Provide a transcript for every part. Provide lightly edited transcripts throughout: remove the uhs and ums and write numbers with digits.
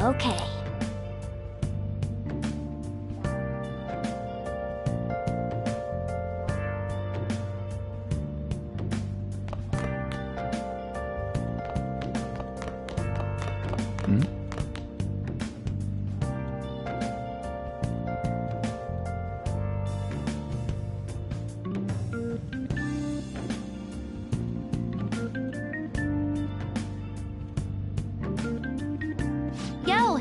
Okay. Yo!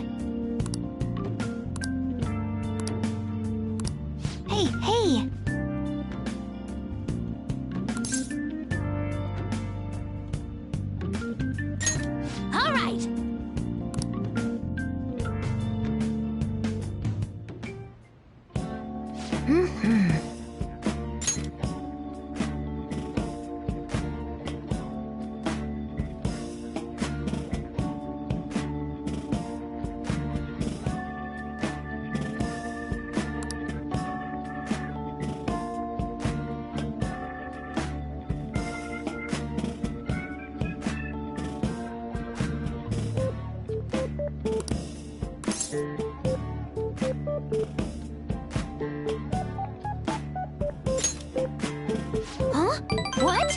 Hey, hey! All right! Huh? What?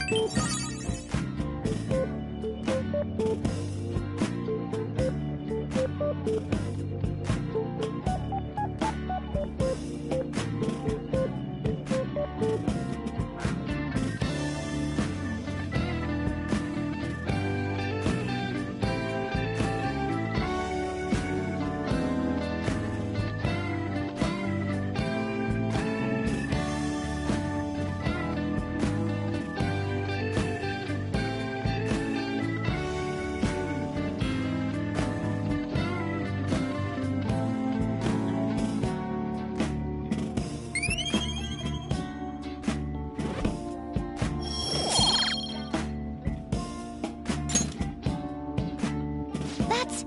That's...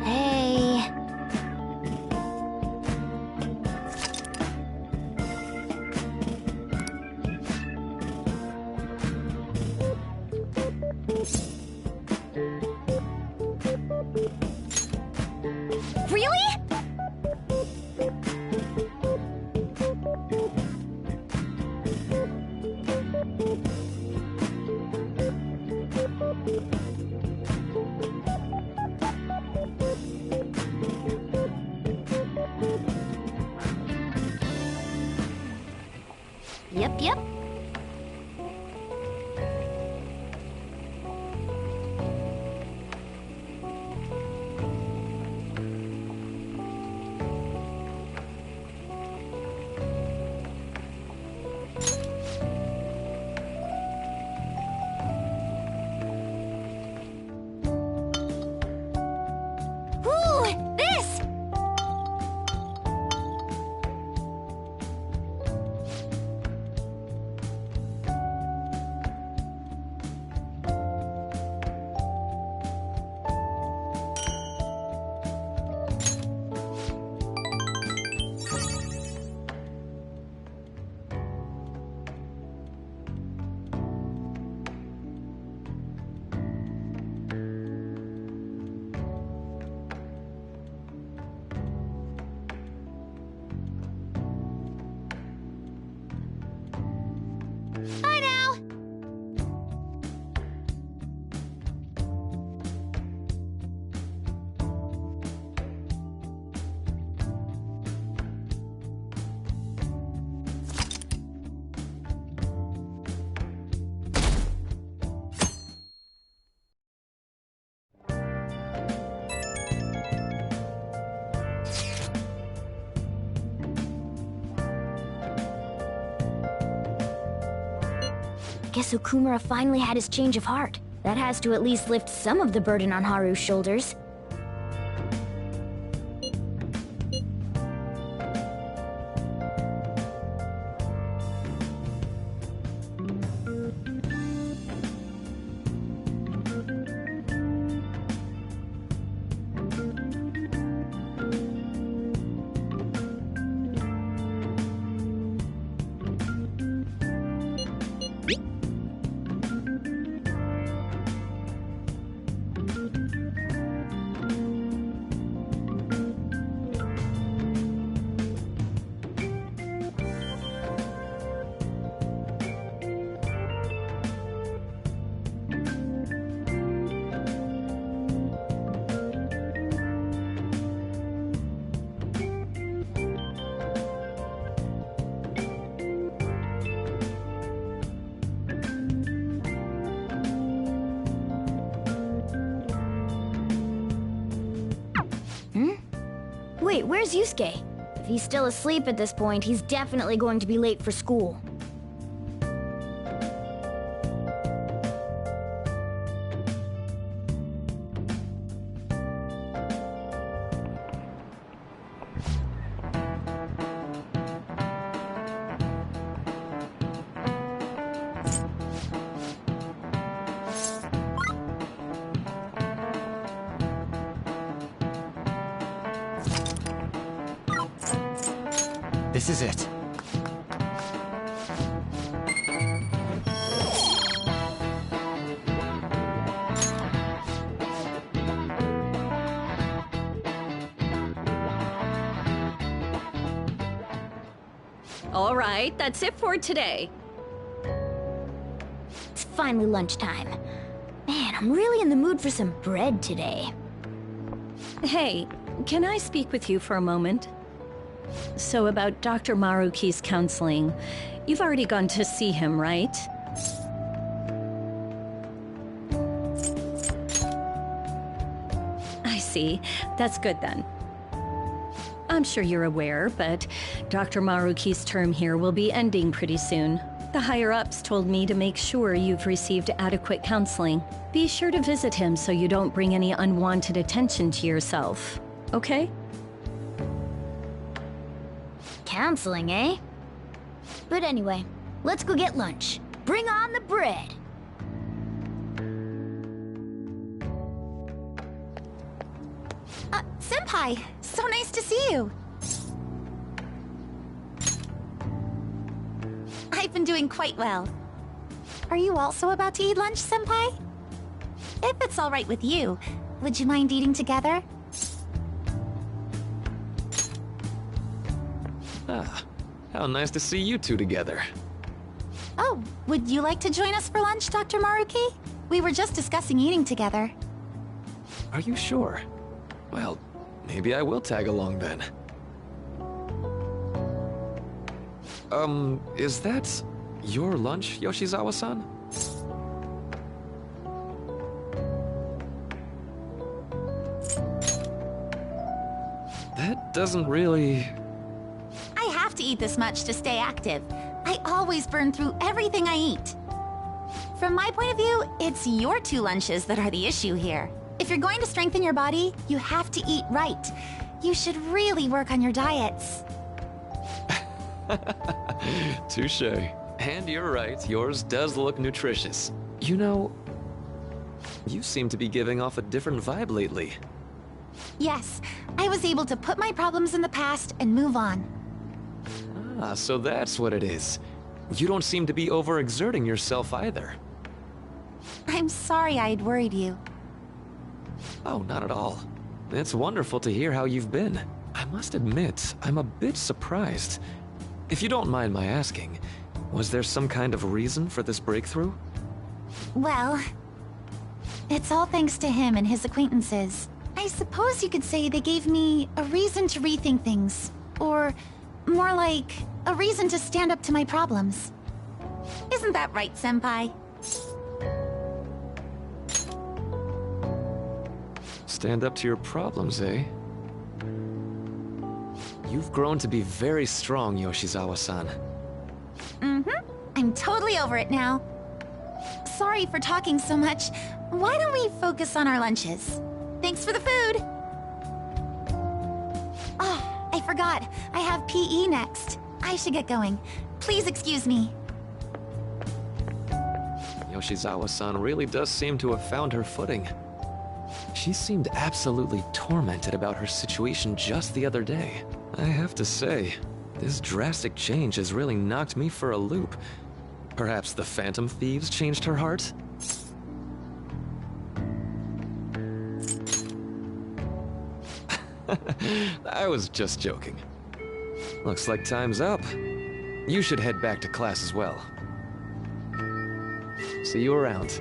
Hey... Really? Yep. Ooh, this! Bye now! Guess Okumura finally had his change of heart. That has to at least lift some of the burden on Haru's shoulders. Wait, where's Yusuke? If he's still asleep at this point, he's definitely going to be late for school. This is it. All right, that's it for today. It's finally lunchtime. Man, I'm really in the mood for some bread today. Hey, can I speak with you for a moment? So about Dr. Maruki's counseling, you've already gone to see him, right? I see. That's good then. I'm sure you're aware, but Dr. Maruki's term here will be ending pretty soon. The higher-ups told me to make sure you've received adequate counseling. Be sure to visit him so you don't bring any unwanted attention to yourself, okay? Counseling, eh? But anyway, let's go get lunch. Bring on the bread! Senpai! So nice to see you! I've been doing quite well. Are you also about to eat lunch, Senpai? If it's alright with you, would you mind eating together? Ah, how nice to see you two together. Oh, would you like to join us for lunch, Dr. Maruki? We were just discussing eating together. Are you sure? Well, maybe I will tag along then. Is that your lunch, Yoshizawa-san? That doesn't really... I have to eat this much to stay active. I always burn through everything I eat. From my point of view, it's your two lunches that are the issue here. If you're going to strengthen your body, you have to eat right. You should really work on your diets. Touche. And you're right, yours does look nutritious. You know, you seem to be giving off a different vibe lately. Yes, I was able to put my problems in the past and move on. Ah, so that's what it is. You don't seem to be overexerting yourself either. I'm sorry I'd worried you. Oh, not at all. It's wonderful to hear how you've been. I must admit, I'm a bit surprised. If you don't mind my asking, was there some kind of reason for this breakthrough? Well, it's all thanks to him and his acquaintances. I suppose you could say they gave me a reason to rethink things. Or more like, a reason to stand up to my problems. Isn't that right, Senpai? Stand up to your problems, eh? You've grown to be very strong, Yoshizawa-san. Mm-hmm. I'm totally over it now. Sorry for talking so much. Why don't we focus on our lunches? Thanks for the food! Oh, I forgot. I have PE next. I should get going. Please excuse me. Yoshizawa-san really does seem to have found her footing. She seemed absolutely tormented about her situation just the other day. I have to say, this drastic change has really knocked me for a loop. Perhaps the Phantom Thieves changed her heart? I was just joking. Looks like time's up. You should head back to class as well. See you around.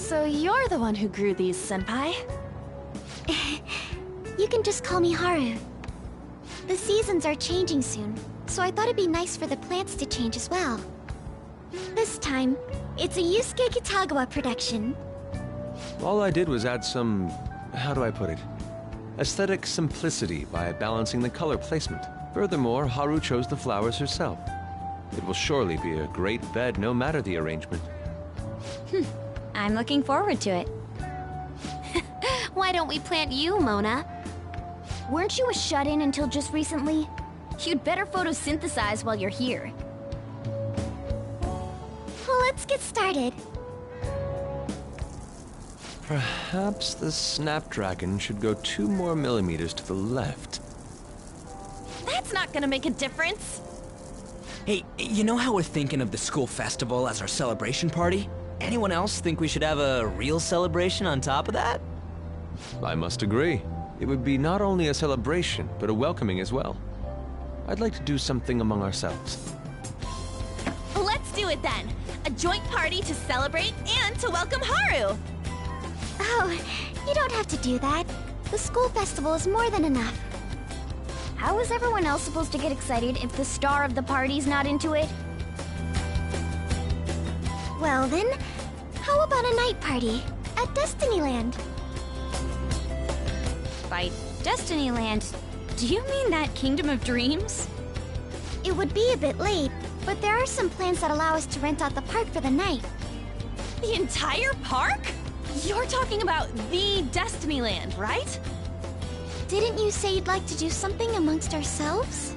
So you're the one who grew these, Senpai? You can just call me Haru. The seasons are changing soon, so I thought it'd be nice for the plants to change as well. This time, it's a Yusuke Kitagawa production. All I did was add some... how do I put it? Aesthetic simplicity by balancing the color placement. Furthermore, Haru chose the flowers herself. It will surely be a great bed no matter the arrangement. I'm looking forward to it. Why don't we plant you, Mona? Weren't you a shut-in until just recently? You'd better photosynthesize while you're here. Well, let's get started. Perhaps the Snapdragon should go 2 more millimeters to the left. That's not gonna make a difference. Hey, you know how we're thinking of the school festival as our celebration party? Anyone else think we should have a real celebration on top of that? I must agree. It would be not only a celebration, but a welcoming as well. I'd like to do something among ourselves. Let's do it then. A joint party to celebrate and to welcome Haru. Oh, you don't have to do that. The school festival is more than enough. How is everyone else supposed to get excited if the star of the party's not into it? Well then, how about a night party at Destinyland? By Destinyland, do you mean that Kingdom of Dreams? It would be a bit late, but there are some plans that allow us to rent out the park for the night. The entire park? You're talking about the Destinyland, right? Didn't you say you'd like to do something amongst ourselves?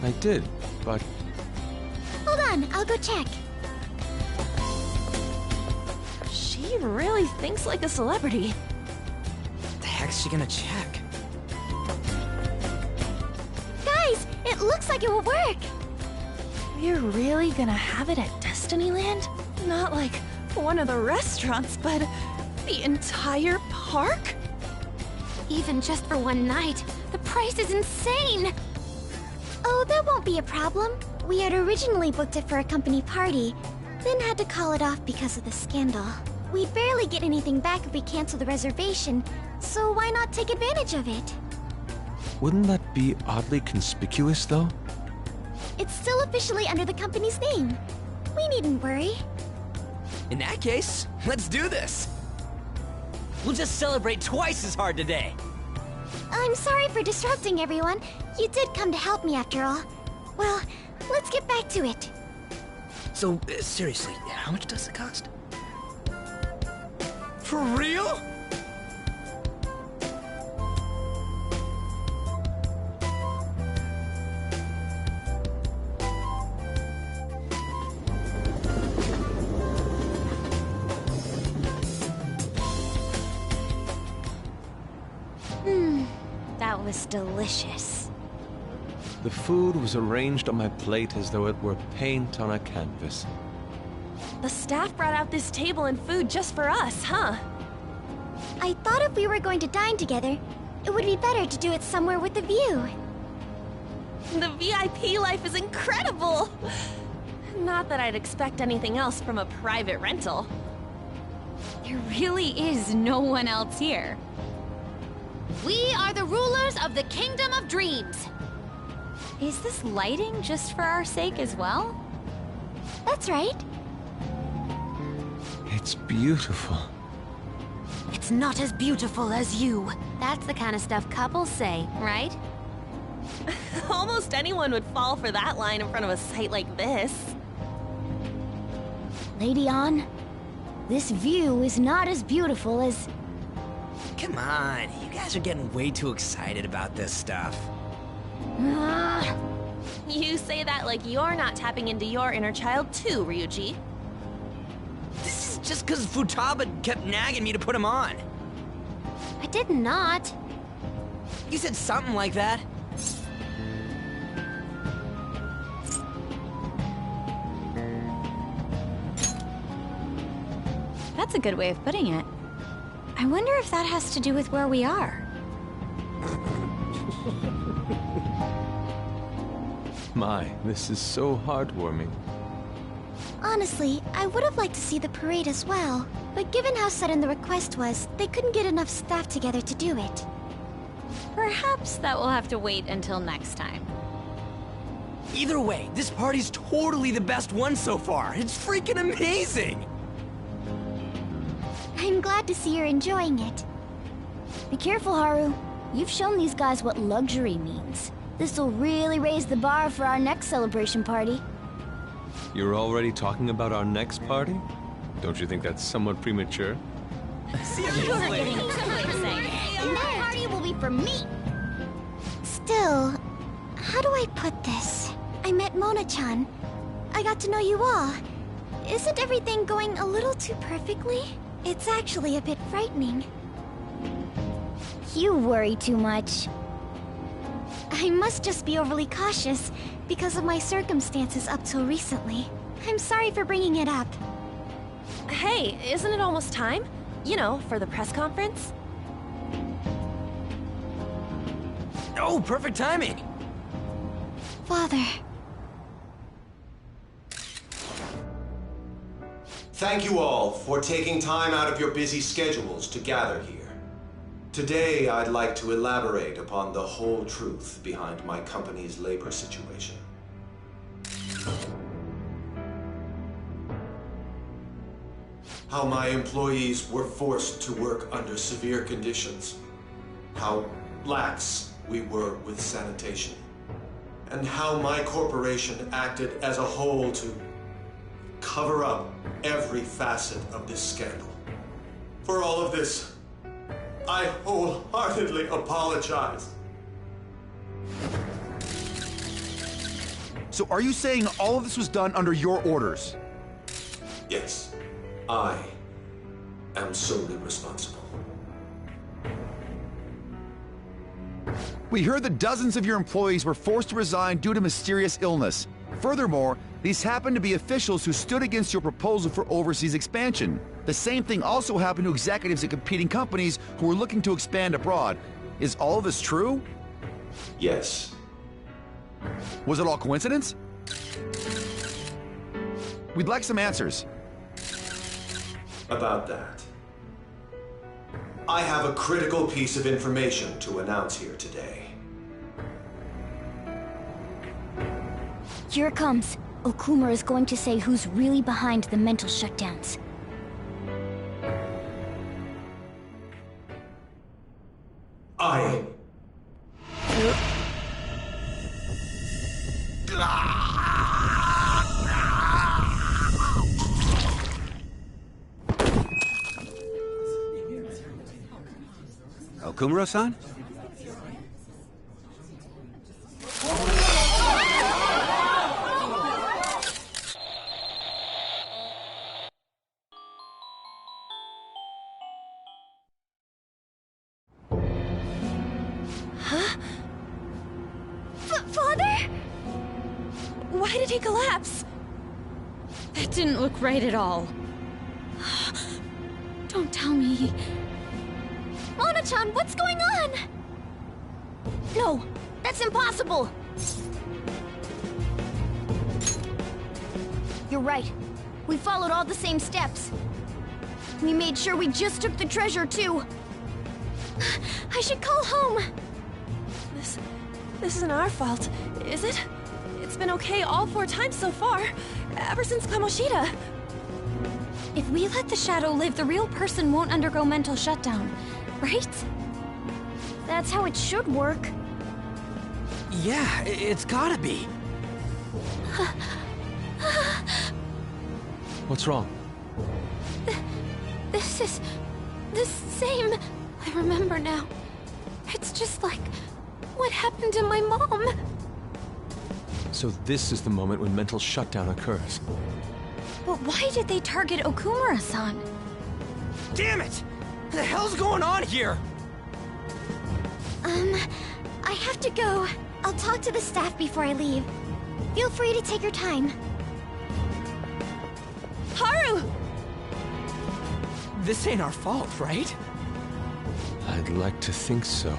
I did, but... Hold on, I'll go check. She really thinks like a celebrity. What the heck's she gonna check? Guys, it looks like it will work. We're really gonna have it at Destinyland? Not like one of the restaurants, but the entire park? Even just for one night, the price is insane. Oh, that won't be a problem. We had originally booked it for a company party, then had to call it off because of the scandal. We'd barely get anything back if we cancel the reservation, so why not take advantage of it? Wouldn't that be oddly conspicuous, though? It's still officially under the company's name. We needn't worry. In that case, let's do this! We'll just celebrate twice as hard today! I'm sorry for disrupting everyone. You did come to help me after all. Well, let's get back to it. So, seriously, how much does it cost? For real? That was delicious. The food was arranged on my plate as though it were paint on a canvas. The staff brought out this table and food just for us, huh? I thought if we were going to dine together, it would be better to do it somewhere with a view. The VIP life is incredible! Not that I'd expect anything else from a private rental. There really is no one else here. We are the rulers of the Kingdom of Dreams. Is this lighting just for our sake as well? That's right. It's beautiful. It's not as beautiful as you. That's the kind of stuff couples say, right? Almost anyone would fall for that line in front of a site like this. Lady An, this view is not as beautiful as... Come on, you guys are getting way too excited about this stuff. You say that like you're not tapping into your inner child too, Ryuji. This is just because Futaba kept nagging me to put him on. I did not. You said something like that. That's a good way of putting it. I wonder if that has to do with where we are. My, this is so heartwarming. Honestly, I would have liked to see the parade as well. But given how sudden the request was, they couldn't get enough staff together to do it. Perhaps that will have to wait until next time. Either way, this party's totally the best one so far. It's freaking amazing! I'm glad to see you're enjoying it. Be careful, Haru. You've shown these guys what luxury means. This'll really raise the bar for our next celebration party. You're already talking about our next party? Don't you think that's somewhat premature? You're getting excited. And that party will be for me! Still, how do I put this? I met Mona-chan. I got to know you all. Isn't everything going a little too perfectly? It's actually a bit frightening. You worry too much. I must just be overly cautious because of my circumstances up till recently. I'm sorry for bringing it up. Hey, isn't it almost time? You know, for the press conference? Oh, perfect timing! Father. Thank you all for taking time out of your busy schedules to gather here. Today, I'd like to elaborate upon the whole truth behind my company's labor situation. How my employees were forced to work under severe conditions. How lax we were with sanitation. And how my corporation acted as a whole to cover up every facet of this scandal. For all of this, I wholeheartedly apologize. So are you saying all of this was done under your orders? Yes, I am solely responsible. We heard that dozens of your employees were forced to resign due to mysterious illness. Furthermore, these happened to be officials who stood against your proposal for overseas expansion. The same thing also happened to executives at competing companies who were looking to expand abroad. Is all of this true? Yes. Was it all coincidence? We'd like some answers. About that. I have a critical piece of information to announce here today. Here it comes. Okumura is going to say who's really behind the mental shutdowns. I... Okumura-san? Father? Why did he collapse? That didn't look right at all. Don't tell me. Mona-chan, what's going on? No, that's impossible. You're right. We followed all the same steps. We made sure we just took the treasure, too. I should call home. This isn't our fault, is it? It's been okay all 4 times so far, ever since Kamoshida. If we let the shadow live, the real person won't undergo mental shutdown, right? That's how it should work. Yeah, it's gotta be. What's wrong? This is the same. I remember now. It's just like what happened to my mom. So this is the moment when mental shutdown occurs. But why did they target Okumura-san? Damn it! What the hell's going on here? I have to go. I'll talk to the staff before I leave. Feel free to take your time. Haru! This ain't our fault, right? I'd like to think so.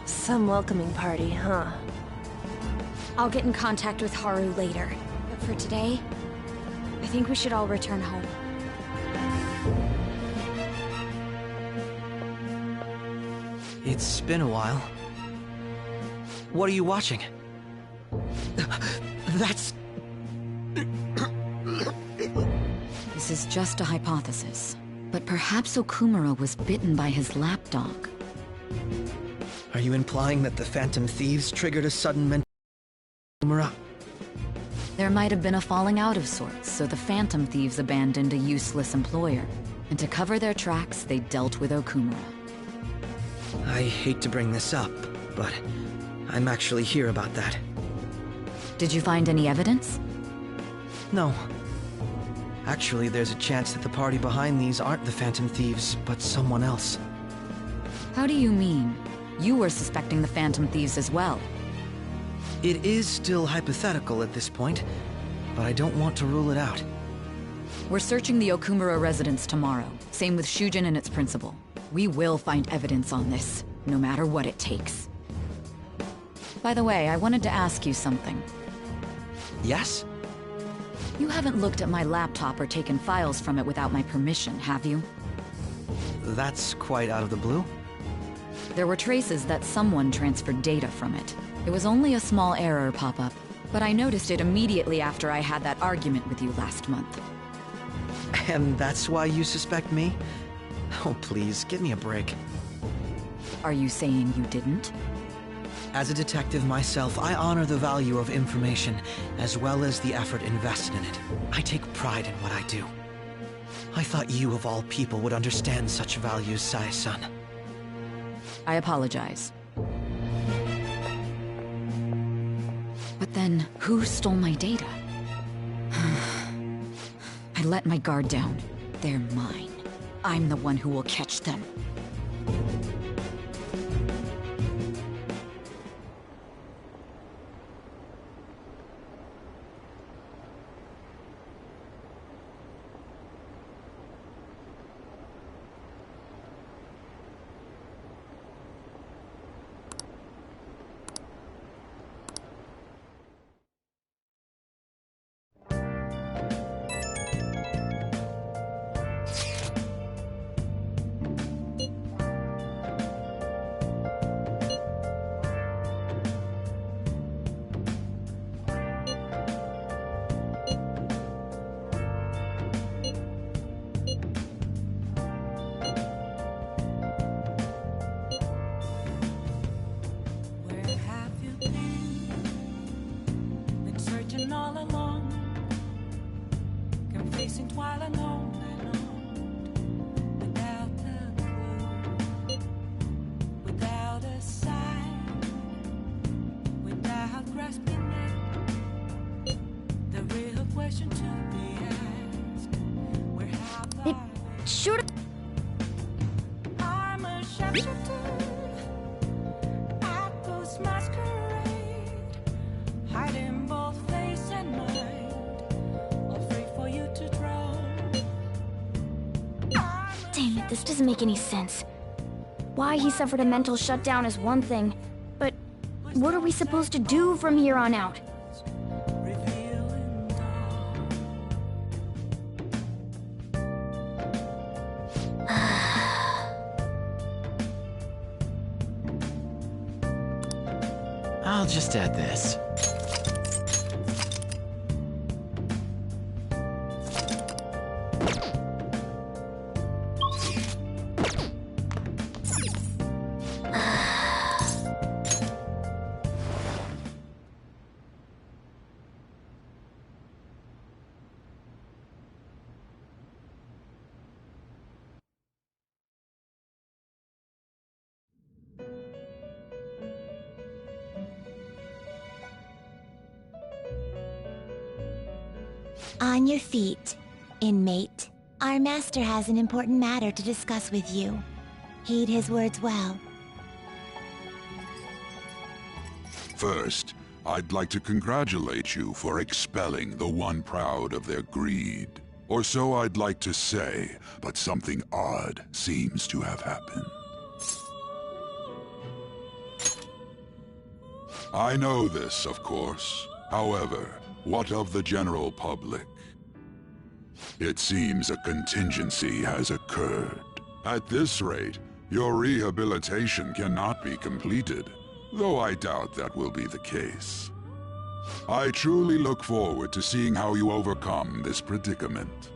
Some welcoming party, huh? I'll get in contact with Haru later. But for today, I think we should all return home. It's been a while. What are you watching? That's... This is just a hypothesis, but perhaps Okumura was bitten by his lapdog. Are you implying that the Phantom Thieves triggered a sudden mental... Okumura? There might have been a falling out of sorts, so the Phantom Thieves abandoned a useless employer. And to cover their tracks, they dealt with Okumura. I hate to bring this up, but I'm actually here about that. Did you find any evidence? No. Actually, there's a chance that the party behind these aren't the Phantom Thieves, but someone else. How do you mean? You were suspecting the Phantom Thieves as well. It is still hypothetical at this point, but I don't want to rule it out. We're searching the Okumura residence tomorrow. Same with Shujin and its principal. We will find evidence on this, no matter what it takes. By the way, I wanted to ask you something. Yes? You haven't looked at my laptop or taken files from it without my permission, have you? That's quite out of the blue. There were traces that someone transferred data from it. It was only a small error pop-up, but I noticed it immediately after I had that argument with you last month. And that's why you suspect me? Oh, please, give me a break. Are you saying you didn't? As a detective myself, I honor the value of information, as well as the effort invested in it. I take pride in what I do. I thought you, of all people, would understand such values, Sae-san. I apologize. But then, who stole my data? I let my guard down. They're mine. I'm the one who will catch them. It should. Damn it, this doesn't make any sense. Why he suffered a mental shutdown is one thing, but what are we supposed to do from here on out? I'll just add this. On your feet, inmate. Our master has an important matter to discuss with you. Heed his words well. First, I'd like to congratulate you for expelling the one proud of their greed. Or so I'd like to say, but something odd seems to have happened. I know this, of course. However, what of the general public? It seems a contingency has occurred. At this rate, Your rehabilitation cannot be completed, though I doubt that will be the case. I truly look forward to seeing how you overcome this predicament.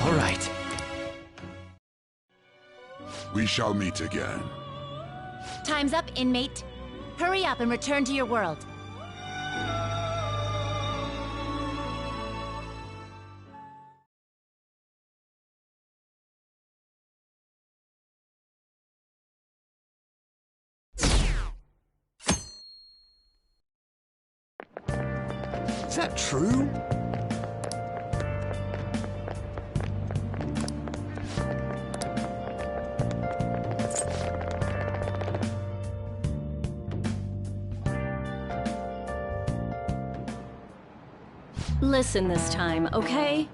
All right. We shall meet again. Time's up, inmate. Hurry up and return to your world. Is that true? Listen this time, okay?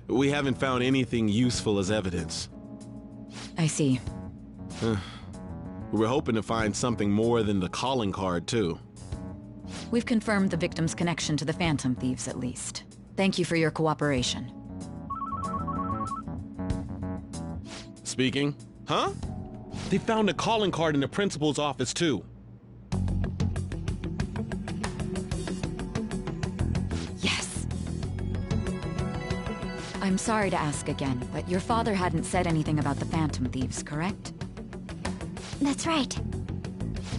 We haven't found anything useful as evidence. I see. We're hoping to find something more than the calling card, too. We've confirmed the victim's connection to the Phantom Thieves, at least. Thank you for your cooperation. Speaking? Huh? They found a calling card in the principal's office, too. Yes. I'm sorry to ask again, but your father hadn't said anything about the Phantom Thieves, correct? That's right.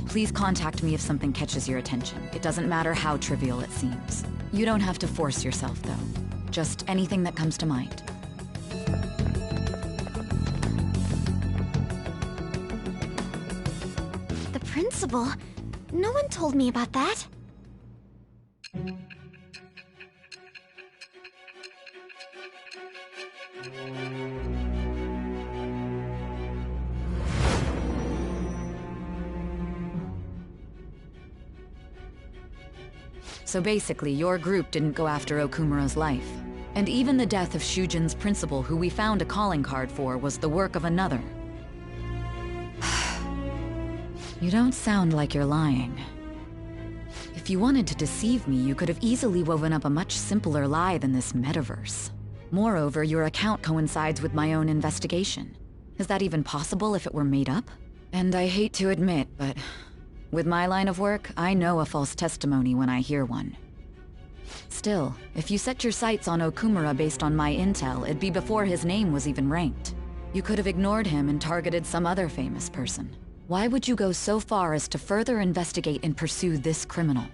Please contact me if something catches your attention. It doesn't matter how trivial it seems. You don't have to force yourself, though. Just anything that comes to mind. The principal? No one told me about that. So basically, your group didn't go after Okumura's life. And even the death of Shujin's principal, who we found a calling card for, was the work of another. You don't sound like you're lying. If you wanted to deceive me, you could have easily woven up a much simpler lie than this metaverse. Moreover, your account coincides with my own investigation. Is that even possible if it were made up? And I hate to admit, but with my line of work, I know a false testimony when I hear one. Still, if you set your sights on Okumura based on my intel, it'd be before his name was even ranked. You could have ignored him and targeted some other famous person. Why would you go so far as to further investigate and pursue this criminal?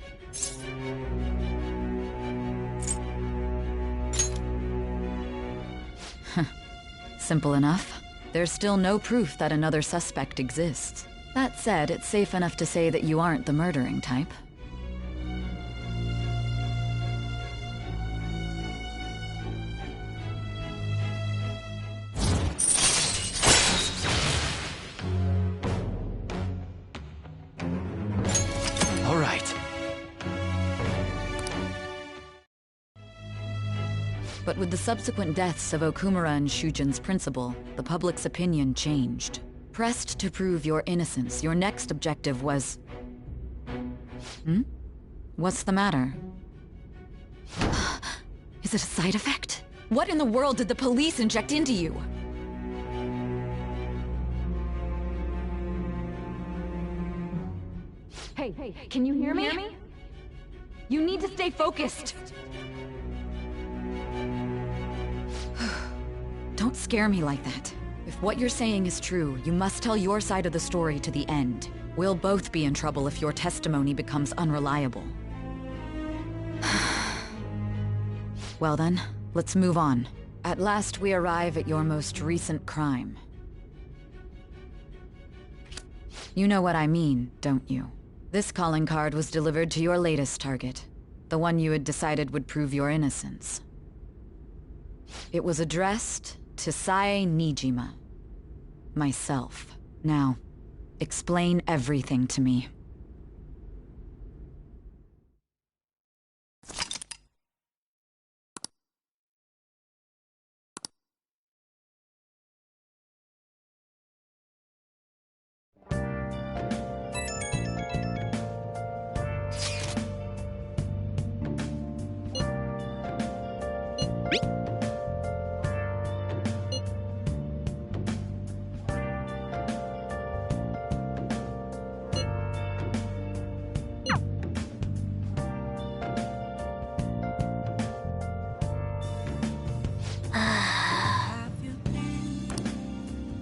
Simple enough. There's still no proof that another suspect exists. That said, it's safe enough to say that you aren't the murdering type. All right. But with the subsequent deaths of Okumura and Shujin's principal, the public's opinion changed. Pressed to prove your innocence, your next objective was... What's the matter? Is it a side effect? What in the world did the police inject into you? Hey, can you hear me? You need to stay focused! Don't scare me like that. If what you're saying is true, you must tell your side of the story to the end. We'll both be in trouble if your testimony becomes unreliable. Well then, let's move on. At last we arrive at your most recent crime. You know what I mean, don't you? This calling card was delivered to your latest target. The one you had decided would prove your innocence. It was addressed to Sae Nijima. Myself. Now, explain everything to me.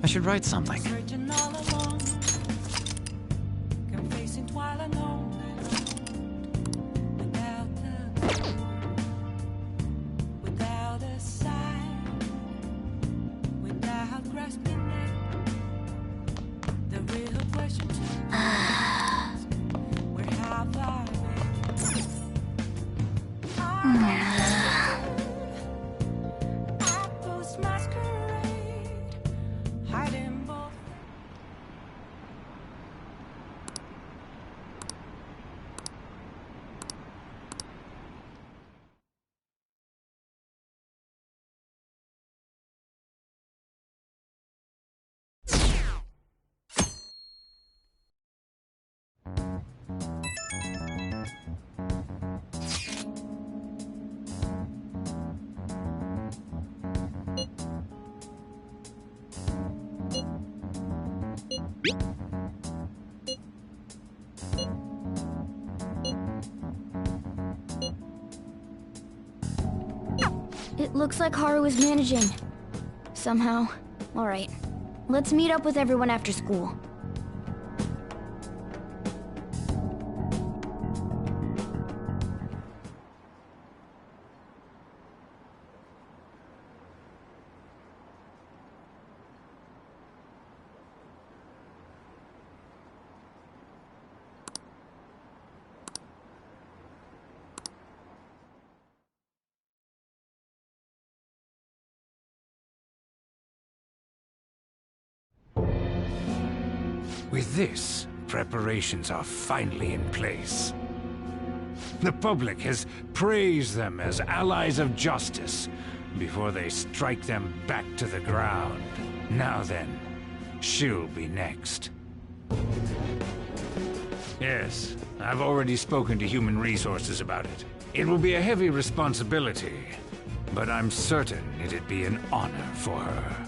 I should write something. It looks like Haru is managing. Somehow. Alright. Let's meet up with everyone after school. With this, preparations are finally in place. The public has praised them as allies of justice before they strike them back to the ground. Now then, she'll be next. Yes, I've already spoken to Human Resources about it. It will be a heavy responsibility, but I'm certain it'd be an honor for her.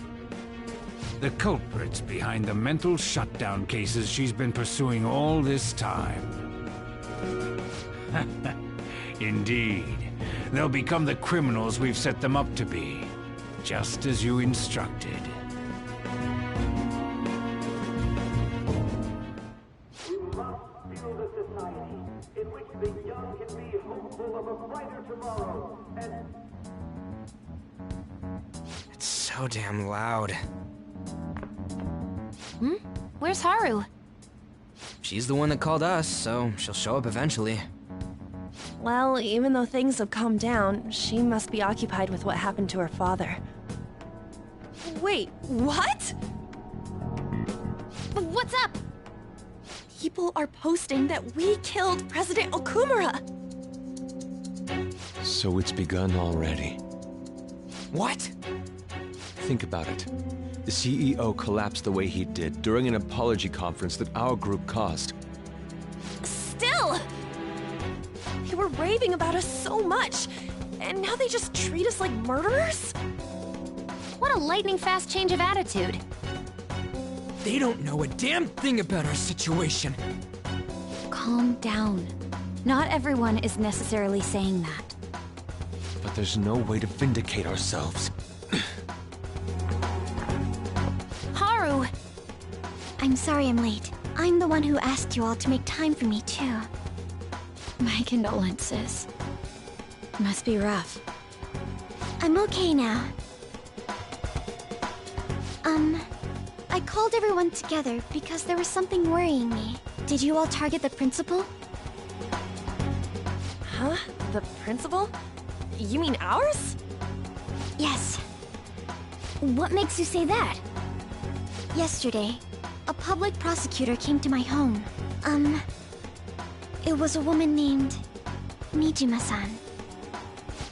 The culprits behind the mental shutdown cases she's been pursuing all this time. Indeed. They'll become the criminals we've set them up to be, just as you instructed. It's so damn loud. Where's Haru? She's the one that called us, so she'll show up eventually. Well, even though things have calmed down, she must be occupied with what happened to her father. Wait, what? What's up? People are posting that we killed President Okumura! So it's begun already. What? Think about it. The CEO collapsed the way he did during an apology conference that our group caused. Still! They were raving about us so much, and now they just treat us like murderers? What a lightning-fast change of attitude. They don't know a damn thing about our situation. Calm down. Not everyone is necessarily saying that. But there's no way to vindicate ourselves. Haru! I'm sorry I'm late. I'm the one who asked you all to make time for me, too. My condolences. Must be rough. I'm okay now. I called everyone together because there was something worrying me. Did you all target the principal? Huh? The principal? You mean ours? Yes. What makes you say that? Yesterday, a public prosecutor came to my home. It was a woman named Nijima-san.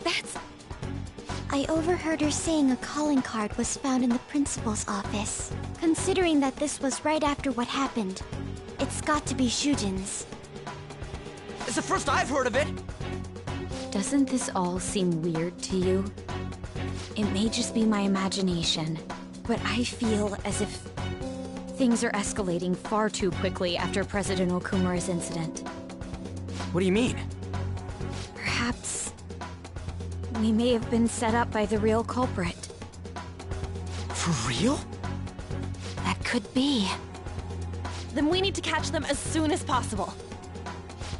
That's... I overheard her saying a calling card was found in the principal's office. Considering that this was right after what happened, it's got to be Shujin's. It's the first I've heard of it! Doesn't this all seem weird to you? It may just be my imagination, but I feel as if things are escalating far too quickly after President Okumura's incident. What do you mean? Perhaps we may have been set up by the real culprit. For real? That could be. Then we need to catch them as soon as possible.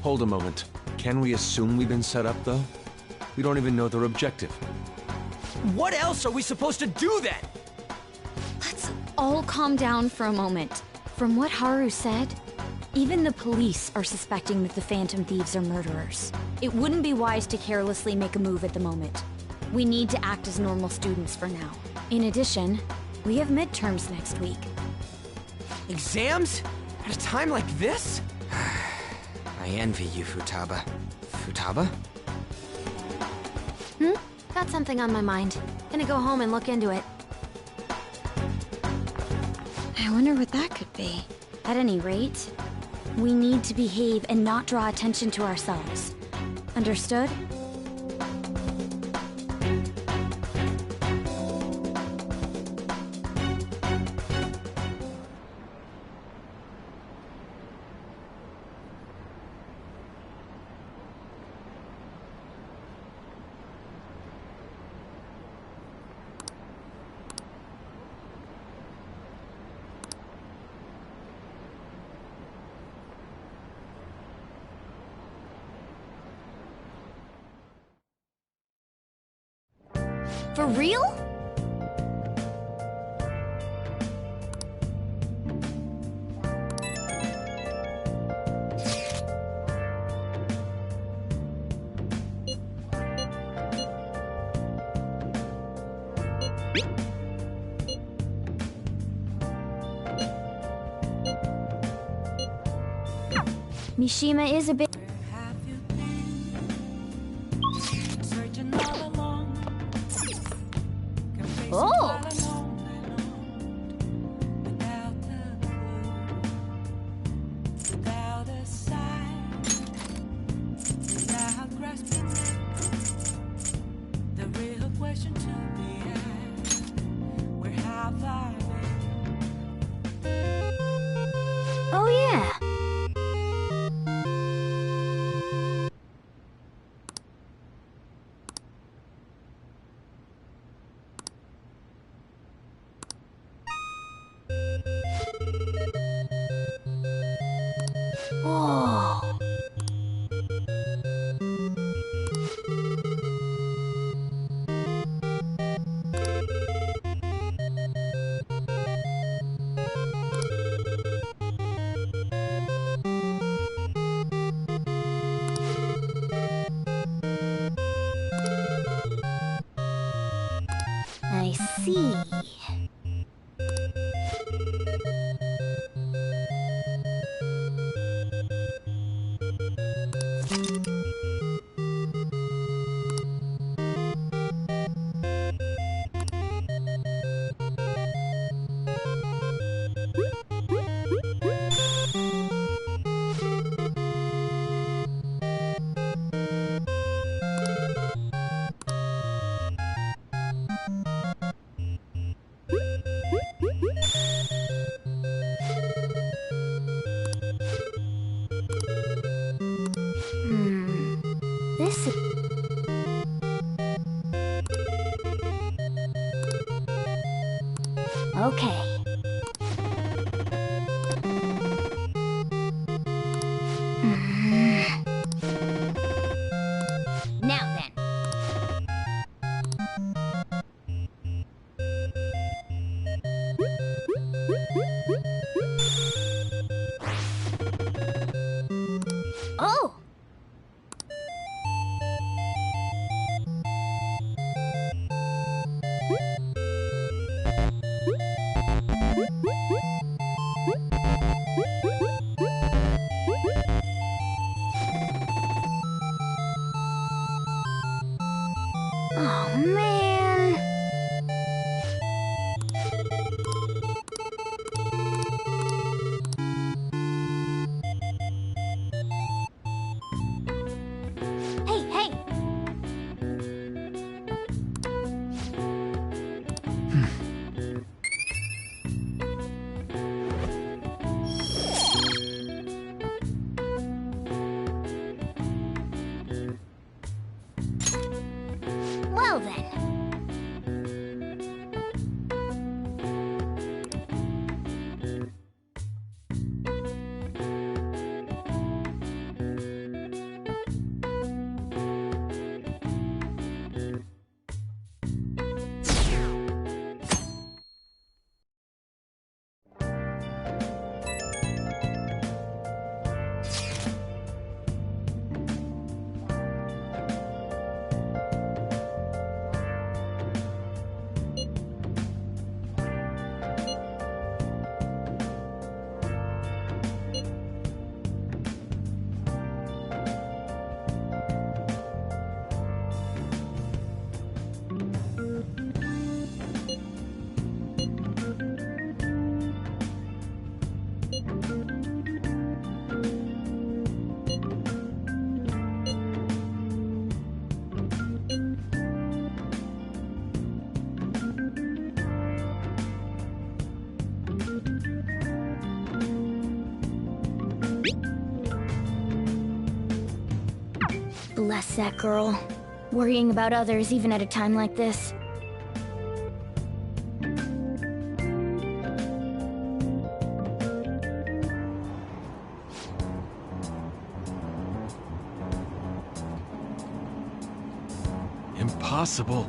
Hold a moment. Can we assume we've been set up, though? We don't even know their objective. What else are we supposed to do then? Let's all calm down for a moment. From what Haru said, even the police are suspecting that the Phantom Thieves are murderers. It wouldn't be wise to carelessly make a move at the moment. We need to act as normal students for now. In addition, we have midterms next week. Exams? At a time like this? I envy you, Futaba. Futaba? Got something on my mind. Gonna go home and look into it. I wonder what that could be. At any rate, we need to behave and not draw attention to ourselves. Understood? For real? Mishima is a bit... Oh! Oh yeah! see. This is... Okay. Now then. Oh! Oh, man. Hey, hey! Well then. Bless that girl. Worrying about others even at a time like this. Impossible.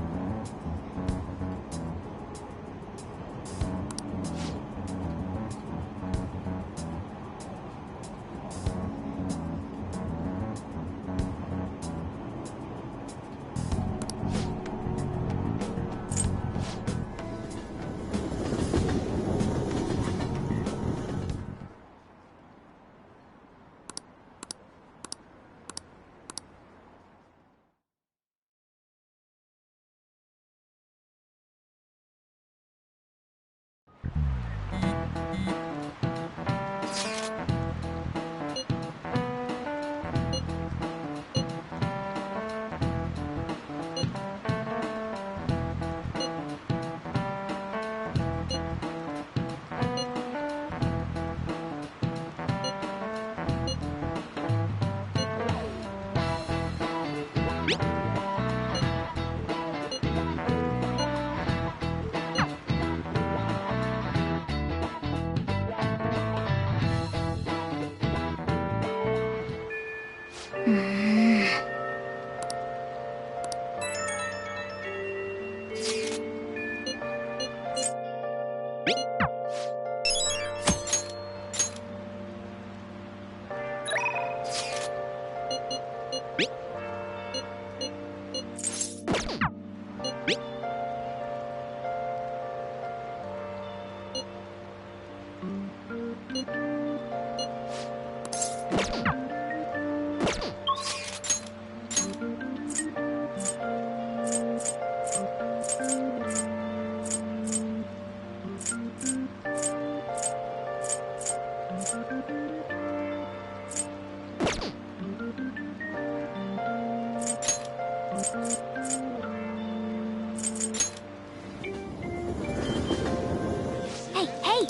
Hey, hey!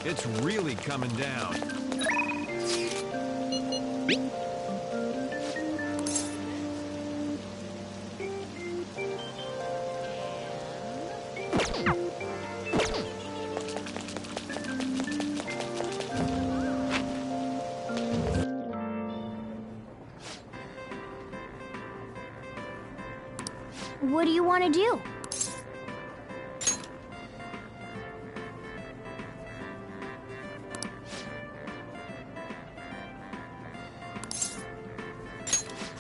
It's really coming down. What do you want to do?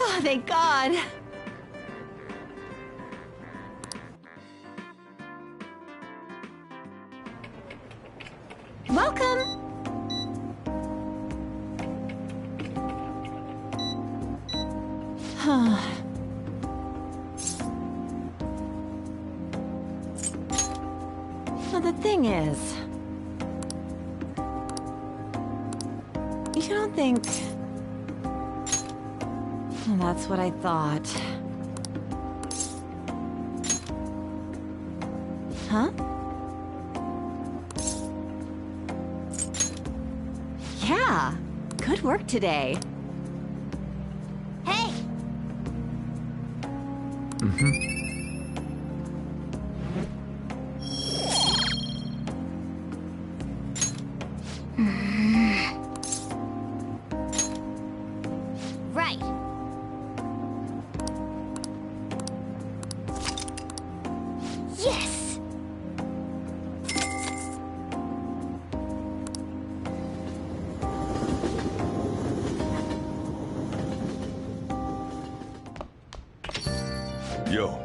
Oh, thank God. Welcome! Well, the thing is, you don't think... Well, that's what I thought. Huh? Yeah, good work today. Hey! Right. Yes! Yo.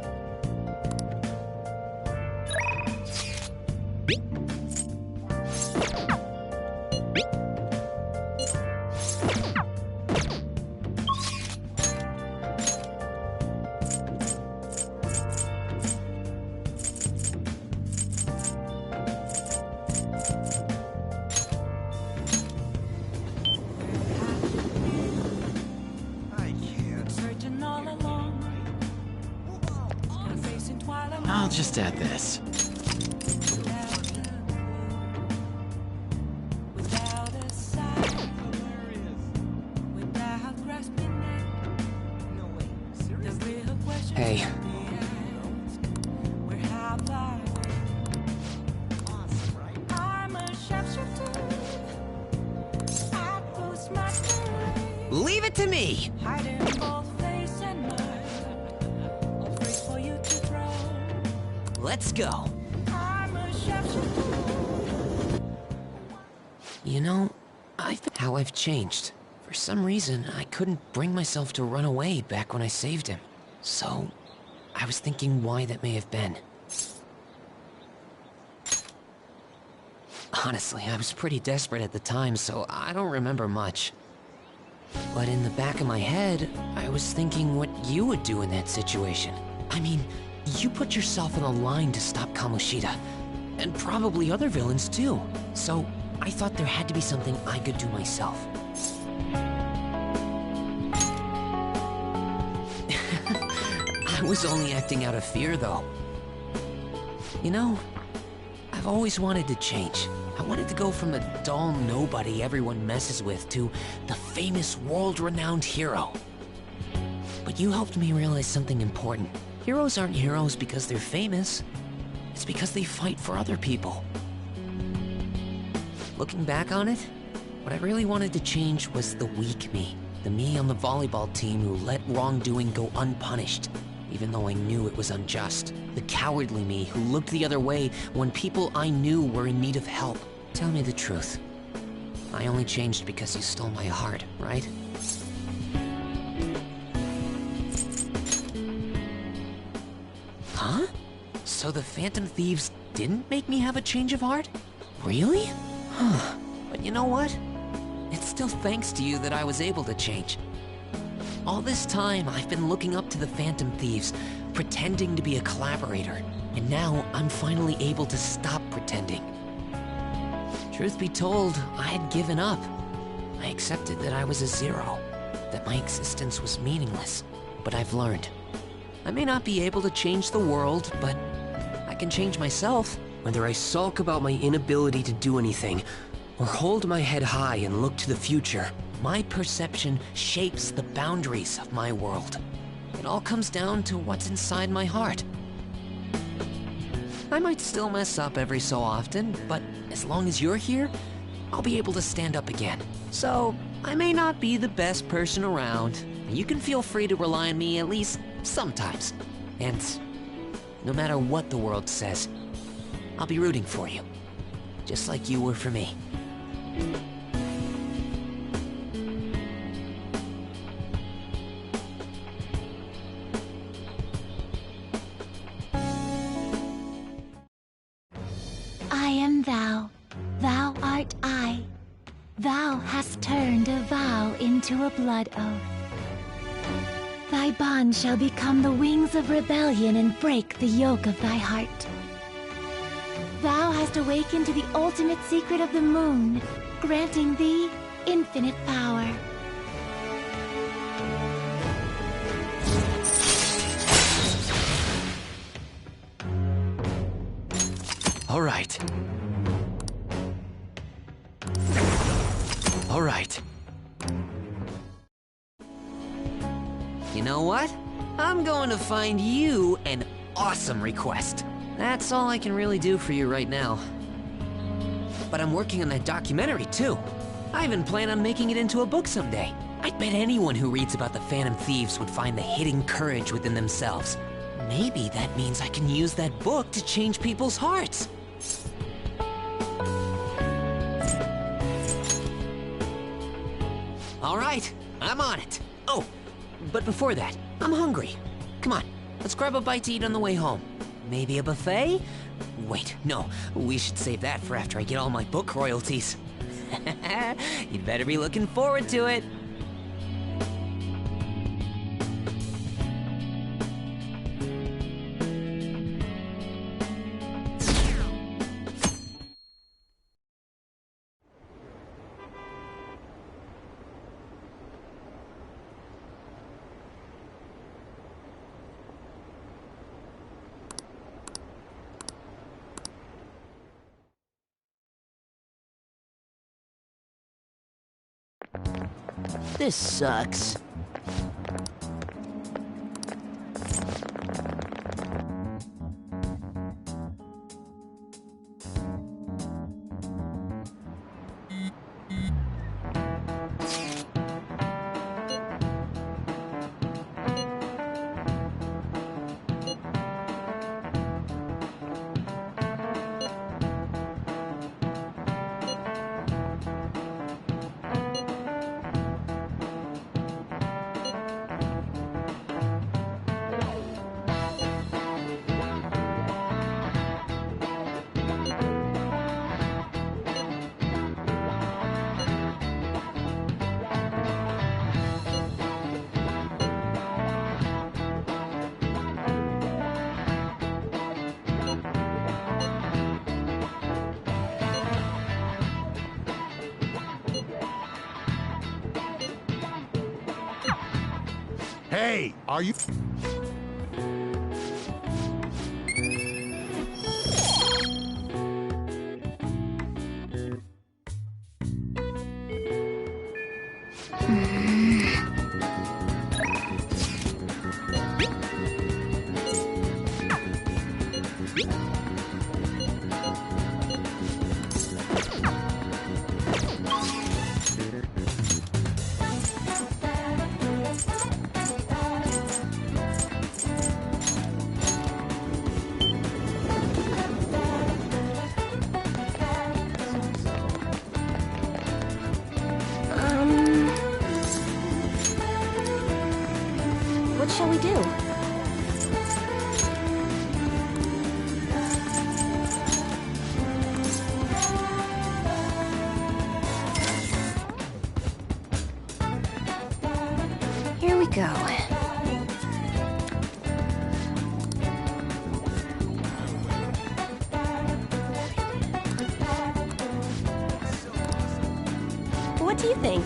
I'll just add this. Hey. Leave it to me! Let's go. You know, how I've changed. For some reason, I couldn't bring myself to run away back when I saved him. So, I was thinking why that may have been. Honestly, I was pretty desperate at the time, so I don't remember much. But in the back of my head, I was thinking what you would do in that situation. I mean, you put yourself in a line to stop Kamoshida, and probably other villains too. So, I thought there had to be something I could do myself. I was only acting out of fear, though. You know, I've always wanted to change. I wanted to go from a dull nobody everyone messes with to the famous world-renowned hero. But you helped me realize something important. Heroes aren't heroes because they're famous. It's because they fight for other people. Looking back on it, what I really wanted to change was the weak me. The me on the volleyball team who let wrongdoing go unpunished, even though I knew it was unjust. The cowardly me who looked the other way when people I knew were in need of help. Tell me the truth. I only changed because you stole my heart, right? Huh? So the Phantom Thieves didn't make me have a change of heart? Really? Huh. But you know what? It's still thanks to you that I was able to change. All this time, I've been looking up to the Phantom Thieves, pretending to be a collaborator. And now, I'm finally able to stop pretending. Truth be told, I had given up. I accepted that I was a zero, that my existence was meaningless. But I've learned, I may not be able to change the world, but I can change myself. Whether I sulk about my inability to do anything, or hold my head high and look to the future, my perception shapes the boundaries of my world. It all comes down to what's inside my heart. I might still mess up every so often, but as long as you're here, I'll be able to stand up again. So, I may not be the best person around. You can feel free to rely on me at least sometimes. And no matter what the world says, I'll be rooting for you. Just like you were for me. I am thou, thou art I. Thou hast turned a vow into a blood oath. Thy bond shall become the wings of rebellion and break the yoke of thy heart. Thou hast awakened to the ultimate secret of the moon, granting thee infinite power. All right. All right. You know what? I'm going to find you an awesome request. That's all I can really do for you right now. But I'm working on that documentary too. I even plan on making it into a book someday. I bet anyone who reads about the Phantom Thieves would find the hidden courage within themselves. Maybe that means I can use that book to change people's hearts. All right, I'm on it. Oh, but before that, I'm hungry. Come on, let's grab a bite to eat on the way home. Maybe a buffet? Wait, no, we should save that for after I get all my book royalties. You'd better be looking forward to it. This sucks. Hey, are you... What shall we do? Here we go. What do you think?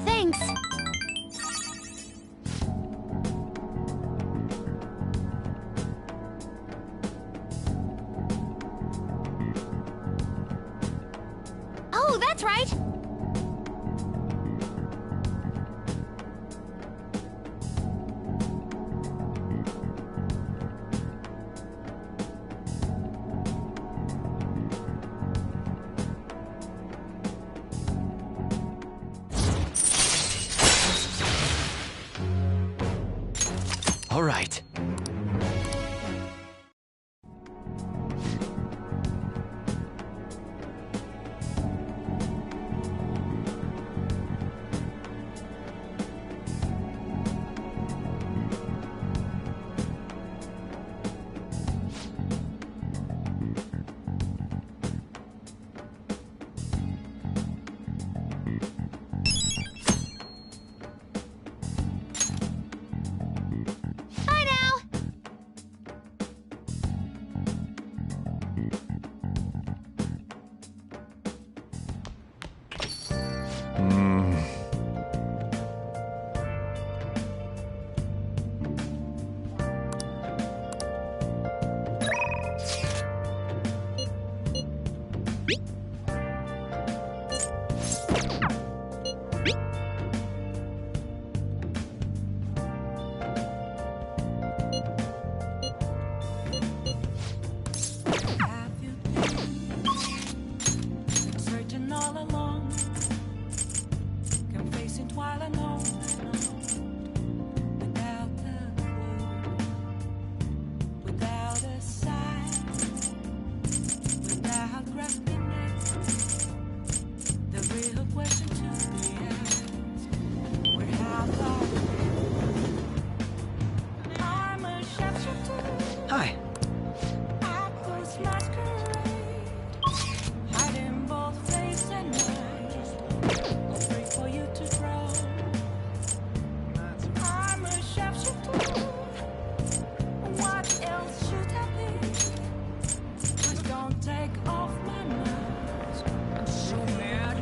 Thanks. Oh, that's right! All right. Bye now! Searching all along, confessing while alone, without a clue, without a sign, without grasping it. The real question to be asked: where how far? I'm a shapeshifter. Hi. I was masquerade. Hiding both face and mind, afraid for you to grow. I'm a shapeshifter. What else should I be? Please don't take off my mask. I'm so mad.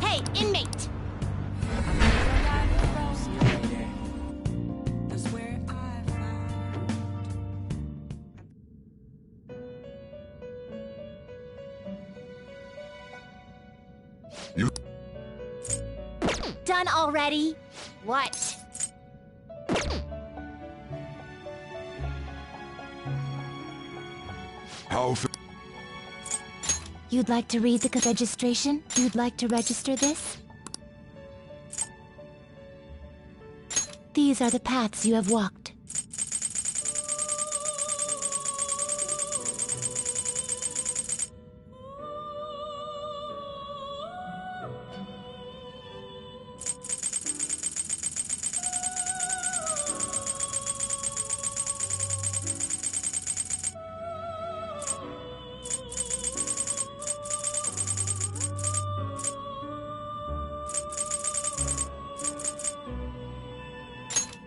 Hey, inmate! That's where I found. You Done already? What? how You'd like to read the registration? You'd like to register this? These are the paths you have walked.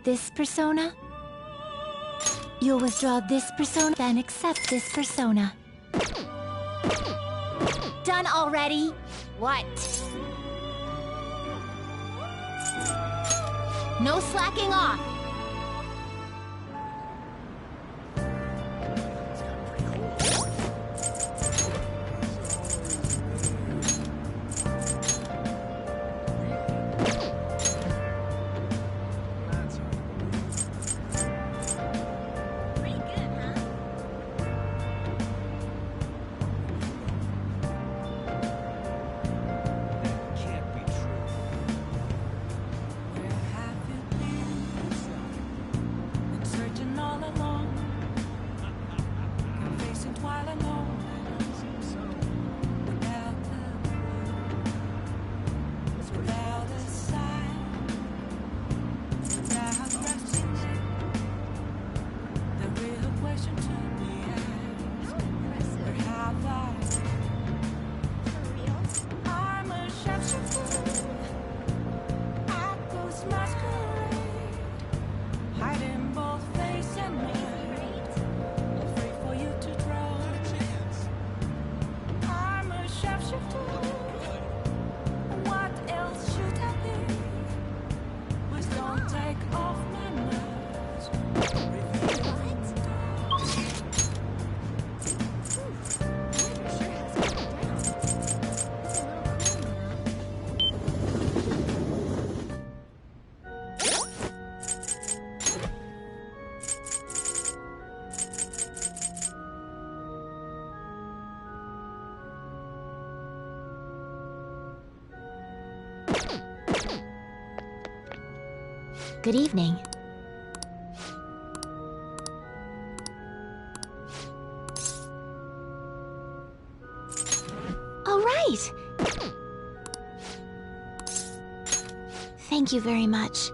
This persona? You'll withdraw this persona, then accept this persona. Done already? What? No slacking off! Good evening. All right. Thank you very much.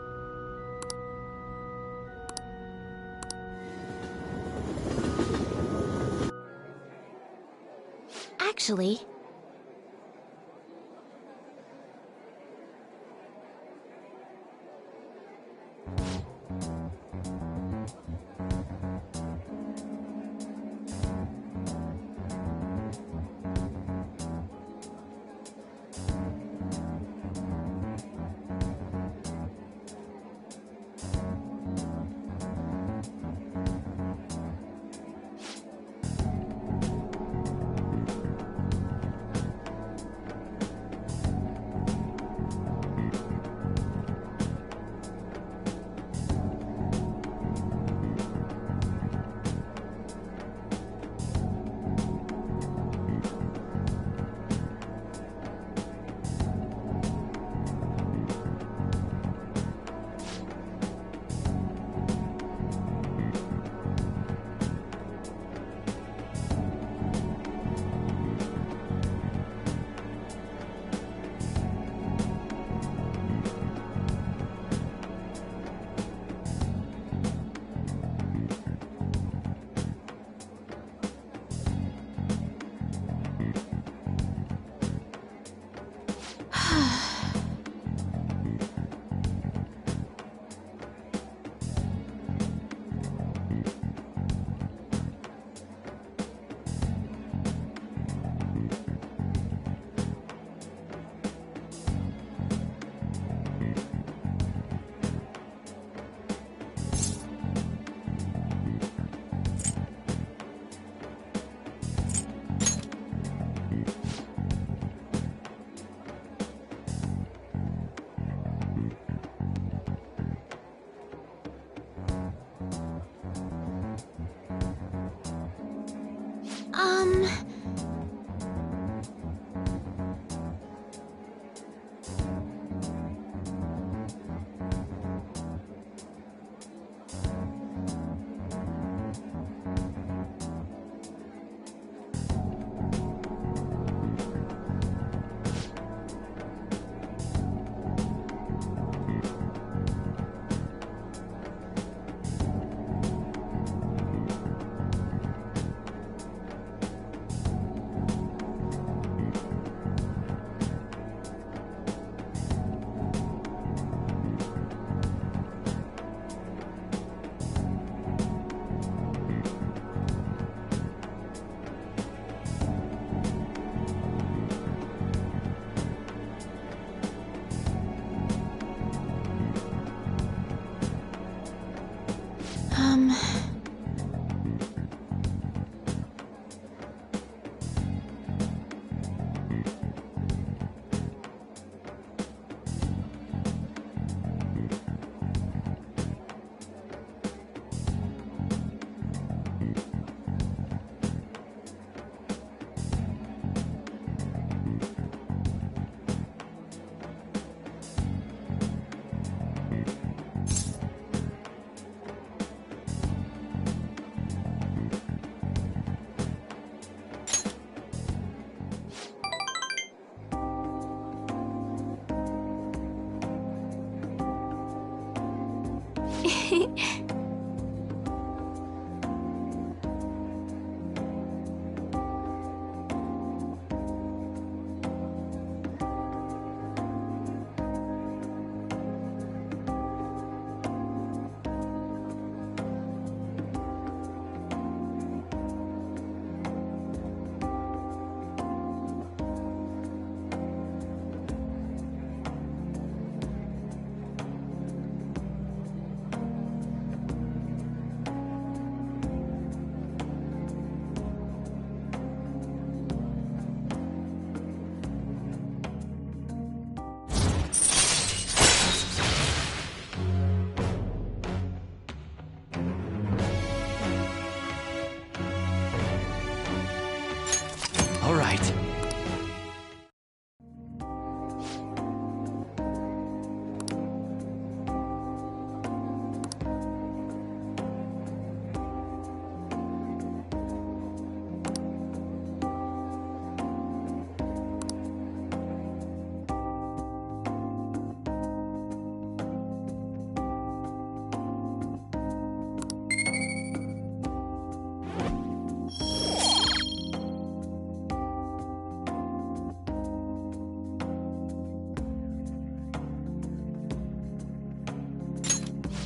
Actually...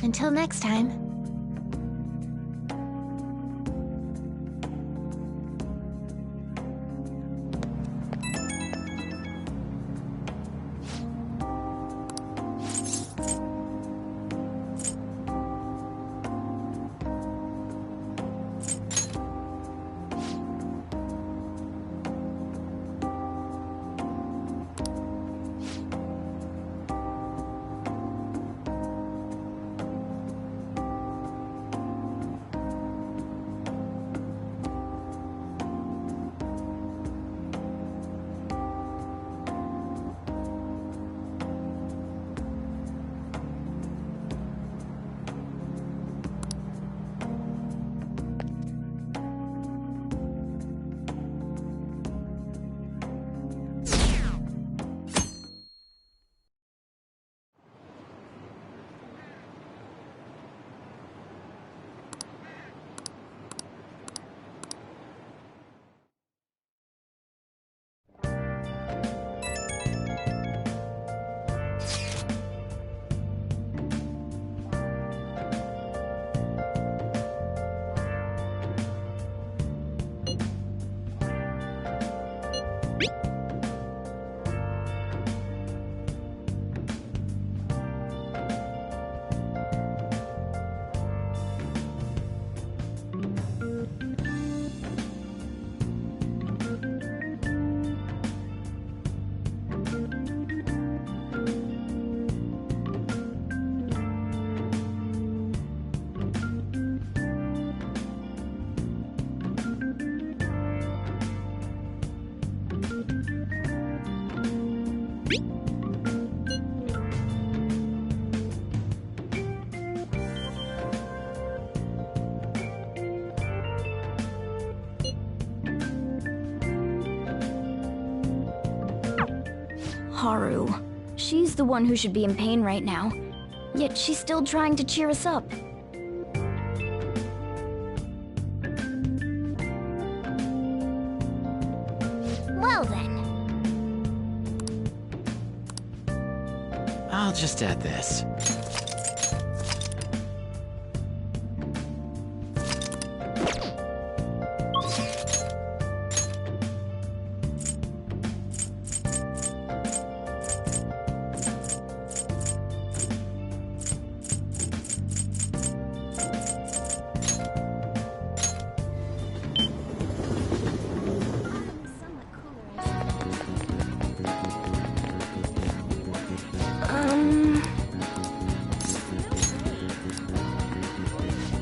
Until next time. Haru. She's the one who should be in pain right now. Yet she's still trying to cheer us up. Well then. I'll just add this.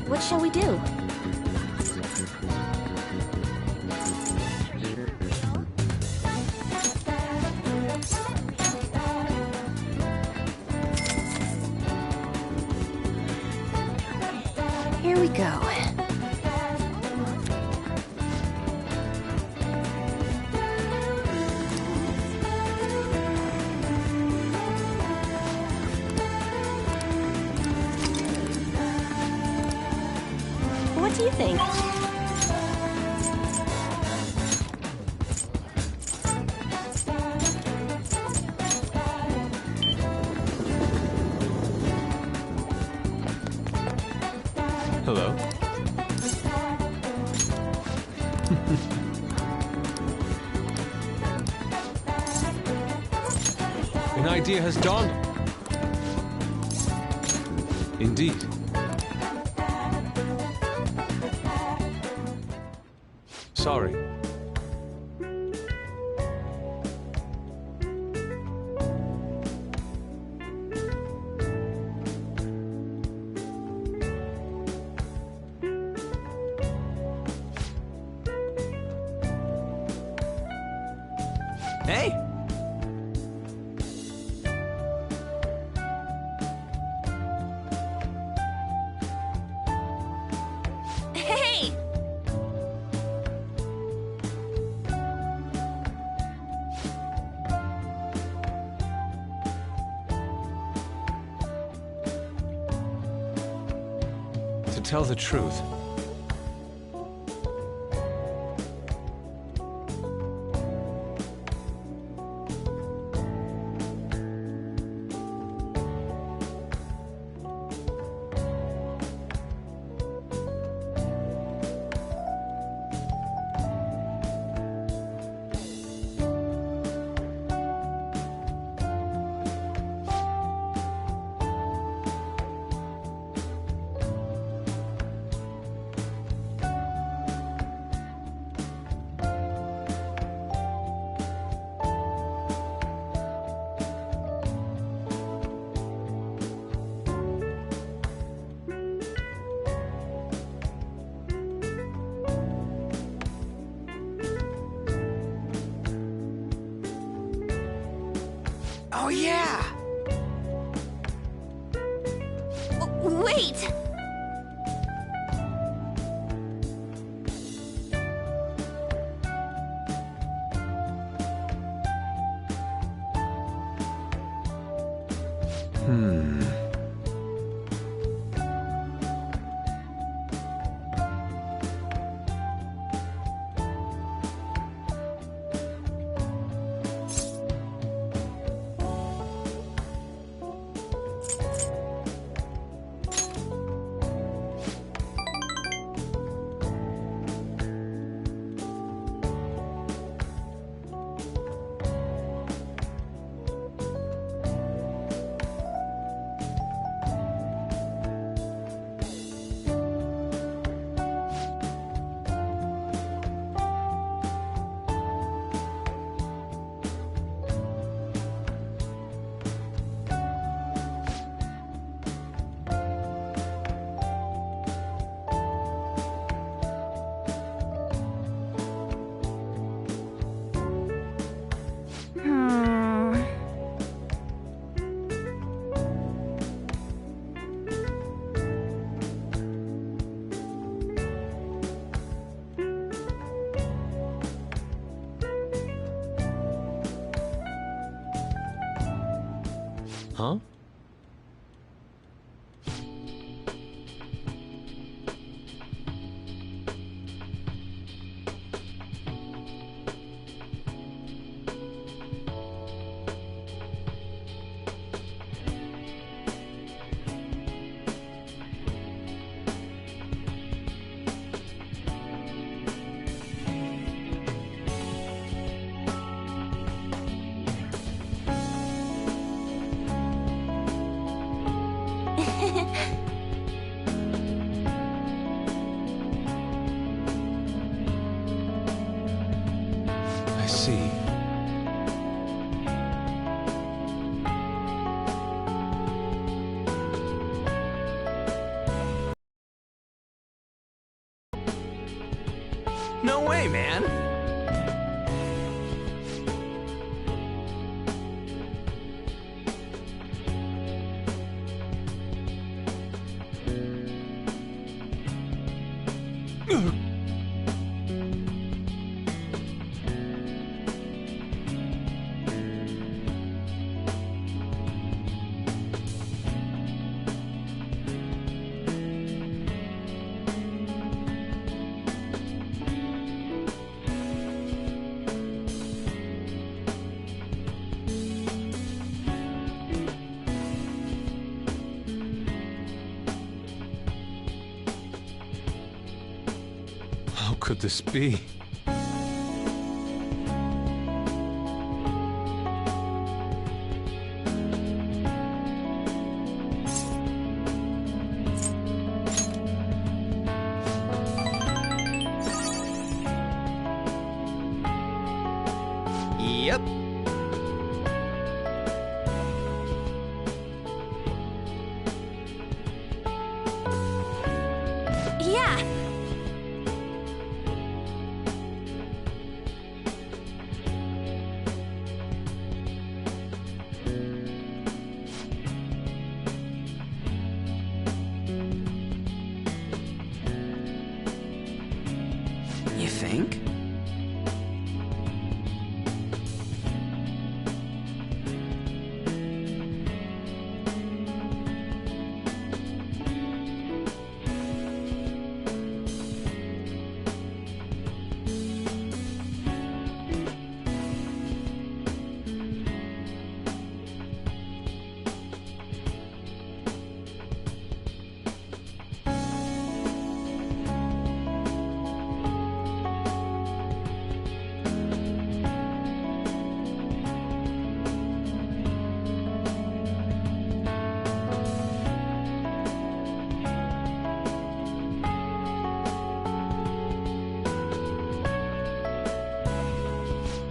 What shall we do? Here we go. What do you think? Hello? An idea has dawned. Indeed. Sorry. Hey! Hey! To tell the truth, Oh, yeah! Wait! Huh? I see. No way, man! How could this be? Yep. Yeah. You think?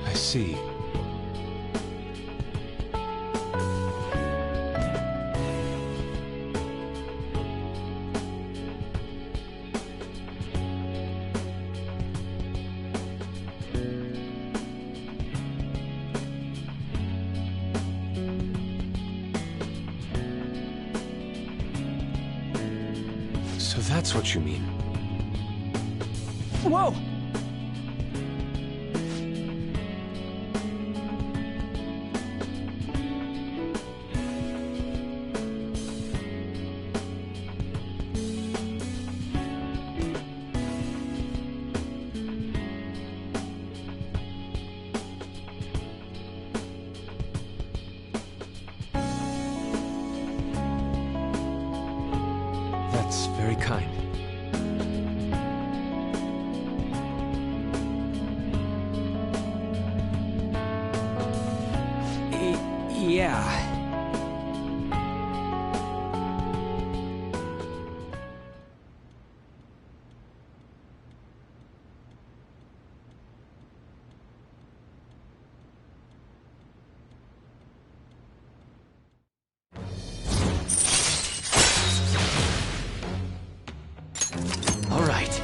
I see. So that's what you mean. Whoa! That's very kind. Yeah. All right.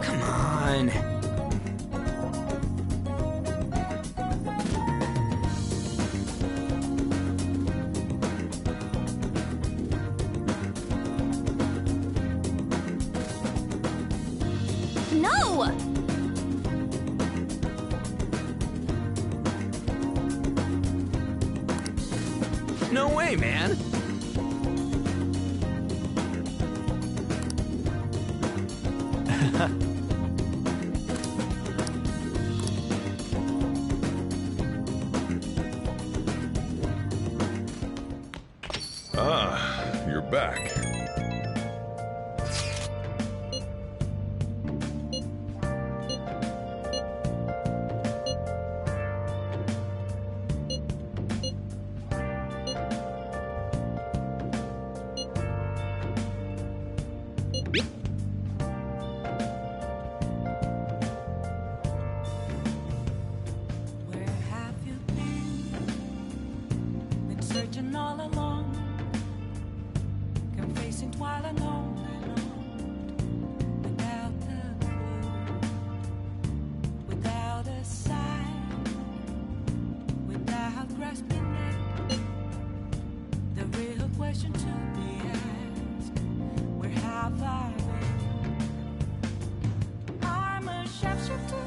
Come on. No! No way, man. Ah, you're back. Where have you been? Been searching all along, confessing while alone and on, without a clue, without a sign, without grasping it. The real question to be asked: where have I been? I'm a sharpshooter.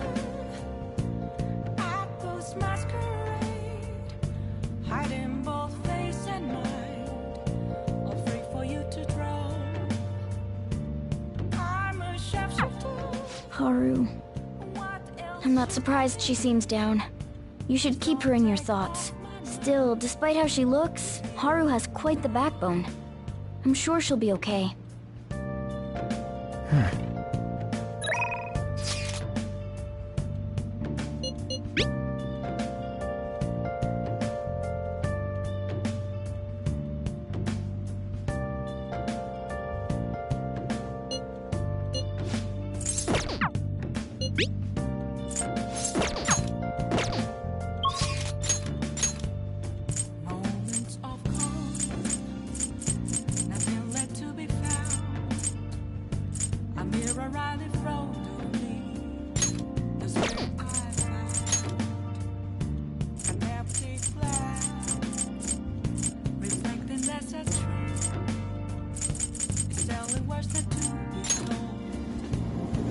Masquerade, hiding both face and mind, afraid for you to draw. I'm a sharpshooter. Haru. I'm not surprised she seems down. You should keep her in your thoughts. Still, despite how she looks, Haru has quite the backbone. I'm sure she'll be okay. Moments of calm, nothing left to be found. A mirror right in front of me is where I found an empty glass, reflecting that's a truth. It's telling words that to be told.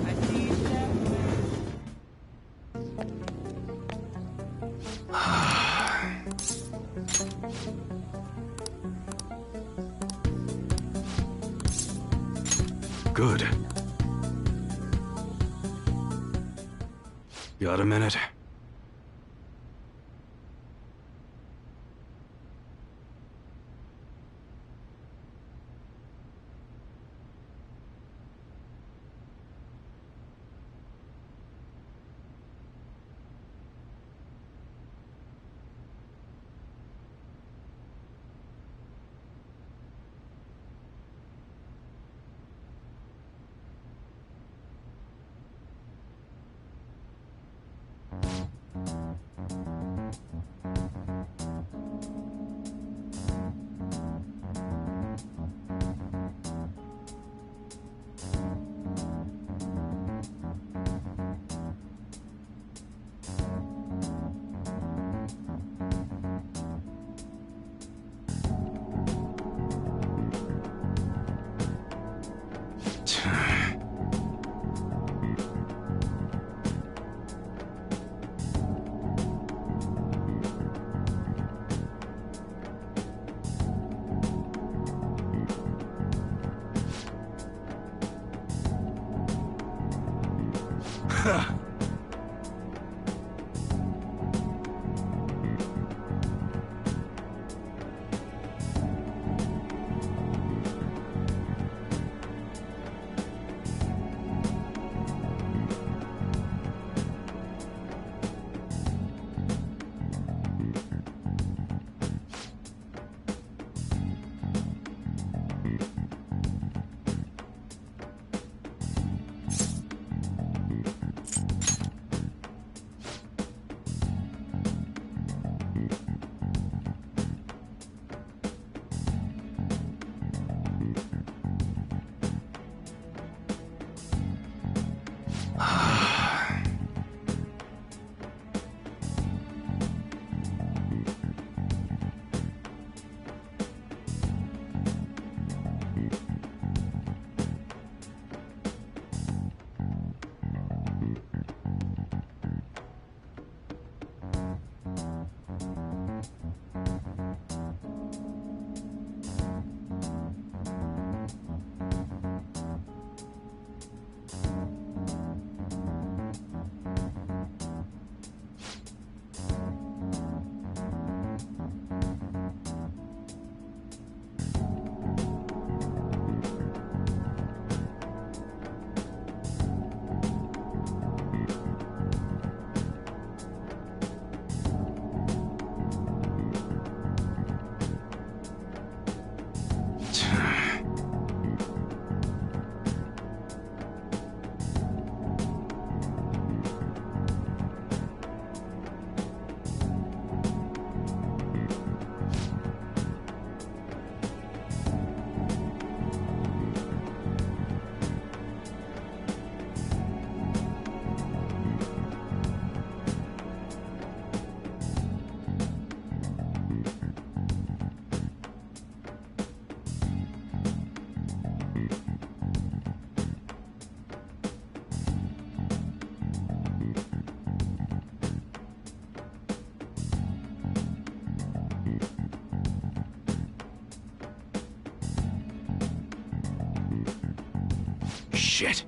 I need that Good. Got a minute? Shit.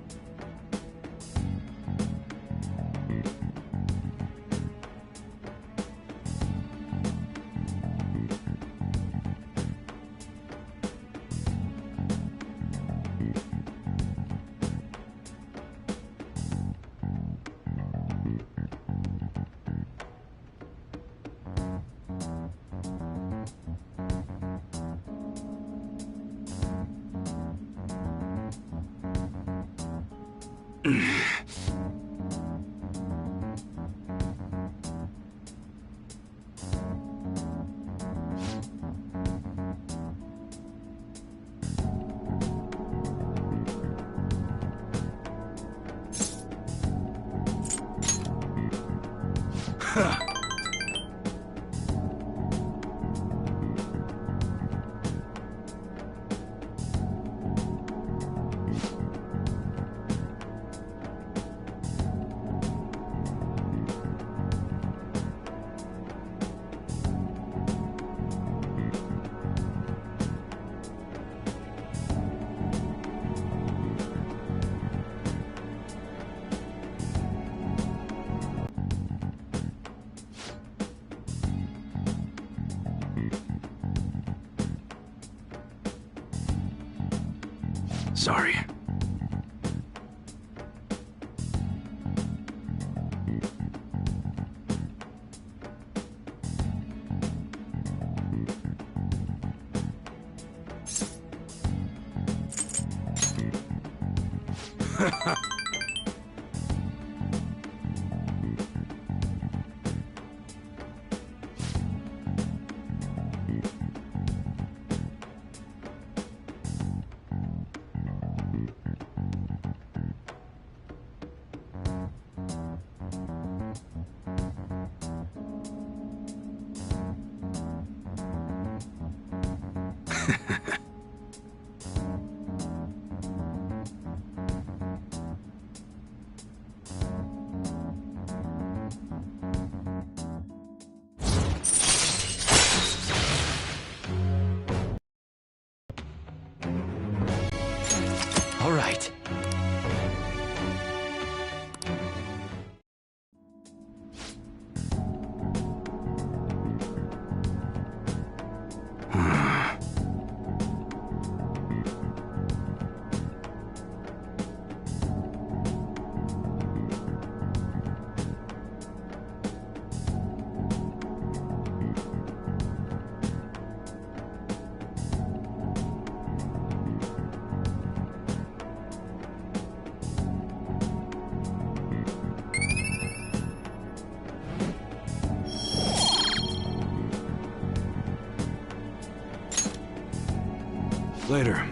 Sorry. All right. Later.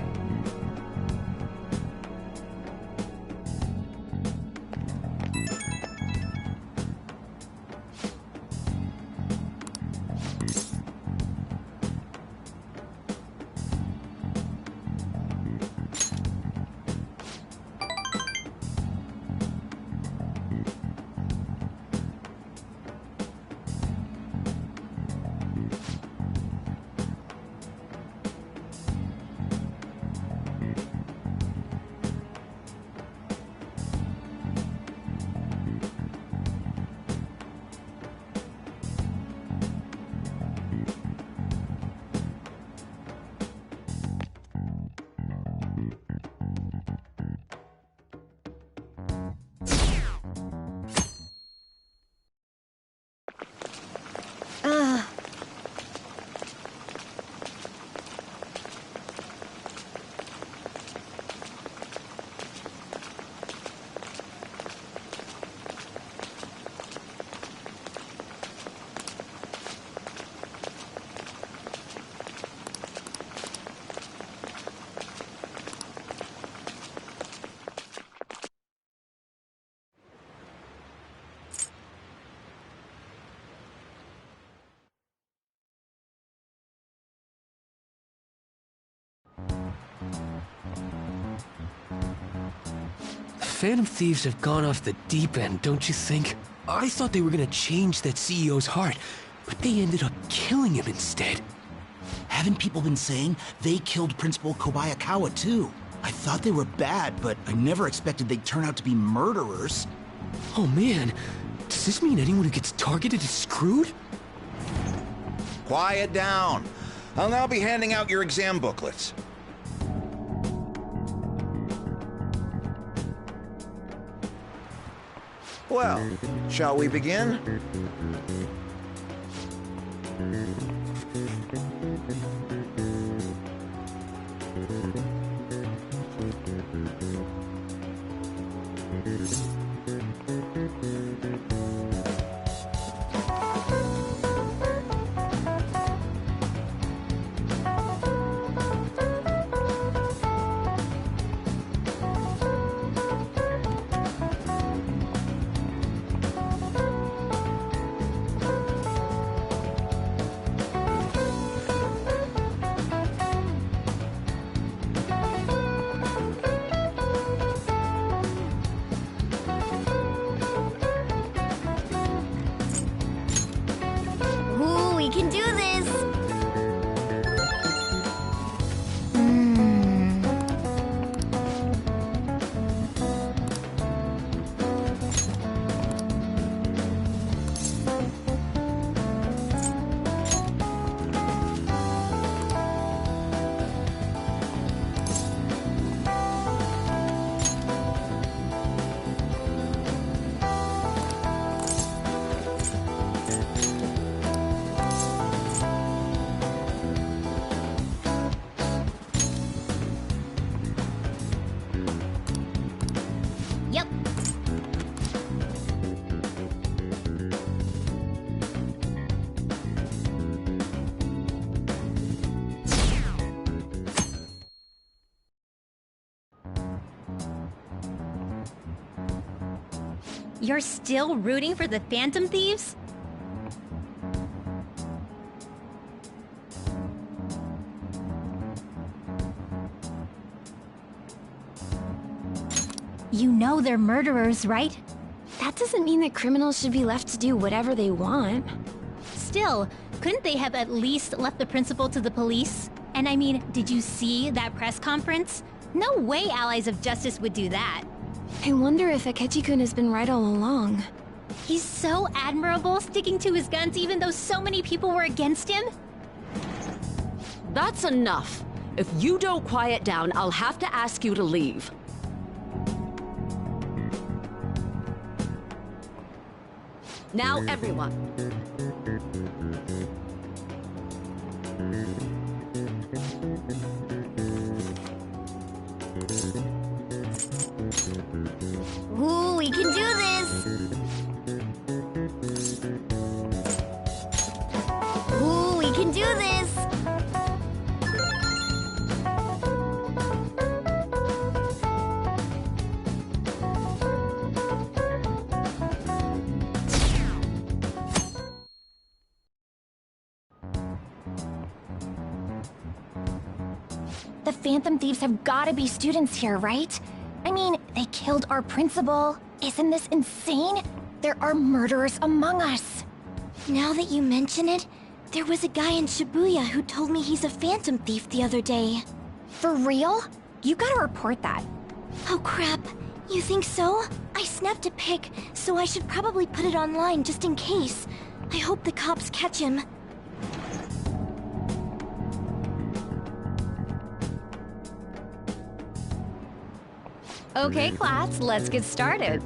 Phantom Thieves have gone off the deep end, don't you think? I thought they were gonna change that CEO's heart, but they ended up killing him instead. Haven't people been saying they killed Principal Kobayakawa too? I thought they were bad, but I never expected they'd turn out to be murderers. Oh man, does this mean anyone who gets targeted is screwed? Quiet down. I'll now be handing out your exam booklets. Well, shall we begin? We can do this! Yep. You're still rooting for the Phantom Thieves? You know they're murderers, right? That doesn't mean that criminals should be left to do whatever they want. Still, couldn't they have at least left the principal to the police? And I mean, did you see that press conference? No way Allies of Justice would do that. I wonder if Akechi-kun has been right all along. He's so admirable, sticking to his guns even though so many people were against him. That's enough. If you don't quiet down, I'll have to ask you to leave. Now, everyone. Ooh, we can do this! Ooh, we can do this! The Phantom Thieves have gotta be students here, right? I mean, they killed our principal. Isn't this insane? There are murderers among us. Now that you mention it, there was a guy in Shibuya who told me he's a Phantom Thief the other day. For real? You gotta report that. Oh crap, you think so? I snapped a pic, so I should probably put it online just in case. I hope the cops catch him. Okay, class, let's get started.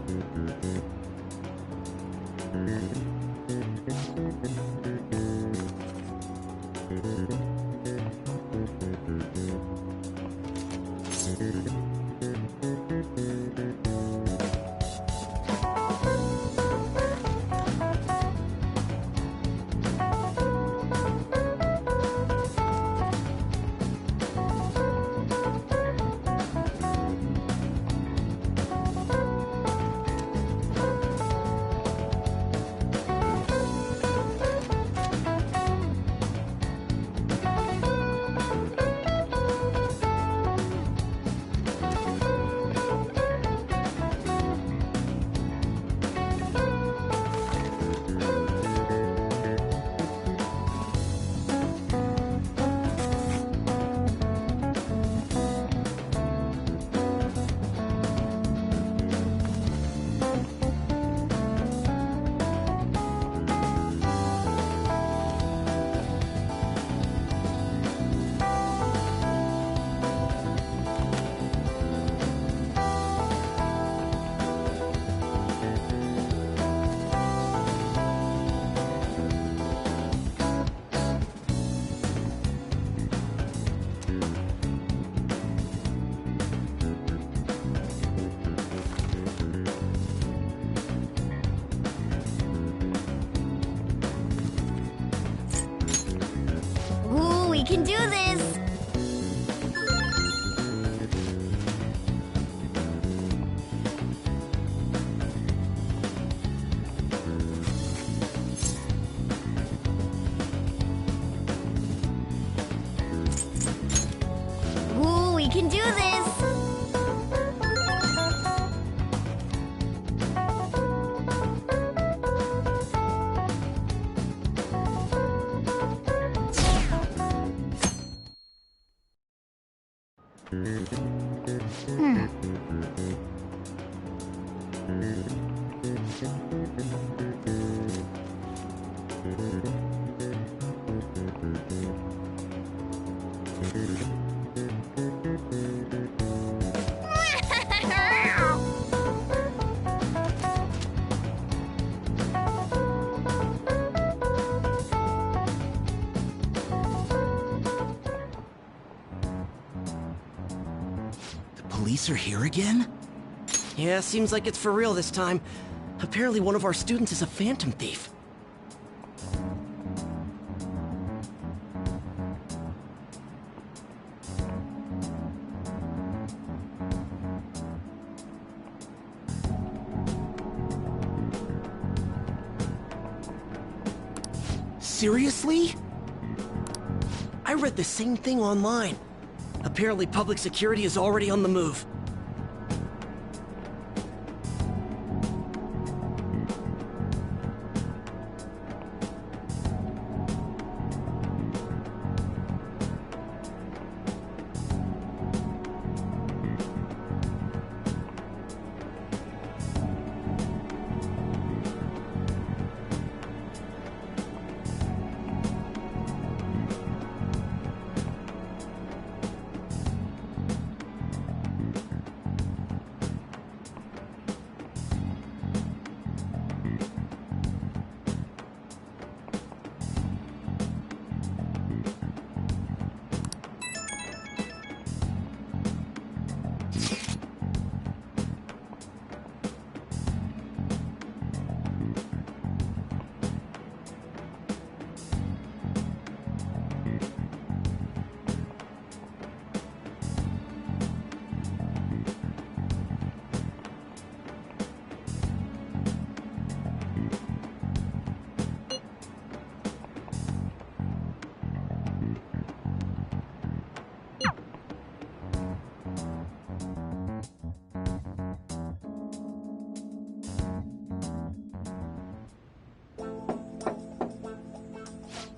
We can do this! Ooh, we can do this! Police are here again? Yeah, seems like it's for real this time. Apparently one of our students is a Phantom Thief. Seriously? I read the same thing online. Apparently public security is already on the move.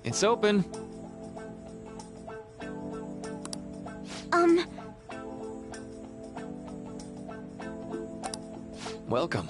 It's open. Welcome.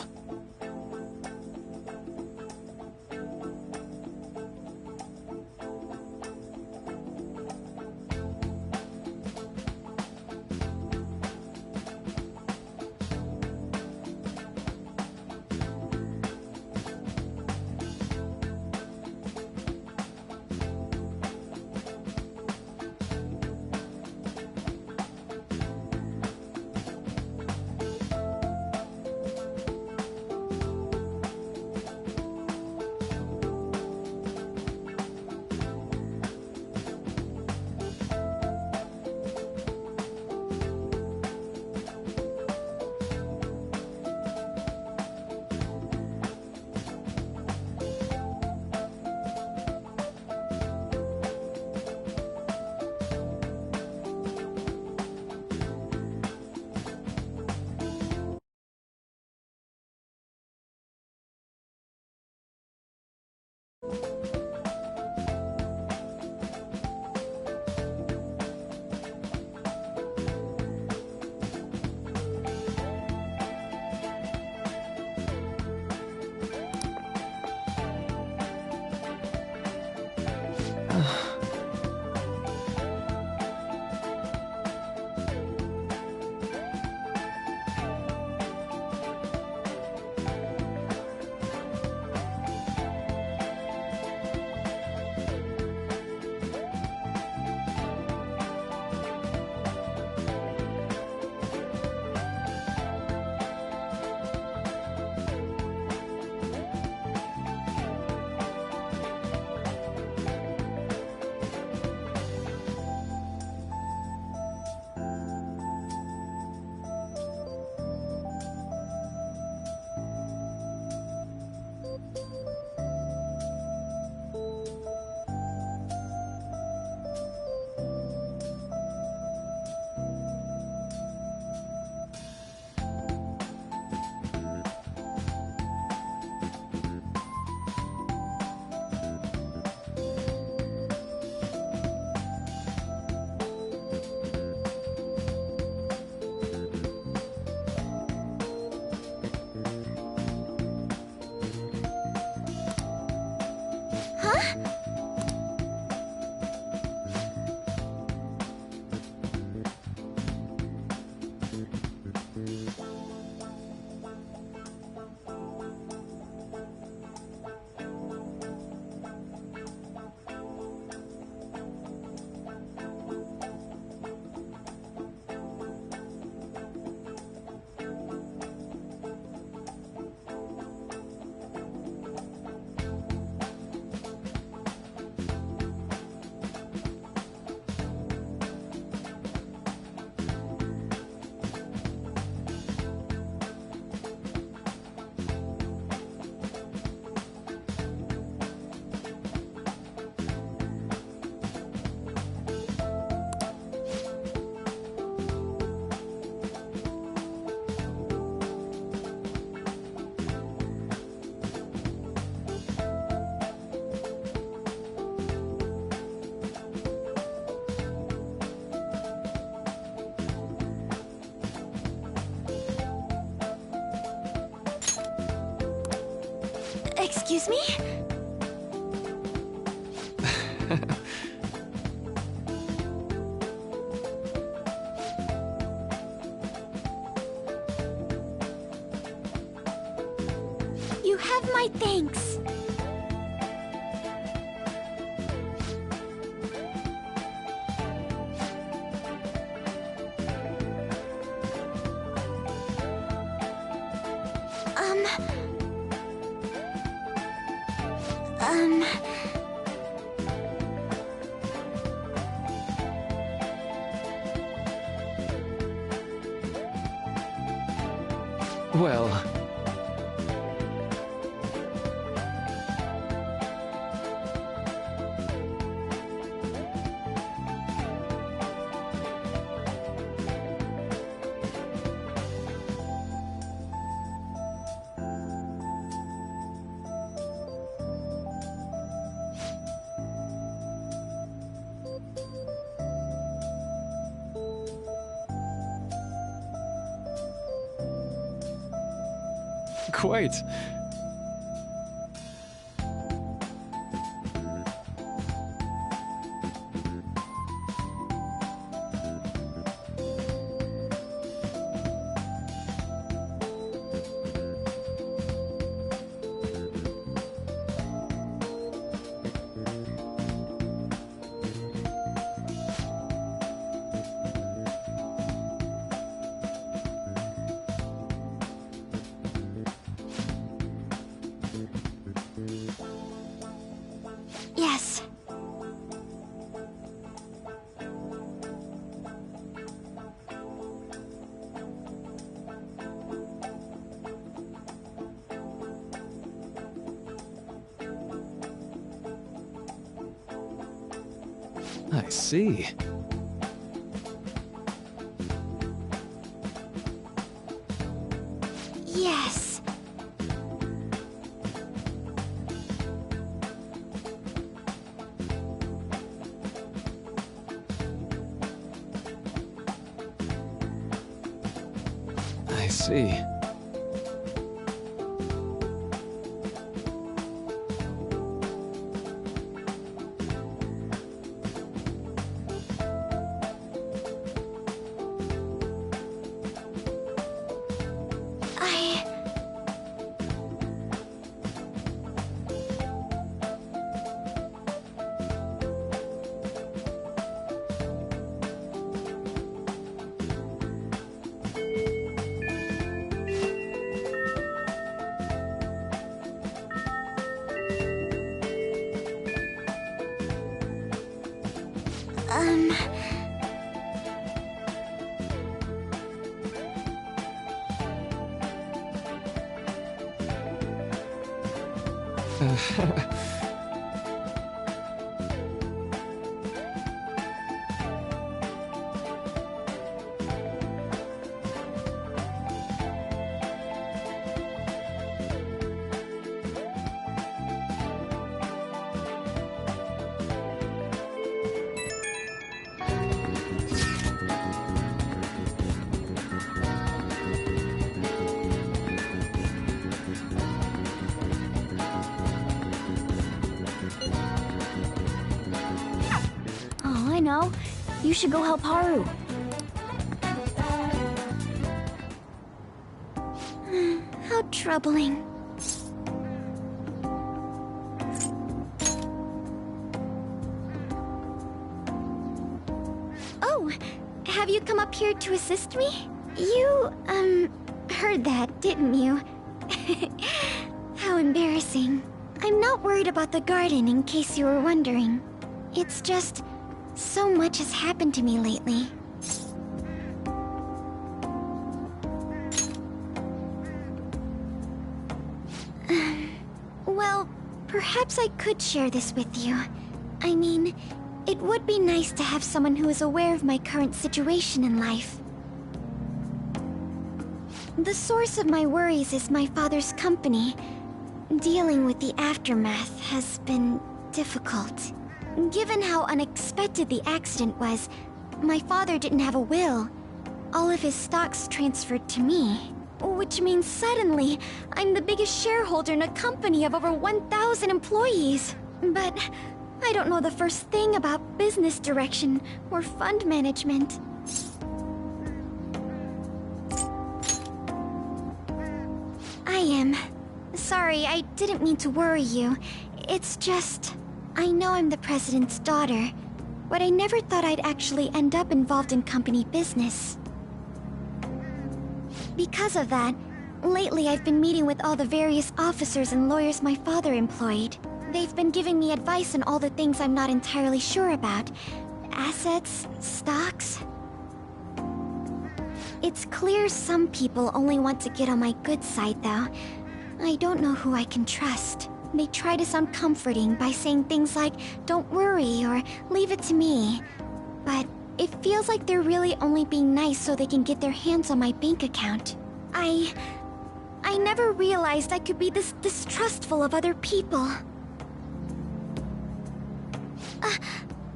Excuse me? You have my thanks. Well... Quite. Yes. I see. Yes. I see. Oh, I know. You should go help Haru. How troubling. Oh, have you come up here to assist me? You, heard that, didn't you? How embarrassing. I'm not worried about the garden, in case you were wondering. It's just, so much has happened to me lately. Well, perhaps I could share this with you. I mean, it would be nice to have someone who is aware of my current situation in life. The source of my worries is my father's company. Dealing with the aftermath has been difficult. Given how unexpected the accident was, my father didn't have a will. All of his stocks transferred to me. Which means suddenly, I'm the biggest shareholder in a company of over 1,000 employees. But I don't know the first thing about business direction or fund management. I am. Sorry, I didn't mean to worry you. It's just... I know I'm the president's daughter, but I never thought I'd actually end up involved in company business. Because of that, lately I've been meeting with all the various officers and lawyers my father employed. They've been giving me advice on all the things I'm not entirely sure about. Assets, stocks... It's clear some people only want to get on my good side, though. I don't know who I can trust. They try to sound comforting by saying things like, "Don't worry," or "Leave it to me." But it feels like they're really only being nice so they can get their hands on my bank account. I never realized I could be this distrustful of other people.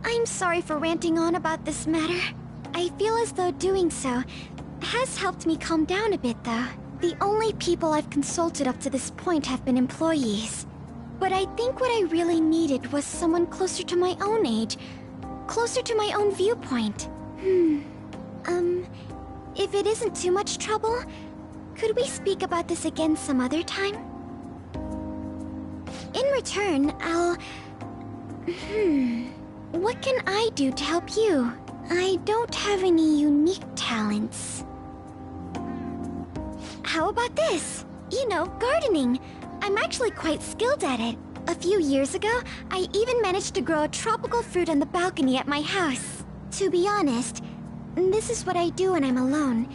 I'm sorry for ranting on about this matter. I feel as though doing so has helped me calm down a bit, though. The only people I've consulted up to this point have been employees. But I think what I really needed was someone closer to my own age, closer to my own viewpoint. If it isn't too much trouble, could we speak about this again some other time? In return, what can I do to help you? I don't have any unique talents. How about this? You know, gardening. I'm actually quite skilled at it. A few years ago, I even managed to grow a tropical fruit on the balcony at my house. To be honest, this is what I do when I'm alone,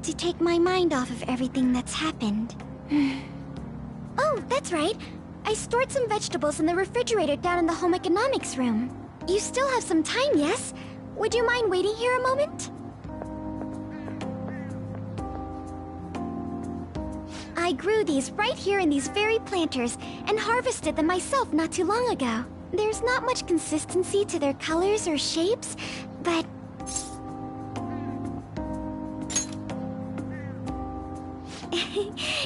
to take my mind off of everything that's happened. Oh, that's right. I stored some vegetables in the refrigerator down in the home economics room. You still have some time, yes? Would you mind waiting here a moment? I grew these right here in these very planters and harvested them myself not too long ago. There's not much consistency to their colors or shapes, but...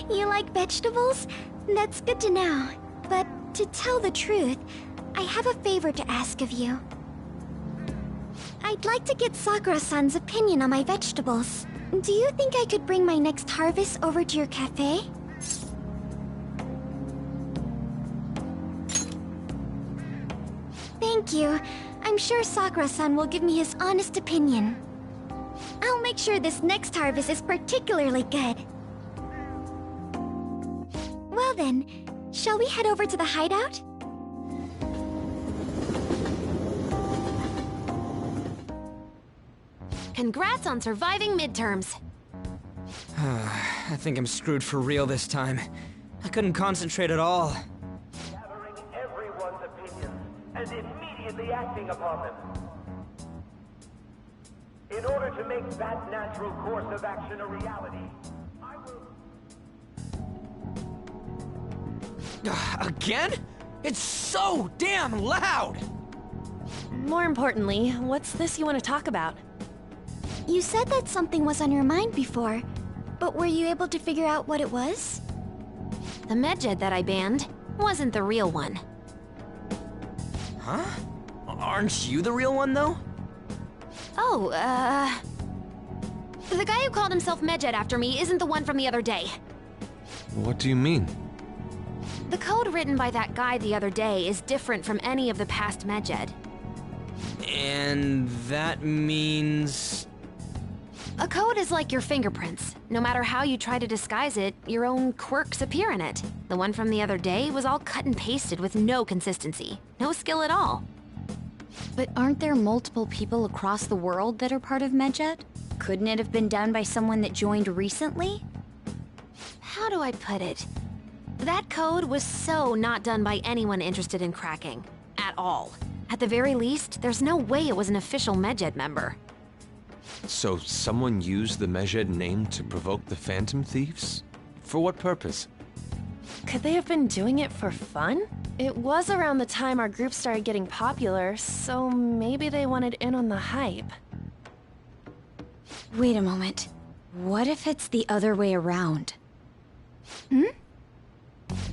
You like vegetables? That's good to know. But to tell the truth, I have a favor to ask of you. I'd like to get Sakura-san's opinion on my vegetables. Do you think I could bring my next harvest over to your cafe? Thank you. I'm sure Sakura-san will give me his honest opinion. I'll make sure this next harvest is particularly good. Well then, shall we head over to the hideout? Congrats on surviving midterms. I think I'm screwed for real this time. I couldn't concentrate at all. Gathering everyone's opinions and immediately acting upon them. In order to make that natural course of action a reality, I will... Again? It's so damn loud! More importantly, what's this you want to talk about? You said that something was on your mind before, but were you able to figure out what it was? The medjed that I banned wasn't the real one. Huh? Aren't you the real one, though? Oh, the guy who called himself Medjed after me isn't the one from the other day. What do you mean? The code written by that guy the other day is different from any of the past Medjed. And that means... A code is like your fingerprints. No matter how you try to disguise it, your own quirks appear in it. The one from the other day was all cut and pasted with no consistency. No skill at all. But aren't there multiple people across the world that are part of Medjed? Couldn't it have been done by someone that joined recently? How do I put it? That code was so not done by anyone interested in cracking. At all. At the very least, there's no way it was an official Medjed member. So someone used the Medjed name to provoke the Phantom Thieves? For what purpose? Could they have been doing it for fun? It was around the time our group started getting popular, so maybe they wanted in on the hype. Wait a moment. What if it's the other way around?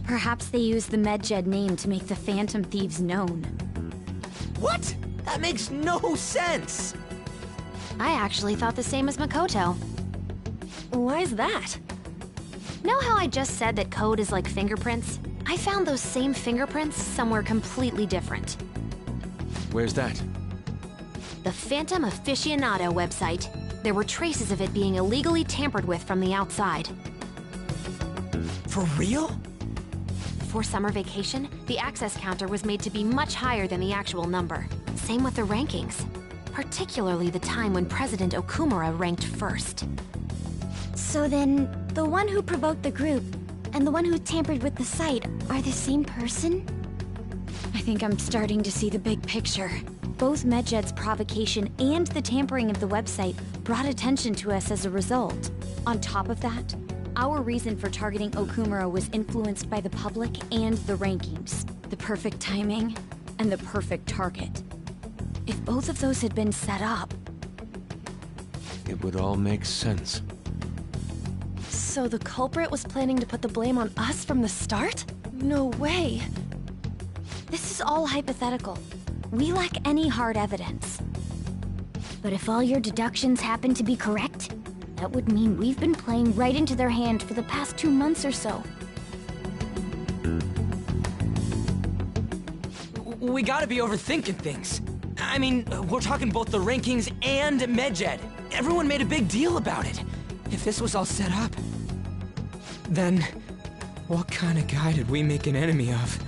Perhaps they used the Medjed name to make the Phantom Thieves known. What? That makes no sense! I actually thought the same as Makoto. Why's that? Know how I just said that code is like fingerprints? I found those same fingerprints somewhere completely different. Where's that? The Phantom Aficionado website. There were traces of it being illegally tampered with from the outside. For real? Before summer vacation, the access counter was made to be much higher than the actual number. Same with the rankings. Particularly the time when President Okumura ranked first. So then, the one who provoked the group and the one who tampered with the site are the same person? I think I'm starting to see the big picture. Both Medjed's provocation and the tampering of the website brought attention to us as a result. On top of that, our reason for targeting Okumura was influenced by the public and the rankings. The perfect timing and the perfect target. If both of those had been set up... It would all make sense. So the culprit was planning to put the blame on us from the start? No way. This is all hypothetical. We lack any hard evidence. But if all your deductions happen to be correct, that would mean we've been playing right into their hand for the past 2 months or so. We gotta be overthinking things. I mean, we're talking both the rankings and Medjed. Everyone made a big deal about it. If this was all set up, then what kind of guy did we make an enemy of?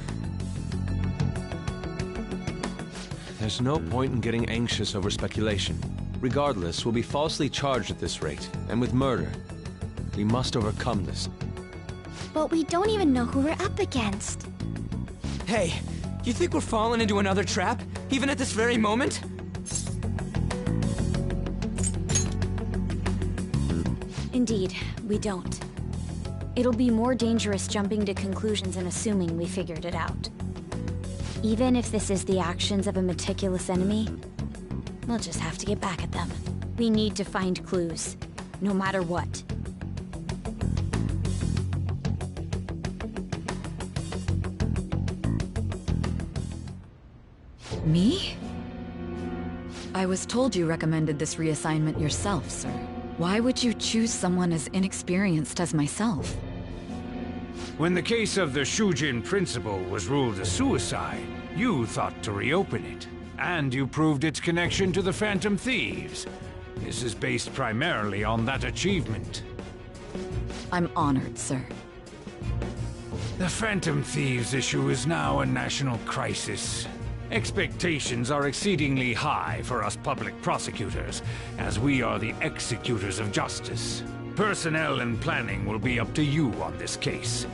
There's no point in getting anxious over speculation. Regardless, we'll be falsely charged at this rate, and with murder. We must overcome this. But we don't even know who we're up against. Hey, you think we're falling into another trap, even at this very moment? Indeed, we don't. It'll be more dangerous jumping to conclusions and assuming we figured it out. Even if this is the actions of a meticulous enemy, we'll just have to get back at them. We need to find clues, no matter what. Me? I was told you recommended this reassignment yourself, sir. Why would you choose someone as inexperienced as myself? When the case of the Shujin principal was ruled a suicide, you thought to reopen it. And you proved its connection to the Phantom Thieves. This is based primarily on that achievement. I'm honored, sir. The Phantom Thieves issue is now a national crisis. Expectations are exceedingly high for us public prosecutors, as we are the executors of justice. Personnel and planning will be up to you on this case.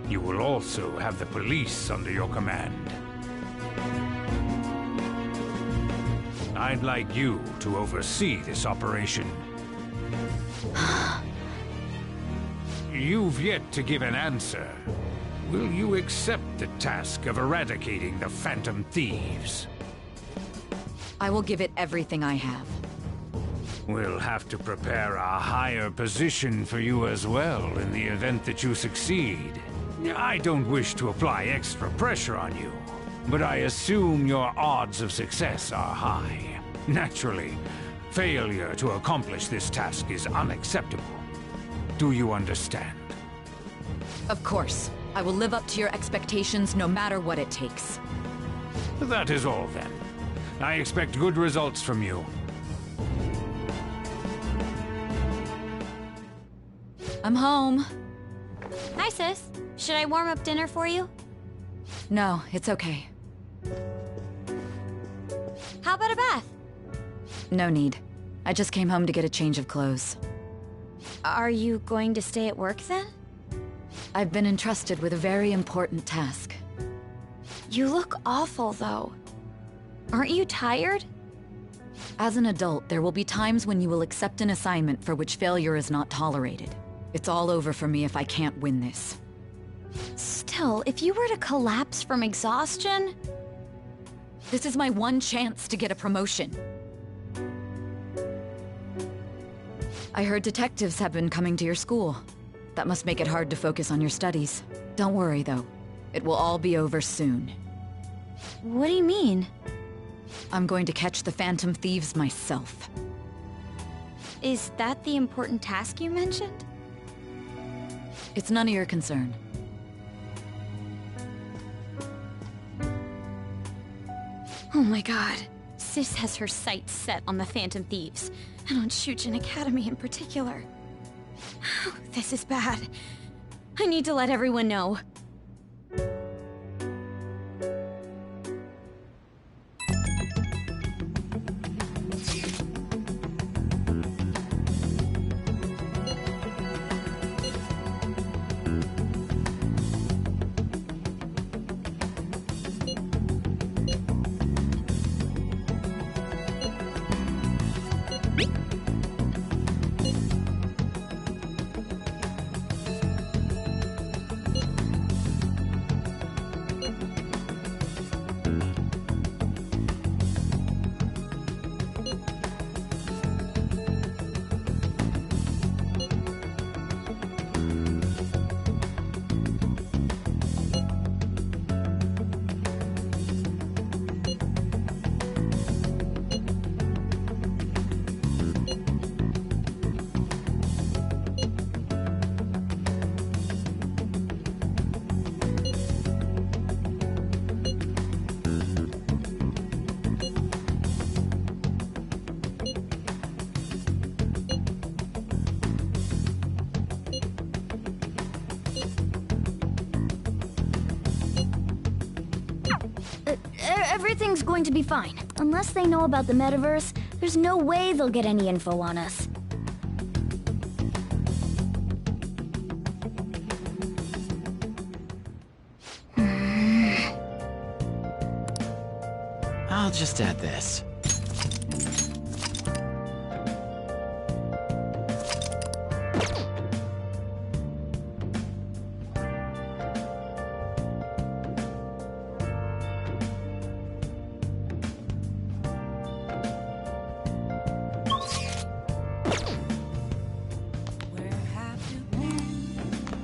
You will also have the police under your command. I'd like you to oversee this operation. You've yet to give an answer. Will you accept the task of eradicating the Phantom Thieves? I will give it everything I have. We'll have to prepare a higher position for you as well in the event that you succeed. I don't wish to apply extra pressure on you, but I assume your odds of success are high. Naturally, failure to accomplish this task is unacceptable. Do you understand? Of course. I will live up to your expectations no matter what it takes. That is all then. I expect good results from you. I'm home. Hi, sis. Should I warm up dinner for you? No, it's okay. How about a bath? No need. I just came home to get a change of clothes. Are you going to stay at work then? I've been entrusted with a very important task. You look awful, though. Aren't you tired? As an adult, there will be times when you will accept an assignment for which failure is not tolerated. It's all over for me if I can't win this. Still, if you were to collapse from exhaustion... This is my one chance to get a promotion. I heard detectives have been coming to your school. That must make it hard to focus on your studies. Don't worry, though. It will all be over soon. What do you mean? I'm going to catch the Phantom Thieves myself. Is that the important task you mentioned? It's none of your concern. Oh my god. Sis has her sights set on the Phantom Thieves, and on Shujin Academy in particular. This is bad. I need to let everyone know. Everything's going to be fine. Unless they know about the metaverse, there's no way they'll get any info on us. I'll just add this.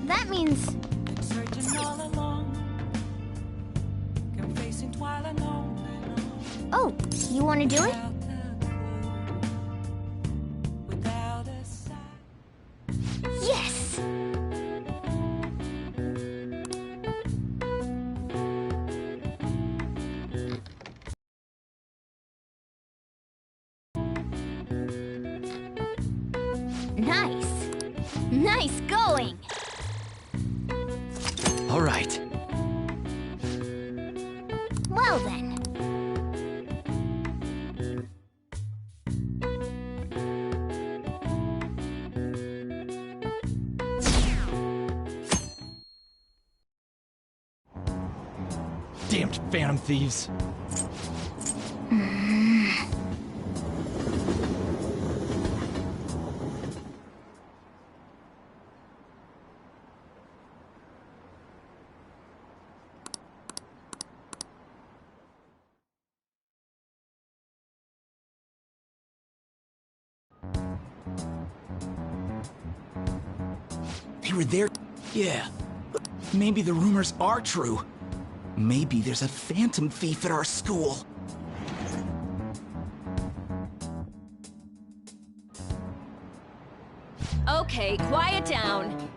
That means... Searching all along, confessing while alone. Oh, you want to do it? Yes! Nice! Nice going! All right. Well then. Damned Phantom Thieves. They were there. Yeah. Maybe the rumors are true. Maybe there's a phantom thief at our school. Okay, quiet down.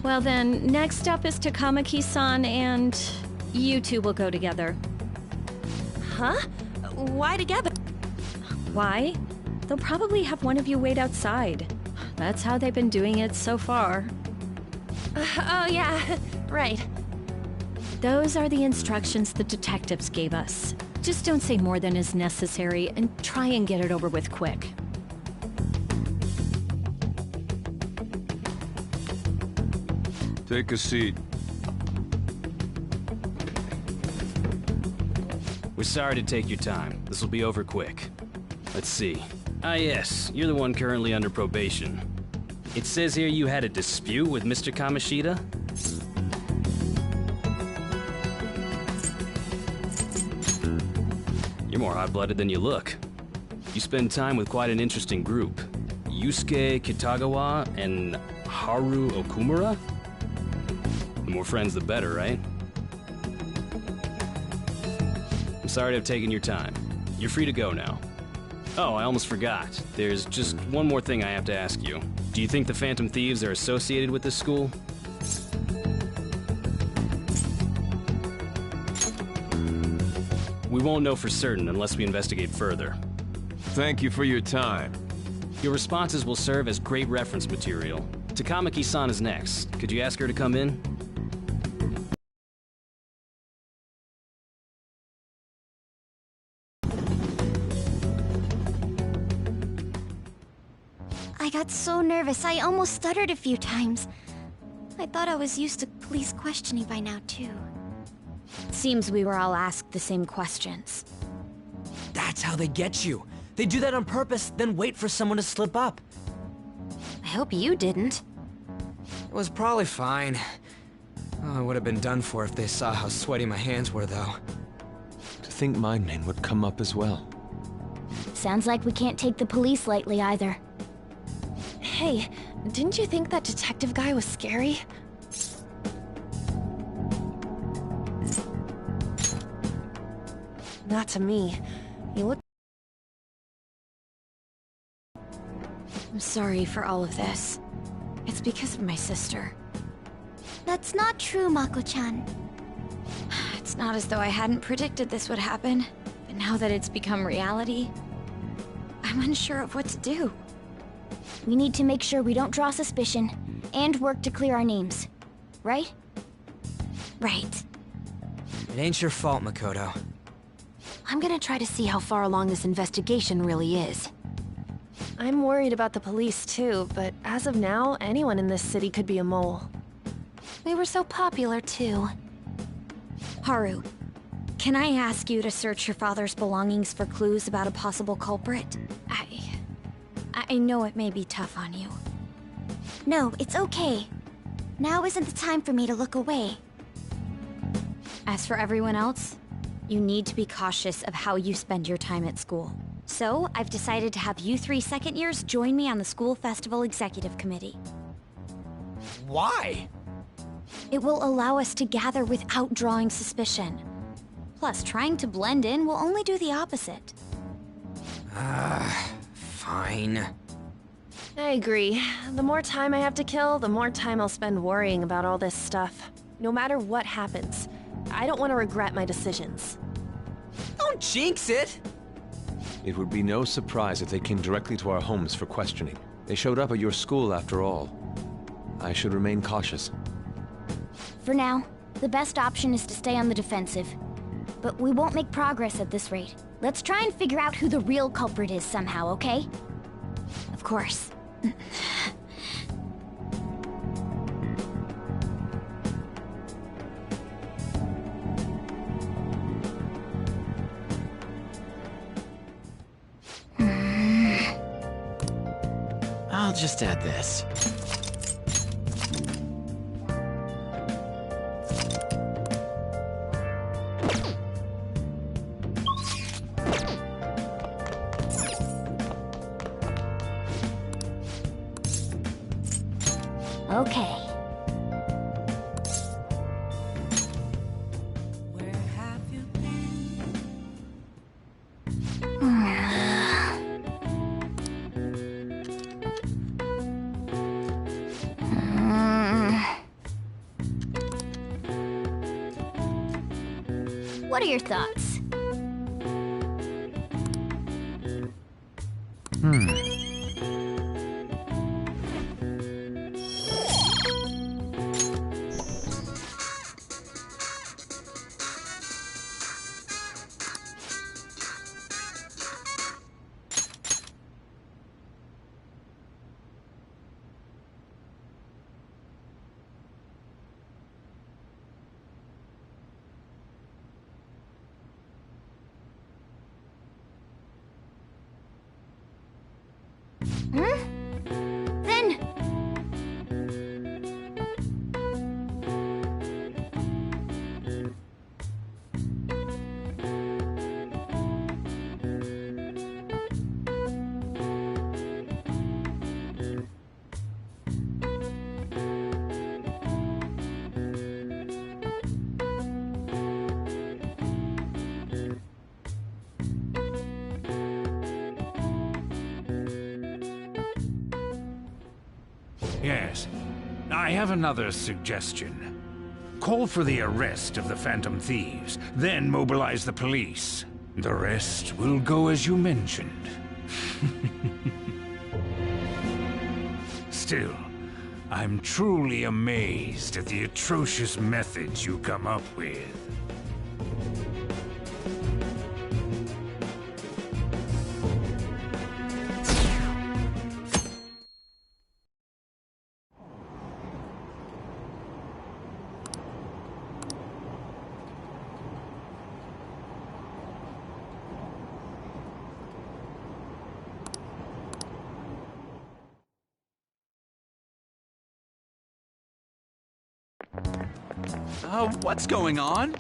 Well then, next up is Takamaki-san, and you two will go together. Huh? Why together? Why? They'll probably have one of you wait outside. That's how they've been doing it so far. Oh yeah, right. Those are the instructions the detectives gave us. Just don't say more than is necessary, and try and get it over with quick. Take a seat. We're sorry to take your time. This will be over quick. Let's see. Ah yes, you're the one currently under probation. It says here you had a dispute with Mr. Kamoshida? You're more hot-blooded than you look. You spend time with quite an interesting group. Yusuke Kitagawa and Haru Okumura? The more friends, the better, right? I'm sorry to have taken your time. You're free to go now. Oh, I almost forgot. There's just one more thing I have to ask you. Do you think the Phantom Thieves are associated with this school? We won't know for certain unless we investigate further. Thank you for your time. Your responses will serve as great reference material. Takamaki-san is next. Could you ask her to come in? I got so nervous, I almost stuttered a few times. I thought I was used to police questioning by now, too. Seems we were all asked the same questions. That's how they get you. They do that on purpose, then wait for someone to slip up. I hope you didn't. It was probably fine. Oh, I would have been done for if they saw how sweaty my hands were, though. To think my name would come up as well. Sounds like we can't take the police lightly either. Hey, didn't you think that detective guy was scary? Not to me. He looked... I'm sorry for all of this. It's because of my sister. That's not true, Mako-chan. It's not as though I hadn't predicted this would happen, but now that it's become reality, I'm unsure of what to do. We need to make sure we don't draw suspicion, and work to clear our names. Right? Right. It ain't your fault, Makoto. I'm gonna try to see how far along this investigation really is. I'm worried about the police too, but as of now, anyone in this city could be a mole. We were so popular too. Haru, can I ask you to search your father's belongings for clues about a possible culprit? I know it may be tough on you. No, it's okay. Now isn't the time for me to look away. As for everyone else, you need to be cautious of how you spend your time at school. So, I've decided to have you 3 second years join me on the school festival executive committee. Why? It will allow us to gather without drawing suspicion. Plus, trying to blend in will only do the opposite. Fine. I agree. The more time I have to kill, the more time I'll spend worrying about all this stuff. No matter what happens, I don't want to regret my decisions. Don't jinx it! It would be no surprise if they came directly to our homes for questioning. They showed up at your school after all. I should remain cautious. For now, the best option is to stay on the defensive. But we won't make progress at this rate. Let's try and figure out who the real culprit is somehow, okay? Of course. I'll just add this. Okay. What are your thoughts? Then... Yes. I have another suggestion. Call for the arrest of the Phantom Thieves, then mobilize the police. The rest will go as you mentioned. Still, I'm truly amazed at the atrocious methods you come up with. What's going on?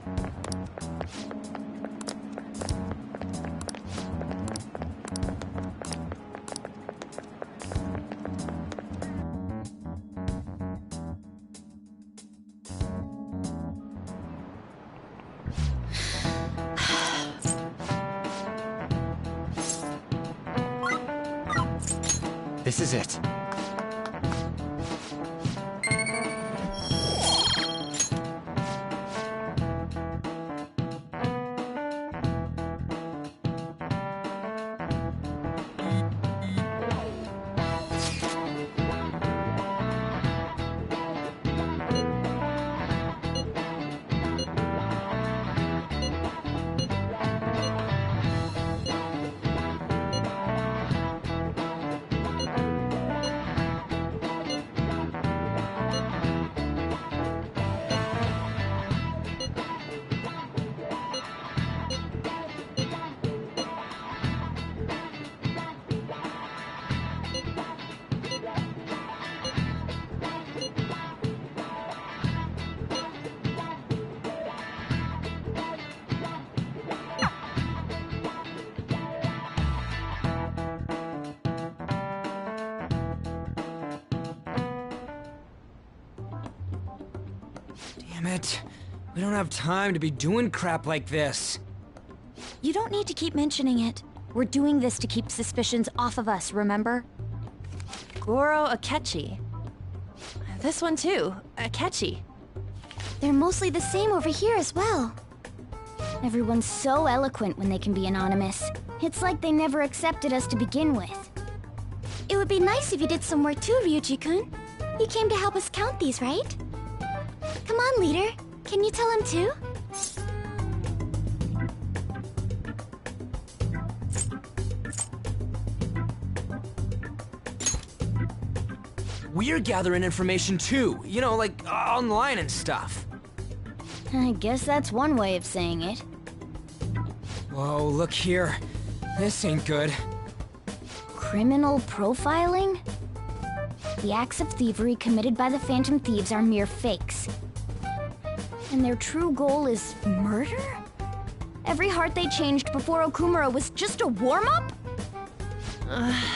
This is it. Damn it. We don't have time to be doing crap like this. You don't need to keep mentioning it. We're doing this to keep suspicions off of us, remember? Goro Akechi. This one too, Akechi. They're mostly the same over here as well. Everyone's so eloquent when they can be anonymous. It's like they never accepted us to begin with. It would be nice if you did some work too, Ryuji-kun. You came to help us count these, right? Come on, leader. Can you tell him too? We're gathering information too, you know, like online and stuff. I guess that's one way of saying it. Whoa, look here. This ain't good. Criminal profiling? The acts of thievery committed by the Phantom Thieves are mere fakes. And their true goal is murder? Every heart they changed before Okumura was just a warm-up?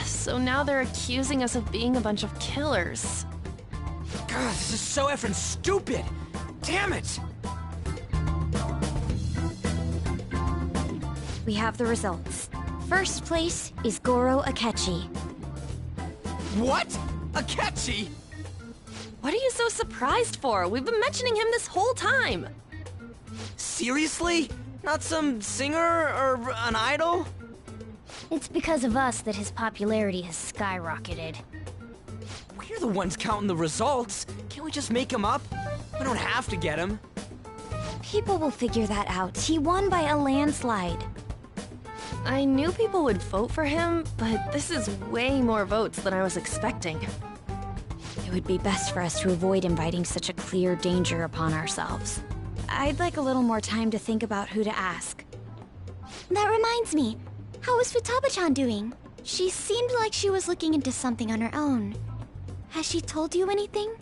So now they're accusing us of being a bunch of killers. God, this is so effing stupid! Damn it! We have the results. First place is Goro Akechi. What? Akechi? What are you so surprised for? We've been mentioning him this whole time. Seriously? Not some singer or an idol? It's because of us that his popularity has skyrocketed. We're the ones counting the results. Can't we just make him up? We don't have to get him. People will figure that out. He won by a landslide. I knew people would vote for him, but this is way more votes than I was expecting. It would be best for us to avoid inviting such a clear danger upon ourselves. I'd like a little more time to think about who to ask. That reminds me. How is Futaba-chan doing? She seemed like she was looking into something on her own. Has she told you anything?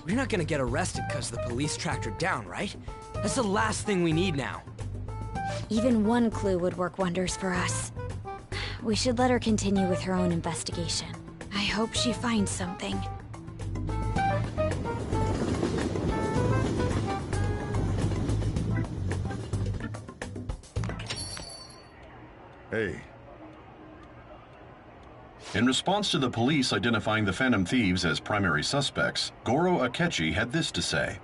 We're not gonna get arrested because the police tracked her down, right? That's the last thing we need now. Even one clue would work wonders for us. We should let her continue with her own investigation. I hope she finds something. Hey. In response to the police identifying the Phantom Thieves as primary suspects, Goro Akechi had this to say.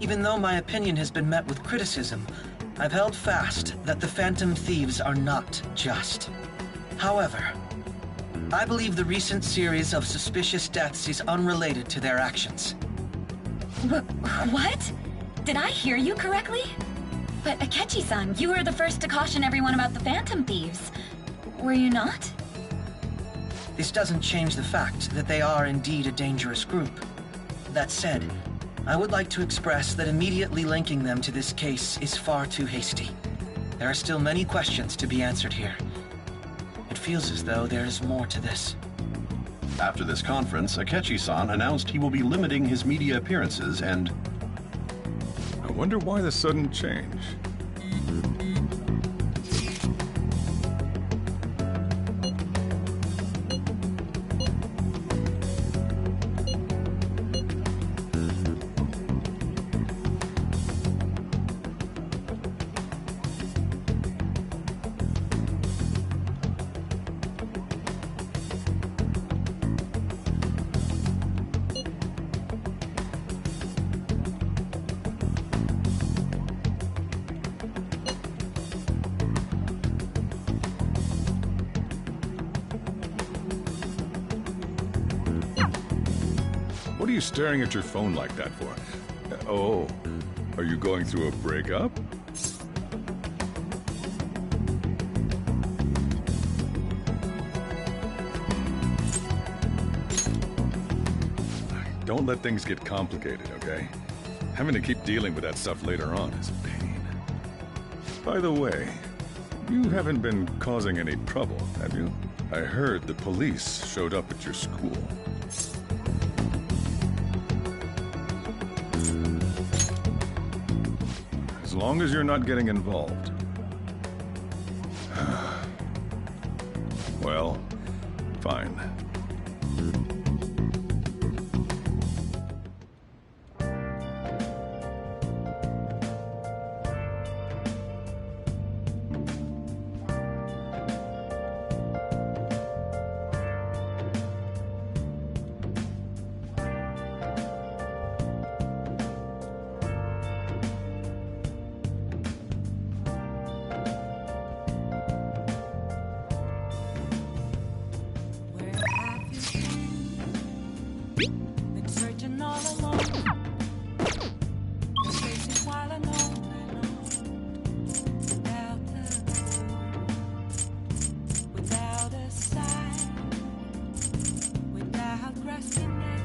Even though my opinion has been met with criticism, I've held fast that the Phantom Thieves are not just. However, I believe the recent series of suspicious deaths is unrelated to their actions. What? Did I hear you correctly? But Akechi-san, you were the first to caution everyone about the Phantom Thieves. Were you not? This doesn't change the fact that they are indeed a dangerous group. That said, I would like to express that immediately linking them to this case is far too hasty. There are still many questions to be answered here. It feels as though there is more to this. After this conference, Akechi-san announced he will be limiting his media appearances and... I wonder why the sudden change. What are you staring at your phone like that for? Oh, are you going through a breakup? Don't let things get complicated, okay? Having to keep dealing with that stuff later on is a pain. By the way, you haven't been causing any trouble, have you? I heard the police showed up at your school. As long as you're not getting involved. Well, fine. Been searching all along. Been chasing while I know without a sign, without grasping it.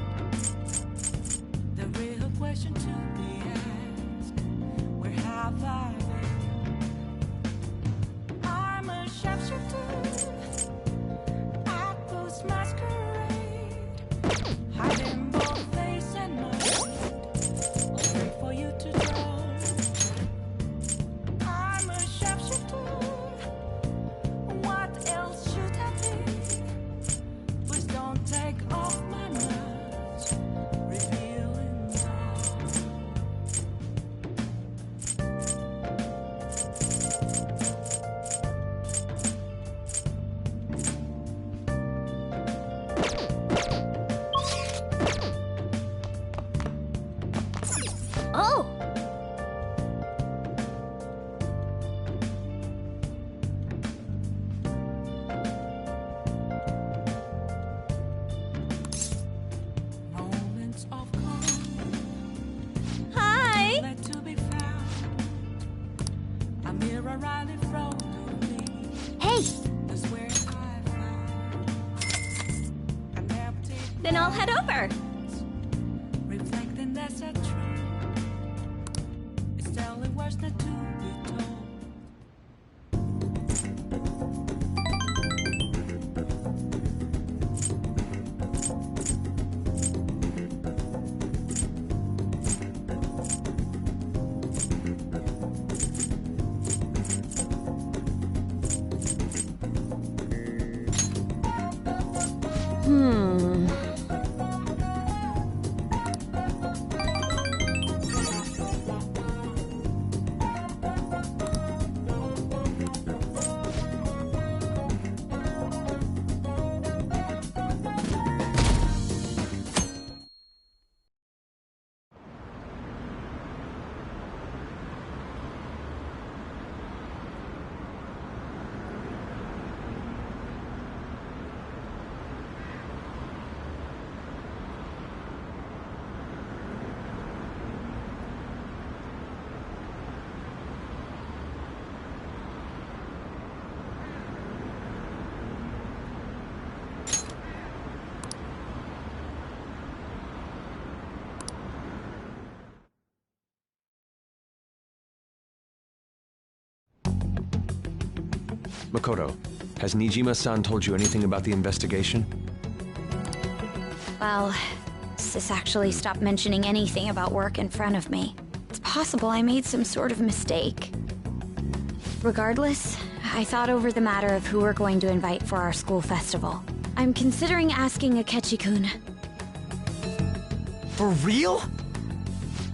The real question to be asked: where have I been? I'm a sharpshooter at those masquerade. Hiding both face and mind, only for you to draw. I'm a sharpshooter. What else should I be? Please don't take off my mask, revealing all. Oh! Moments of calm, Hi! let to be found. A mirror right in front of me. Hey! That's where I found an empty Then I'll head over. reflecting that's a truth. It's telling words not to be told. Makoto, has Nijima-san told you anything about the investigation? Well, Sis actually stopped mentioning anything about work in front of me. It's possible I made some sort of mistake. Regardless, I thought over the matter of who we're going to invite for our school festival. I'm considering asking Akechi-kun. For real?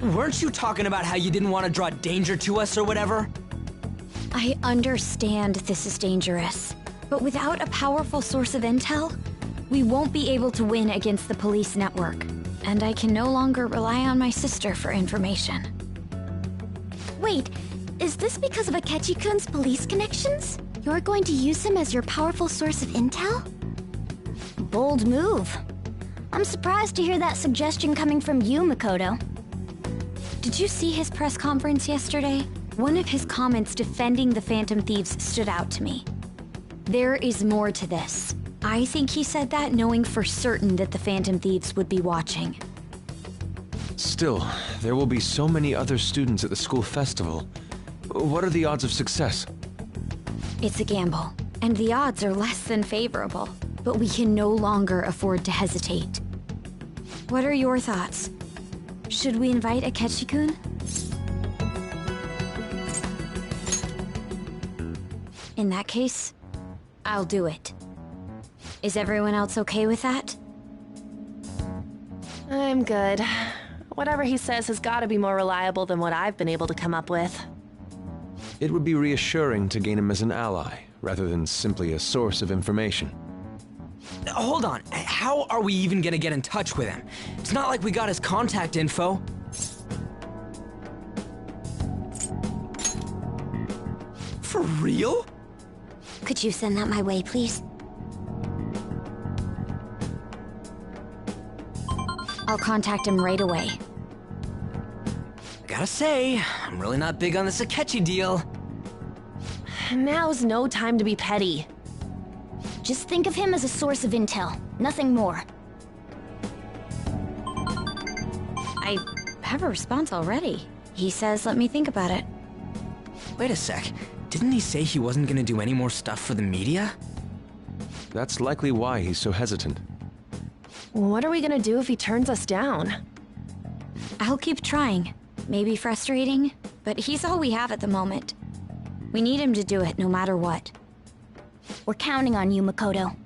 Weren't you talking about how you didn't want to draw danger to us or whatever? I understand this is dangerous, but without a powerful source of intel, we won't be able to win against the police network, and I can no longer rely on my sister for information. Wait, is this because of Akechi-kun's police connections? You're going to use him as your powerful source of intel? Bold move. I'm surprised to hear that suggestion coming from you, Makoto. Did you see his press conference yesterday? One of his comments defending the Phantom Thieves stood out to me. There is more to this. I think he said that knowing for certain that the Phantom Thieves would be watching. Still, there will be so many other students at the school festival. What are the odds of success? It's a gamble, and the odds are less than favorable, but we can no longer afford to hesitate. What are your thoughts? Should we invite Akechi-kun? In that case, I'll do it. Is everyone else okay with that? I'm good. Whatever he says has got to be more reliable than what I've been able to come up with. It would be reassuring to gain him as an ally, rather than simply a source of information. Hold on, how are we even gonna get in touch with him? It's not like we got his contact info. For real? Could you send that my way, please? I'll contact him right away. I gotta say, I'm really not big on this Akechi deal. Now's no time to be petty. Just think of him as a source of intel, nothing more. I have a response already. He says let me think about it. Wait a sec, didn't he say he wasn't gonna do any more stuff for the media? That's likely why he's so hesitant. What are we gonna do if he turns us down? I'll keep trying. Maybe frustrating, but he's all we have at the moment. We need him to do it no matter what. We're counting on you, Makoto.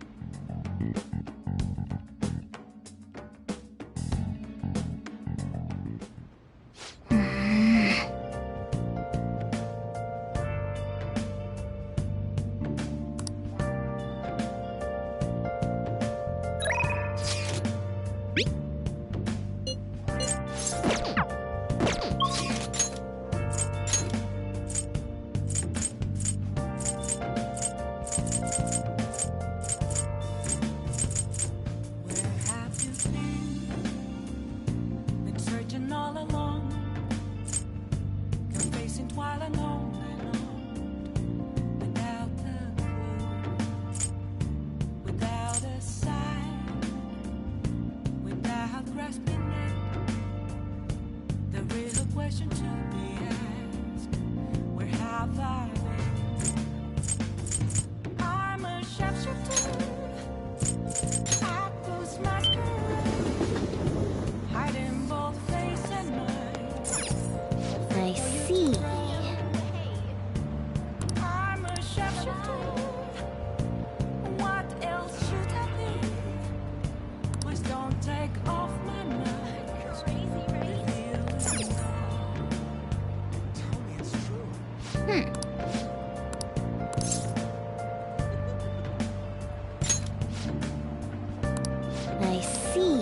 I see.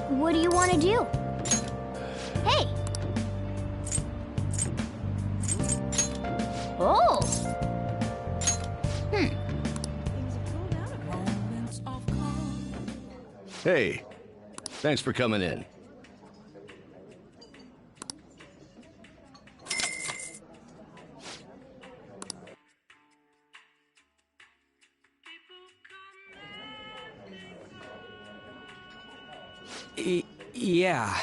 What do you want to do? Hey! Oh! Hey, thanks for coming in. Yeah.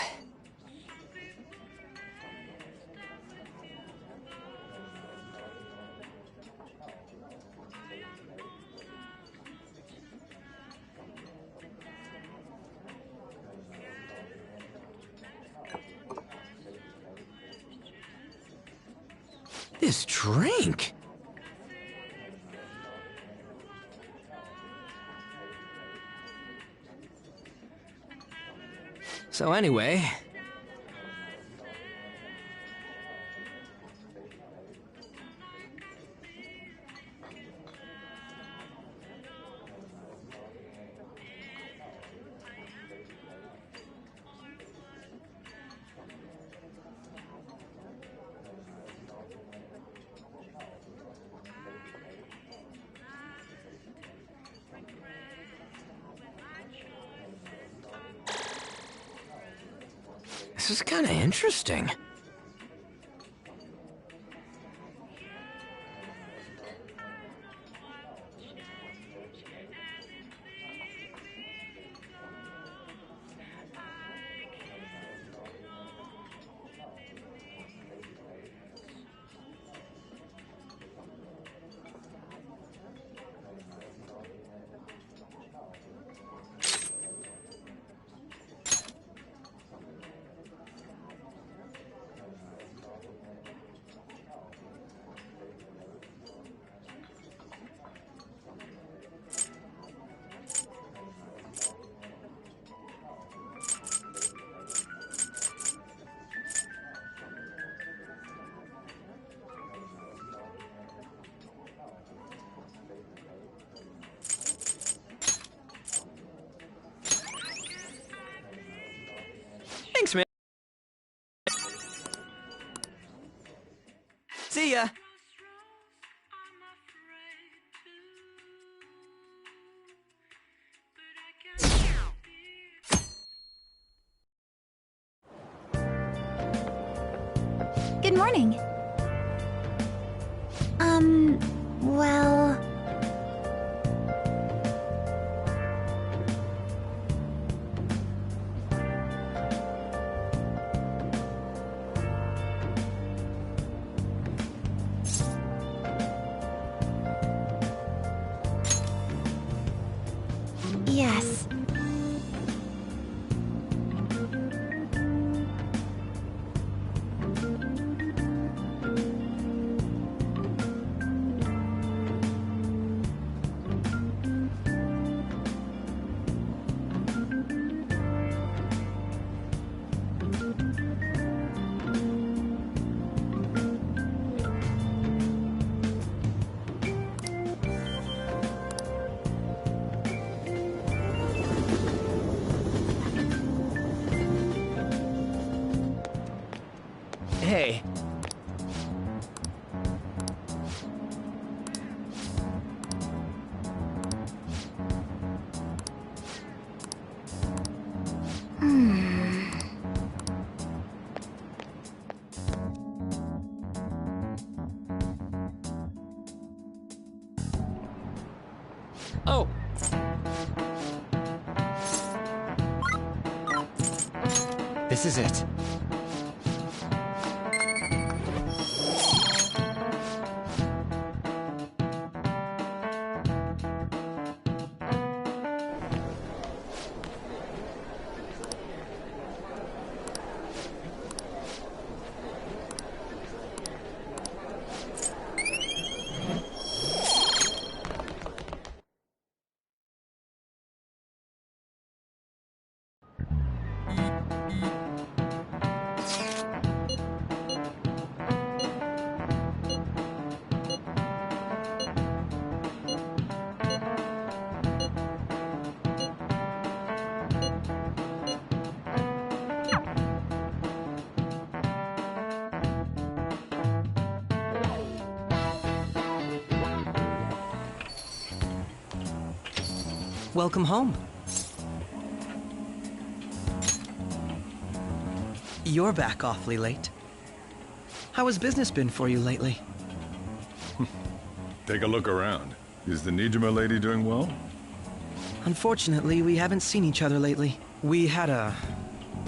This drink? So anyway... This is kinda interesting. Thanks, man. See ya. Good morning. Well... Yes. Hey. Oh. This is it. Welcome home. You're back awfully late. How has business been for you lately? Take a look around. Is the Nijima lady doing well? Unfortunately, we haven't seen each other lately. We had a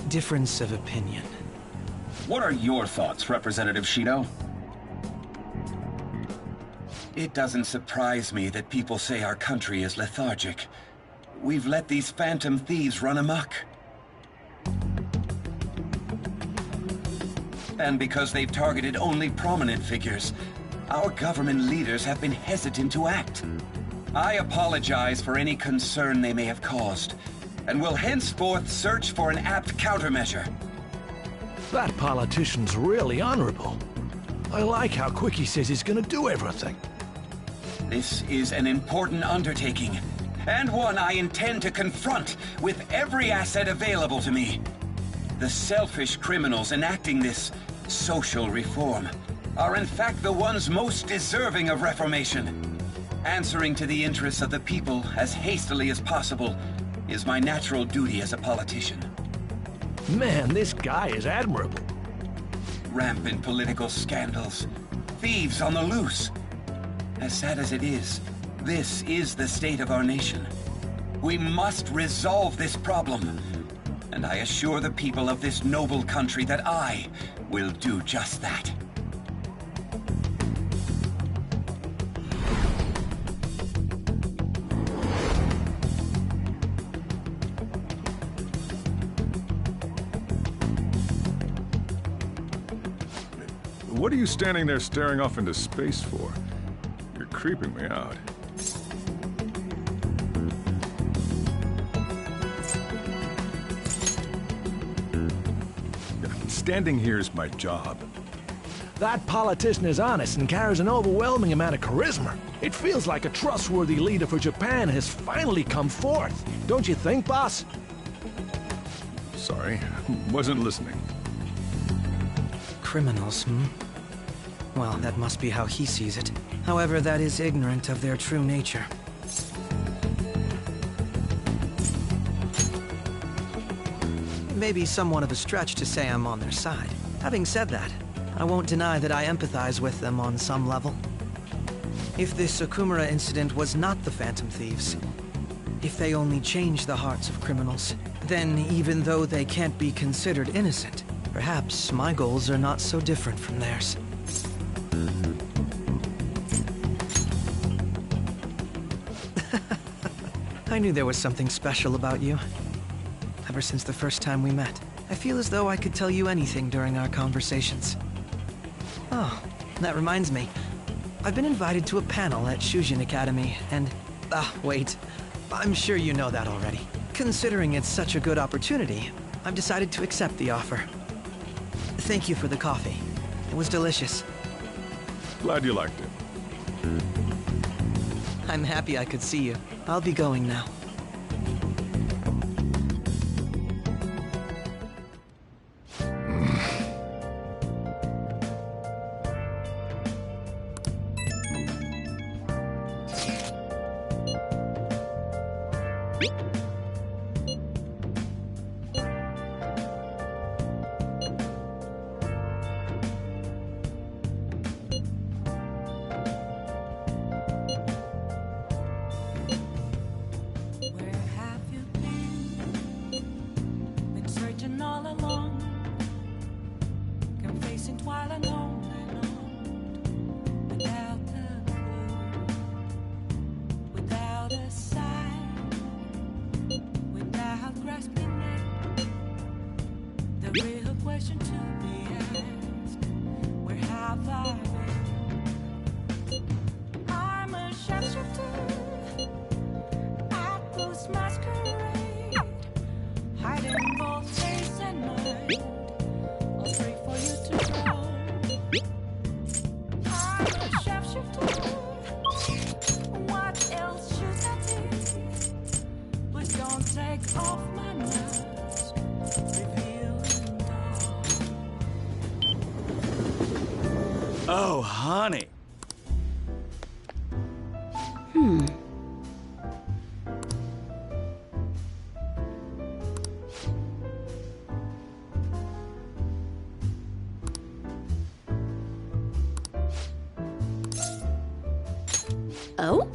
difference of opinion. What are your thoughts, Representative Shido? It doesn't surprise me that people say our country is lethargic. We've let these phantom thieves run amok. And because they've targeted only prominent figures, our government leaders have been hesitant to act. I apologize for any concern they may have caused, and will henceforth search for an apt countermeasure. That politician's really honorable. I like how quick he says he's gonna do everything. This is an important undertaking, and one I intend to confront with every asset available to me. The selfish criminals enacting this social reform are in fact the ones most deserving of reformation. Answering to the interests of the people as hastily as possible is my natural duty as a politician. Man, this guy is admirable. Rampant political scandals, thieves on the loose. As sad as it is, this is the state of our nation. We must resolve this problem, and I assure the people of this noble country that I will do just that. What are you standing there staring off into space for? You're creeping me out. Standing here is my job. That politician is honest and carries an overwhelming amount of charisma. It feels like a trustworthy leader for Japan has finally come forth. Don't you think, boss? Sorry, wasn't listening. Criminals, hmm? Well, that must be how he sees it. However, that is ignorant of their true nature. It may be somewhat of a stretch to say I'm on their side. Having said that, I won't deny that I empathize with them on some level. If this Okumura incident was not the Phantom Thieves, if they only change the hearts of criminals, then even though they can't be considered innocent, perhaps my goals are not so different from theirs. I knew there was something special about you. Ever since the first time we met, I feel as though I could tell you anything during our conversations. Oh, that reminds me. I've been invited to a panel at Shujin Academy, and... wait. I'm sure you know that already. Considering it's such a good opportunity, I've decided to accept the offer. Thank you for the coffee. It was delicious. Glad you liked it. I'm happy I could see you. I'll be going now. Oh, honey. Oh?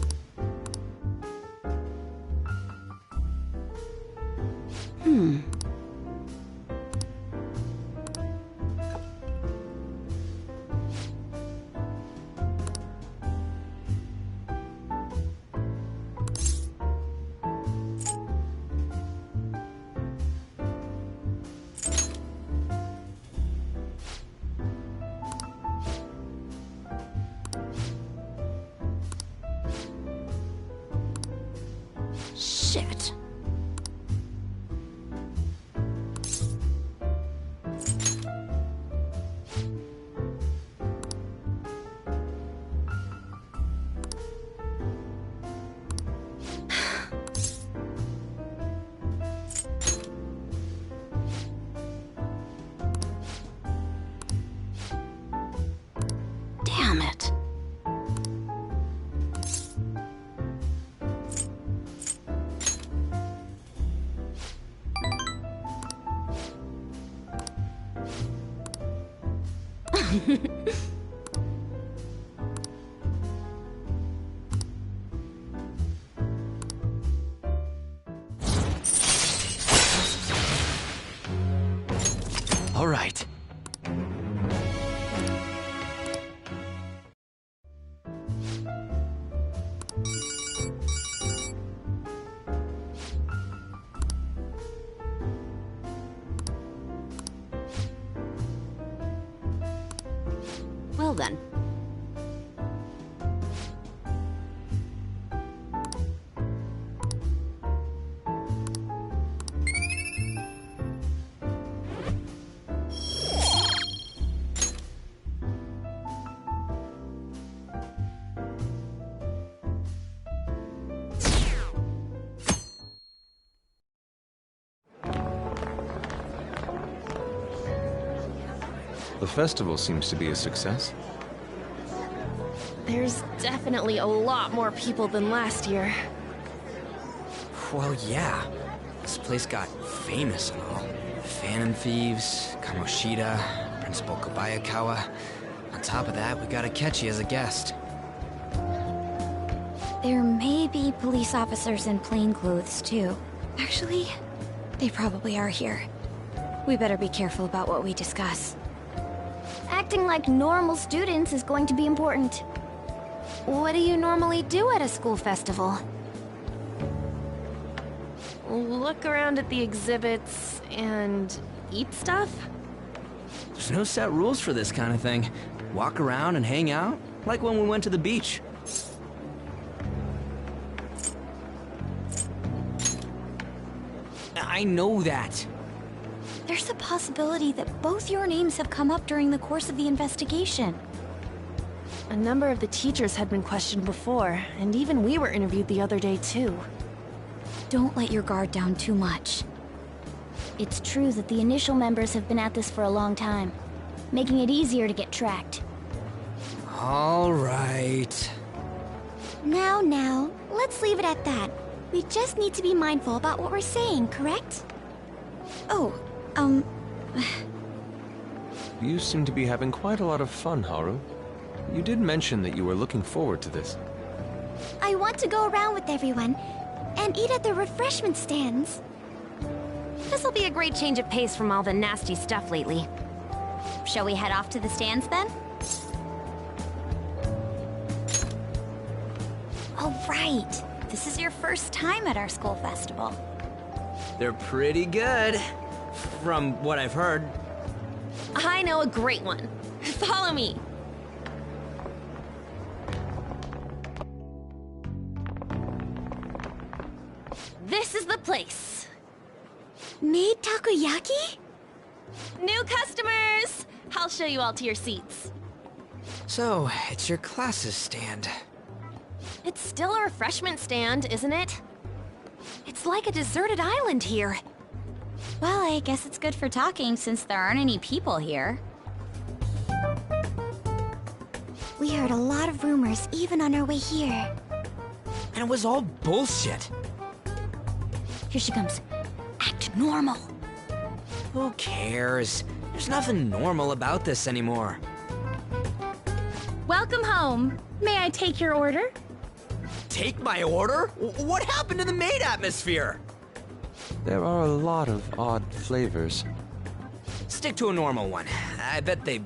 Shit. Damn it. All right. Well then. The festival seems to be a success. There's definitely a lot more people than last year. Well, yeah. This place got famous and all. Phantom Thieves, Kamoshida, Principal Kobayakawa. On top of that, we got Akechi as a guest. There may be police officers in plainclothes, too. Actually, they probably are here. We better be careful about what we discuss. Acting like normal students is going to be important. What do you normally do at a school festival? Look around at the exhibits and eat stuff? There's no set rules for this kind of thing. Walk around and hang out, like when we went to the beach. I know that. There's a possibility that both your names have come up during the course of the investigation. A number of the teachers had been questioned before, and even we were interviewed the other day too. Don't let your guard down too much. It's true that the initial members have been at this for a long time, making it easier to get tracked. All right. Now, let's leave it at that. We just need to be mindful about what we're saying, correct? Oh, You seem to be having quite a lot of fun, Haru. You did mention that you were looking forward to this. I want to go around with everyone and eat at the refreshment stands. This'll be a great change of pace from all the nasty stuff lately. Shall we head off to the stands then? All right. This is your first time at our school festival. They're pretty good, from what I've heard. I know a great one. Follow me. This is the place. Made takoyaki? New customers! I'll show you all to your seats. So, it's your class's stand. It's still a refreshment stand, isn't it? It's like a deserted island here. Well, I guess it's good for talking since there aren't any people here. We heard a lot of rumors even on our way here. And it was all bullshit. Here she comes. Act normal. Who cares? There's nothing normal about this anymore. Welcome home. May I take your order? Take my order? What happened to the maid atmosphere? There are a lot of odd flavors. Stick to a normal one. I bet they...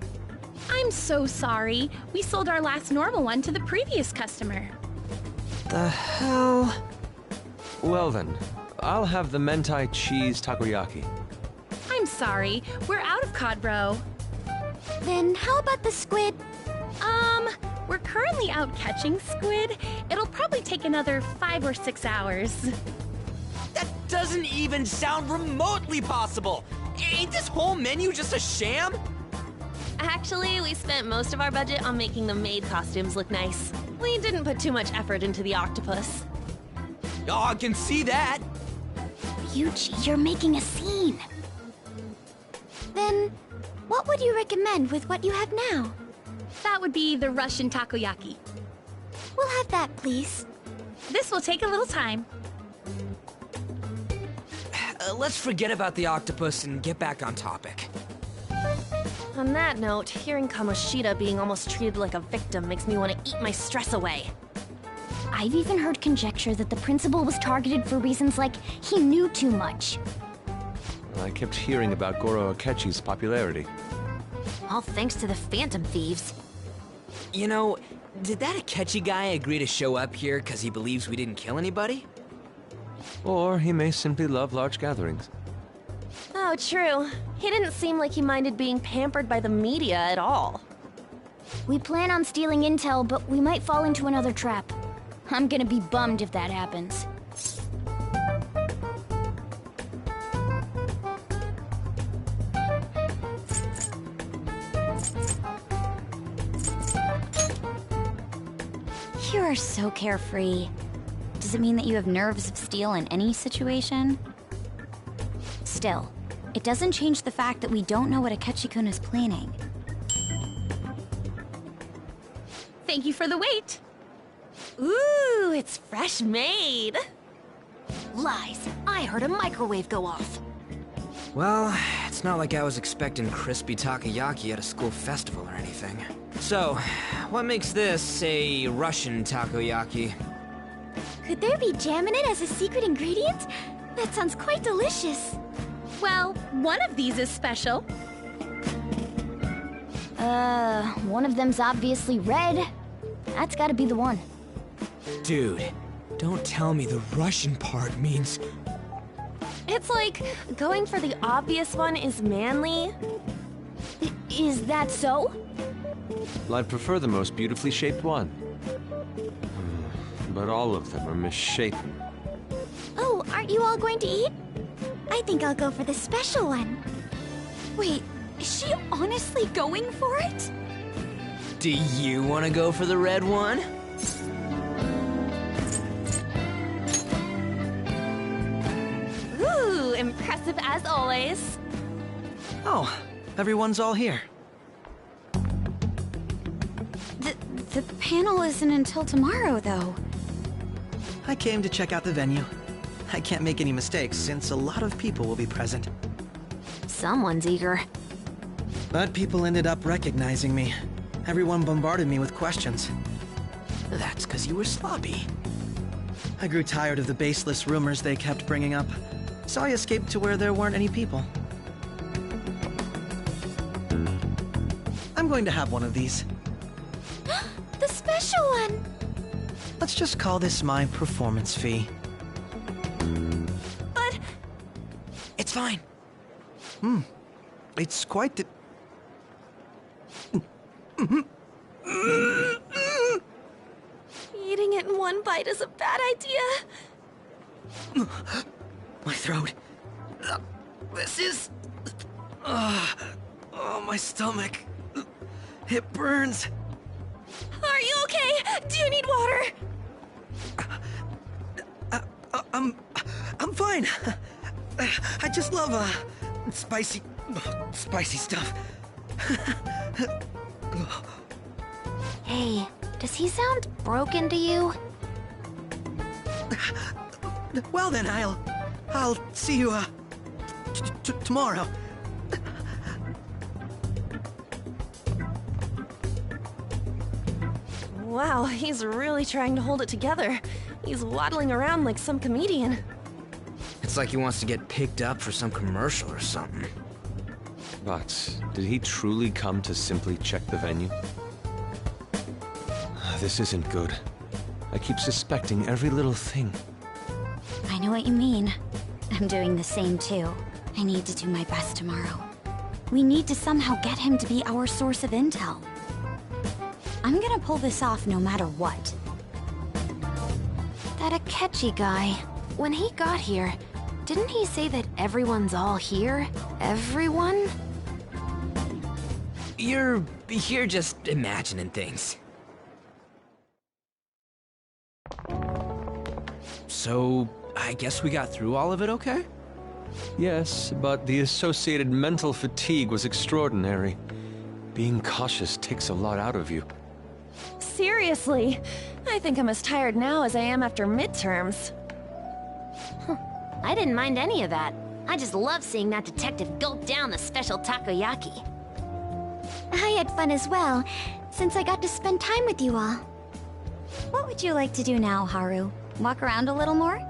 I'm so sorry. We sold our last normal one to the previous customer. The hell? Well then, I'll have the mentai cheese takoyaki. I'm sorry. We're out of cod roe. Then how about the squid? We're currently out catching squid. It'll probably take another 5 or 6 hours. doesn't even sound remotely possible! Ain't this whole menu just a sham? Actually, we spent most of our budget on making the maid costumes look nice. We didn't put too much effort into the octopus. Oh, I can see that! Ryuji, you're making a scene. Then, what would you recommend with what you have now? That would be the Russian takoyaki. We'll have that, please. This will take a little time. Let's forget about the octopus and get back on topic. On that note, hearing Kamoshida being almost treated like a victim makes me want to eat my stress away. I've even heard conjecture that the principal was targeted for reasons like he knew too much. I kept hearing about Goro Akechi's popularity. All thanks to the Phantom Thieves. You know, did that Akechi guy agree to show up here because he believes we didn't kill anybody? Or he may simply love large gatherings. Oh, true. He didn't seem like he minded being pampered by the media at all. We plan on stealing intel, but we might fall into another trap. I'm gonna be bummed if that happens. You are so carefree. Does it mean that you have nerves of steel in any situation? Still, it doesn't change the fact that we don't know what Akechi-kun is planning. Thank you for the wait. Ooh, it's fresh made. Lies. I heard a microwave go off. Well, it's not like I was expecting crispy takoyaki at a school festival or anything. So, what makes this a Russian takoyaki? Could there be jam in it as a secret ingredient? That sounds quite delicious. Well, one of these is special. One of them's obviously red. That's gotta be the one. Dude, don't tell me the Russian part means... It's like going for the obvious one is manly. Is that so? Well, I'd prefer the most beautifully shaped one. But all of them are misshapen. Oh, aren't you all going to eat? I think I'll go for the special one. Wait, is she honestly going for it? Do you want to go for the red one? Ooh, impressive as always. Oh, everyone's all here. The panel isn't until tomorrow, though. I came to check out the venue. I can't make any mistakes since a lot of people will be present. Someone's eager. But people ended up recognizing me. Everyone bombarded me with questions. That's because you were sloppy. I grew tired of the baseless rumors they kept bringing up, so I escaped to where there weren't any people. I'm going to have one of these. The special one! Let's just call this my performance fee. But... It's fine. It's quite the... Eating it in one bite is a bad idea. My throat. This is... Oh, my stomach. It burns. Are you okay? Do you need water? I'm fine. I just love, spicy stuff. Hey, does he sound broken to you? Well then, I'll see you, tomorrow. Wow, he's really trying to hold it together. He's waddling around like some comedian. It's like he wants to get picked up for some commercial or something. But did he truly come to simply check the venue? This isn't good. I keep suspecting every little thing. I know what you mean. I'm doing the same too. I need to do my best tomorrow. We need to somehow get him to be our source of intel. I'm gonna pull this off no matter what. That Akechi guy, when he got here, Didn't he say that everyone's all here? Everyone? You're just imagining things. So, I guess we got through all of it okay? Yes, but the associated mental fatigue was extraordinary. Being cautious takes a lot out of you. Seriously, I think I'm as tired now as I am after midterms. I didn't mind any of that. I just love seeing that detective gulp down the special takoyaki. I had fun as well, since I got to spend time with you all. What would you like to do now, Haru? Walk around a little more?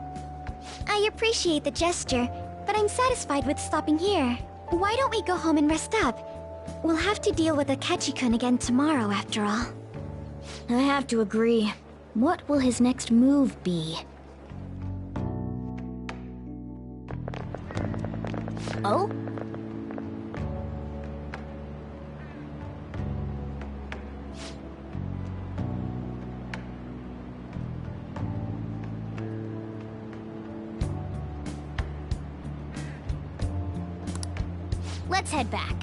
I appreciate the gesture, but I'm satisfied with stopping here. Why don't we go home and rest up? We'll have to deal with Akechi-kun again tomorrow, after all. I have to agree. What will his next move be? Oh? Let's head back.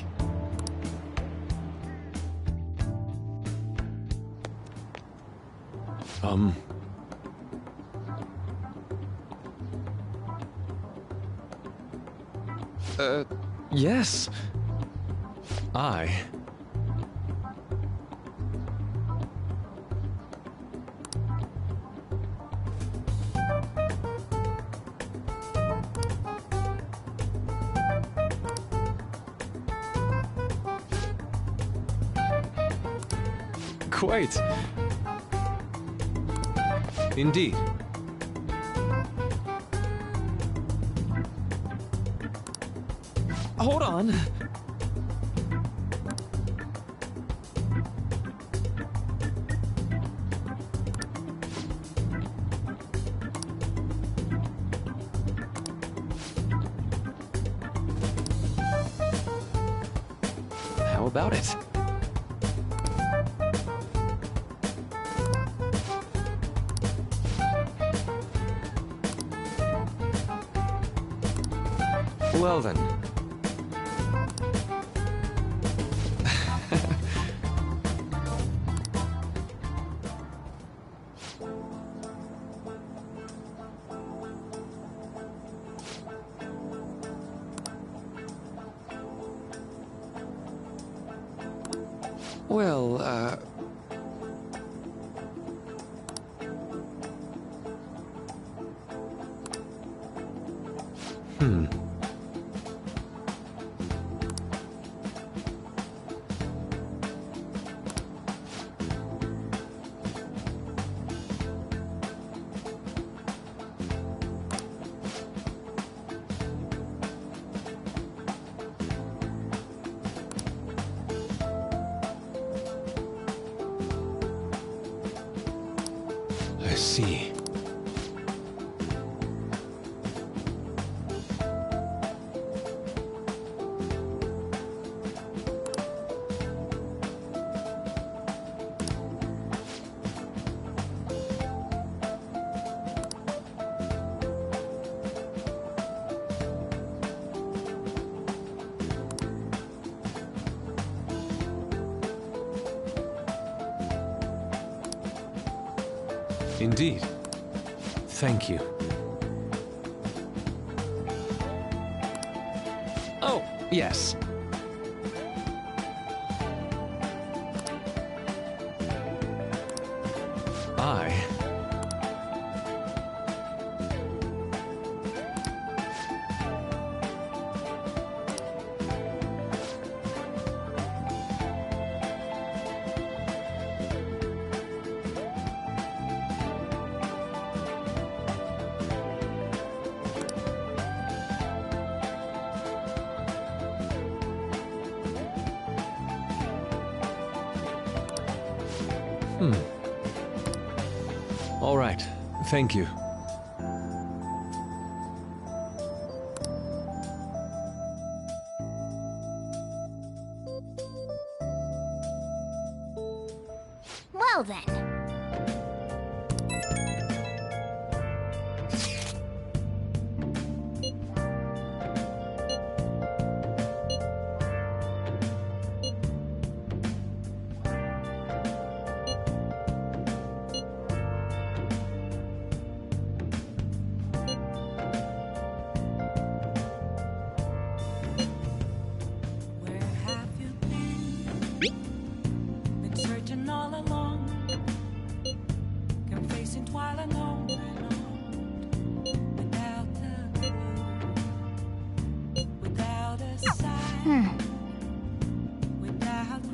Yes. Quite. Indeed. Hold on. How about it? Well then. I see. Indeed. Thank you. Oh, yes. All right. Thank you. Well then.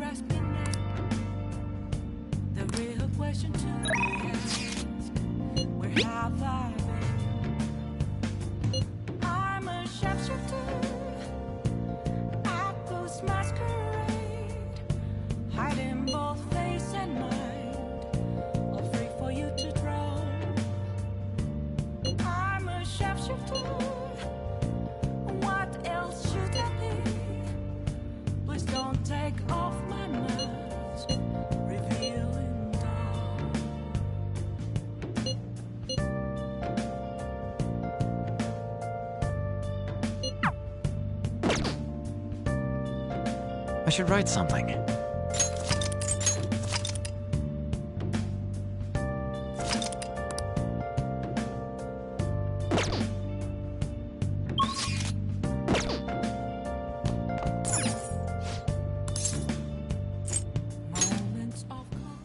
grasping at. The real question to be asked, where have I been? I'm a sharpshooter at this masquerade, hiding both face and mind, all free for you to draw. I'm a sharpshooter. What else should I be? Please don't take off my mask, revealing dawn. I should write something. Moments of calm.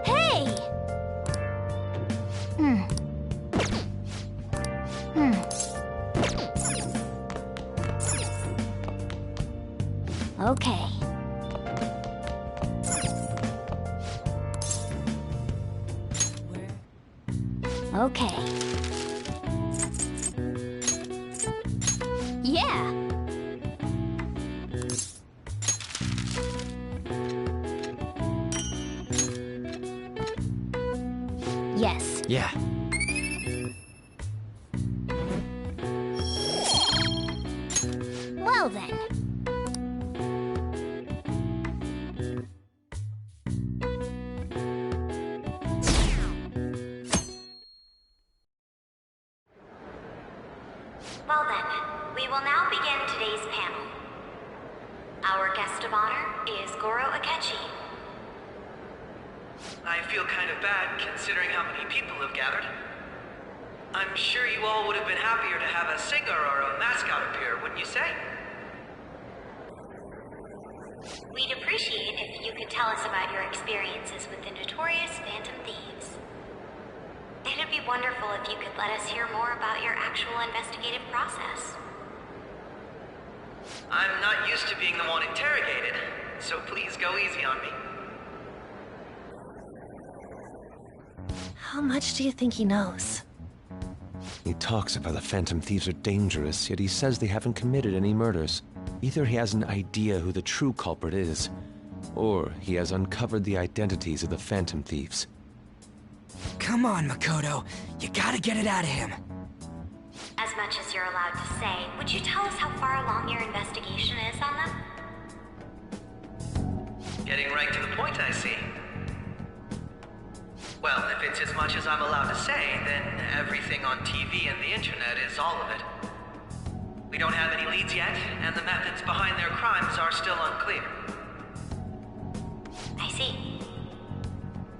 Hey! Okay. Okay. Yeah. Yes. Yeah. Well then. Well then, we will now begin today's panel. Our guest of honor is Goro Akechi. I feel kind of bad considering how many people have gathered. I'm sure you all would have been happier to have a singer or a mascot appear, wouldn't you say? We'd appreciate if you could tell us about your experiences with the notorious Phantom Thieves. It'd be wonderful if you could let us hear more about your actual investigative process. I'm not used to being the one interrogated, so please go easy on me. How much do you think he knows? He talks about the Phantom Thieves are dangerous, yet he says they haven't committed any murders. Either he has an idea who the true culprit is, or he has uncovered the identities of the Phantom Thieves. Come on, Makoto. You gotta get it out of him. As much as you're allowed to say, would you tell us how far along your investigation is on them? Getting right to the point, I see. Well, if it's as much as I'm allowed to say, then everything on TV and the internet is all of it. We don't have any leads yet, and the methods behind their crimes are still unclear. I see.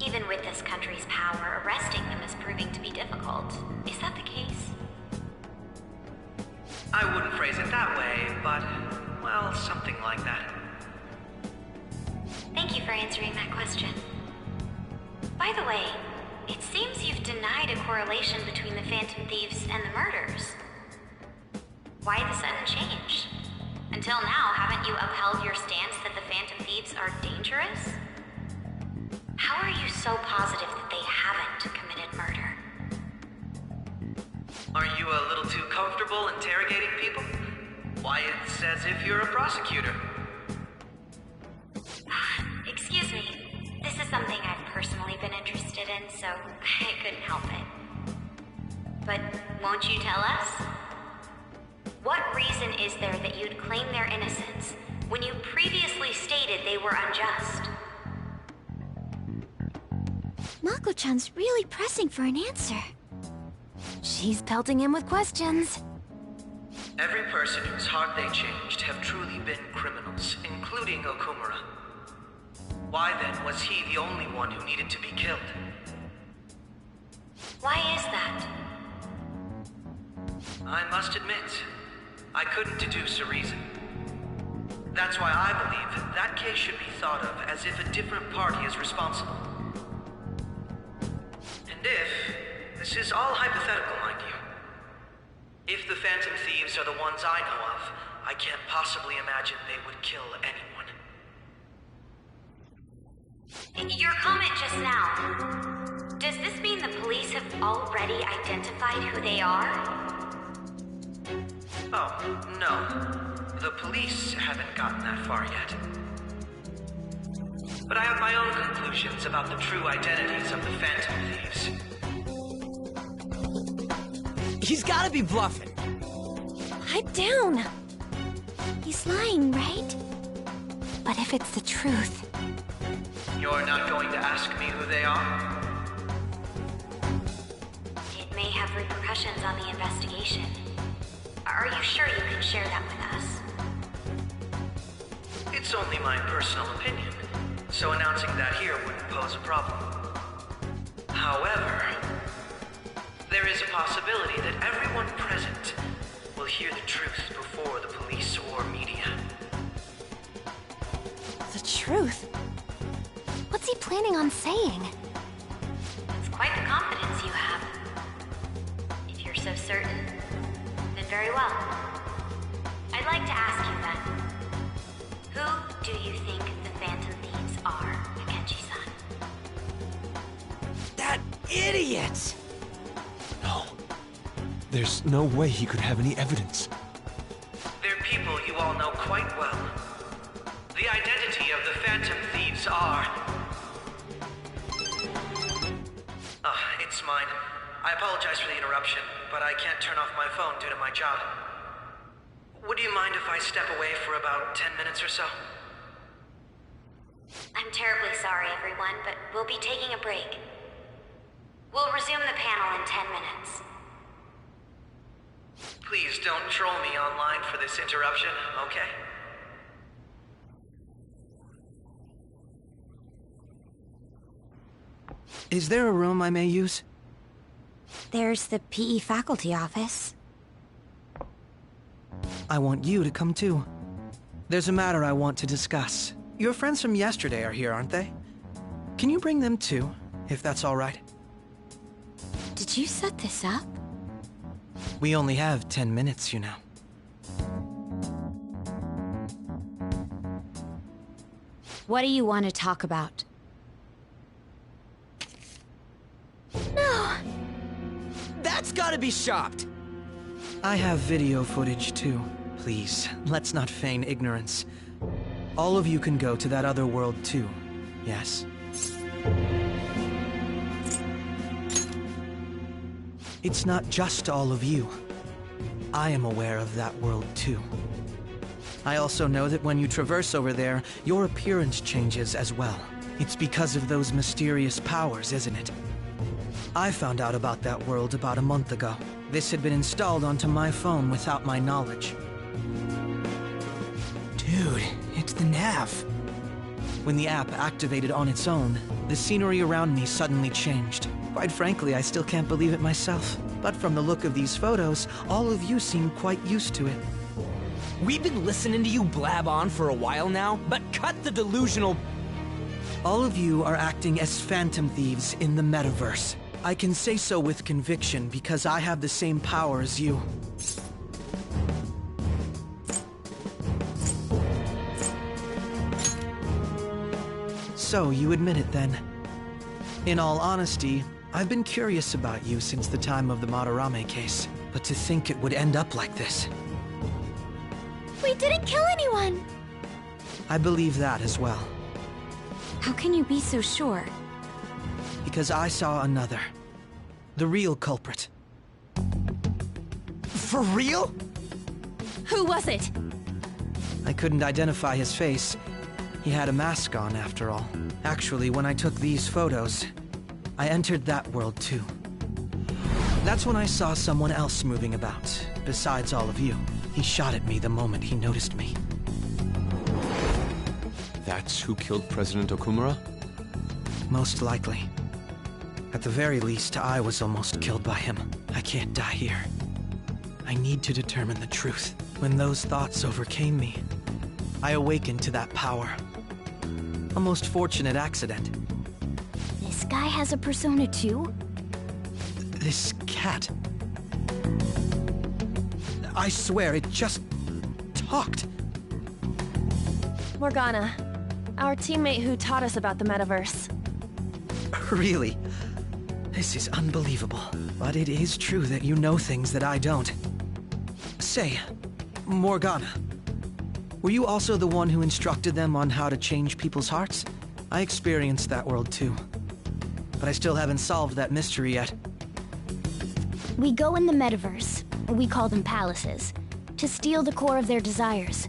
Even with this country's power, arresting them is proving to be difficult. Is that the case? I wouldn't phrase it that way, but, well, something like that. Thank you for answering that question. By the way, it seems you've denied a correlation between the Phantom Thieves and the murders. Why the sudden change? Until now, haven't you upheld your stance that the Phantom Thieves are dangerous? How are you so positive that they haven't committed murder? Aren't you a little too comfortable interrogating people? as if you're a prosecutor. Excuse me. This is something I've personally been interested in, so I couldn't help it. But won't you tell us? What reason is there that you'd claim their innocence when you previously stated they were unjust? Mako-chan's really pressing for an answer. She's pelting him with questions. Every person whose heart they changed have truly been criminals, including Okumura. Why then was he the only one who needed to be killed? Why is that? I must admit, I couldn't deduce a reason. That's why I believe that case should be thought of as if a different party is responsible. And this is all hypothetical, mind you. If the Phantom Thieves are the ones I know of, I can't possibly imagine they would kill anyone. Your comment just now, does this mean the police have already identified who they are? Oh, no. The police haven't gotten that far yet. But I have my own conclusions about the true identities of the Phantom Thieves. He's gotta be bluffing. Pipe down. He's lying, right? But if it's the truth... You're not going to ask me who they are? It may have repercussions on the investigation. Are you sure you can share that with us? It's only my personal opinion, so announcing that here wouldn't pose a problem. However, there is a possibility that everyone present will hear the truth before the police or media. The truth? What's he planning on saying? It's quite the confidence you have. If you're so certain, then very well. I'd like to ask you then, who do you think the Phantom Thieves are, Akechi-san? That idiot! No. There's no way he could have any evidence. They're people you all know quite well. The identity of the Phantom Thieves are... It's mine. I apologize for the interruption, but I can't turn off my phone due to my job. Would you mind if I step away for about 10 minutes or so? I'm terribly sorry, everyone, but we'll be taking a break. We'll resume the panel in 10 minutes. Please don't troll me online for this interruption, okay? Is there a room I may use? There's the PE faculty office. I want you to come too. There's a matter I want to discuss. Your friends from yesterday are here, aren't they? Can you bring them too, if that's all right? Did you set this up? We only have 10 minutes, you know. What do you want to talk about? No! That's gotta be shopped! I have video footage too. Please, let's not feign ignorance. All of you can go to that other world too, yes? It's not just all of you. I am aware of that world too. I also know that when you traverse over there, your appearance changes as well. It's because of those mysterious powers, isn't it? I found out about that world about a month ago. This had been installed onto my phone without my knowledge. Dude, it's the nav. When the app activated on its own, the scenery around me suddenly changed. Quite frankly, I still can't believe it myself. But from the look of these photos, all of you seem quite used to it. We've been listening to you blab on for a while now, but cut the delusional... All of you are acting as Phantom Thieves in the metaverse. I can say so with conviction because I have the same power as you. So, you admit it then. In all honesty, I've been curious about you since the time of the Madarame case, but to think it would end up like this. We didn't kill anyone! I believe that as well. How can you be so sure? Because I saw another. The real culprit. For real? Who was it? I couldn't identify his face. He had a mask on, after all. Actually, when I took these photos, I entered that world too. That's when I saw someone else moving about, besides all of you. He shot at me the moment he noticed me. That's who killed President Okumura? Most likely. At the very least, I was almost killed by him. I can't die here. I need to determine the truth. When those thoughts overcame me, I awakened to that power. A most fortunate accident. This guy has a persona too? This cat. I swear, it just talked. Morgana, our teammate who taught us about the metaverse. Really? This is unbelievable. But it is true that you know things that I don't. Say, Morgana, were you also the one who instructed them on how to change people's hearts? I experienced that world too. But I still haven't solved that mystery yet. We go in the metaverse, we call them palaces, to steal the core of their desires,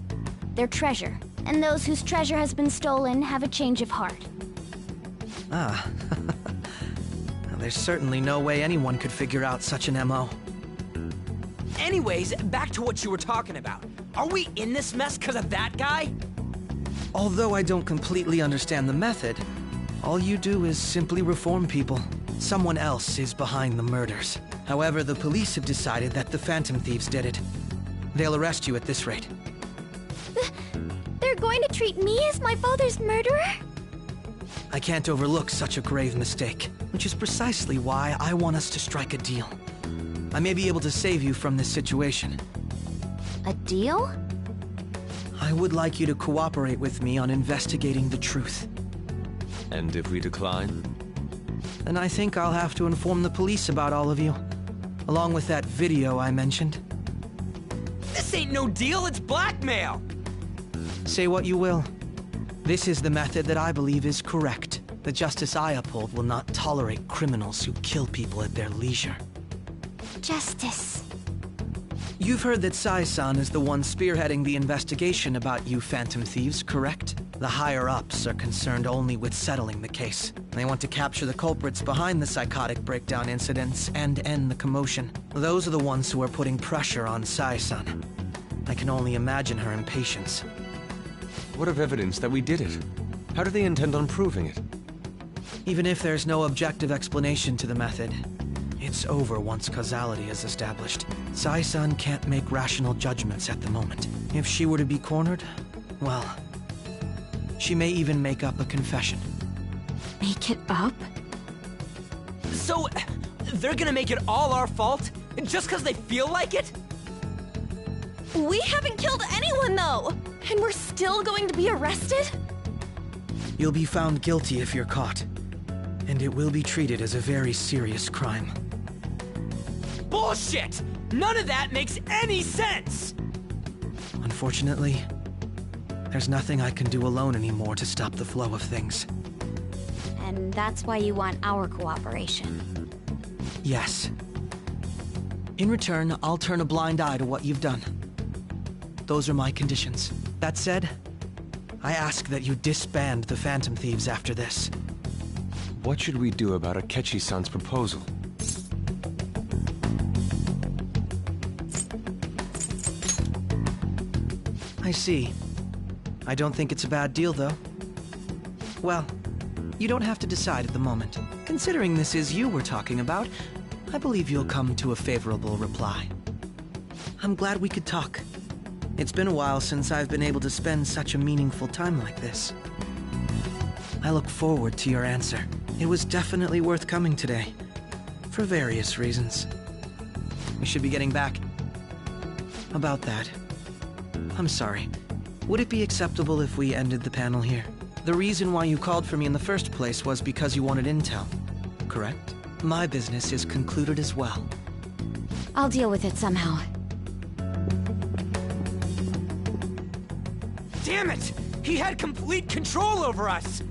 their treasure. And those whose treasure has been stolen have a change of heart. Ah. Well, there's certainly no way anyone could figure out such an MO. Anyways, back to what you were talking about. Are we in this mess because of that guy? Although I don't completely understand the method, all you do is simply reform people. Someone else is behind the murders. However, the police have decided that the Phantom Thieves did it. They'll arrest you at this rate. They're going to treat me as my father's murderer? I can't overlook such a grave mistake, which is precisely why I want us to strike a deal. I may be able to save you from this situation. A deal? I would like you to cooperate with me on investigating the truth. And if we decline? Then I think I'll have to inform the police about all of you, along with that video I mentioned. This ain't no deal, it's blackmail! Say what you will. This is the method that I believe is correct. The justice I uphold will not tolerate criminals who kill people at their leisure. Justice. You've heard that Sai-san is the one spearheading the investigation about you Phantom Thieves, correct? The higher-ups are concerned only with settling the case. They want to capture the culprits behind the psychotic breakdown incidents and end the commotion. Those are the ones who are putting pressure on Sai-san. I can only imagine her impatience. What of evidence that we did it? How do they intend on proving it? Even if there's no objective explanation to the method, it's over once causality is established. Sai-san can't make rational judgments at the moment. If she were to be cornered, well, she may even make up a confession. Make it up? So, they're gonna make it all our fault? Just because they feel like it? We haven't killed anyone, though! And we're still going to be arrested? You'll be found guilty if you're caught. And it will be treated as a very serious crime. Bullshit! None of that makes any sense! Unfortunately, there's nothing I can do alone anymore to stop the flow of things. And that's why you want our cooperation. Yes. In return, I'll turn a blind eye to what you've done. Those are my conditions. That said, I ask that you disband the Phantom Thieves after this. What should we do about Akechi-san's proposal? I see. I don't think it's a bad deal, though. Well, you don't have to decide at the moment. Considering this is you we're talking about, I believe you'll come to a favorable reply. I'm glad we could talk. It's been a while since I've been able to spend such a meaningful time like this. I look forward to your answer. It was definitely worth coming today, for various reasons. We should be getting back. About that, I'm sorry. Would it be acceptable if we ended the panel here? The reason why you called for me in the first place was because you wanted intel, correct? My business is concluded as well. I'll deal with it somehow. Damn it! He had complete control over us!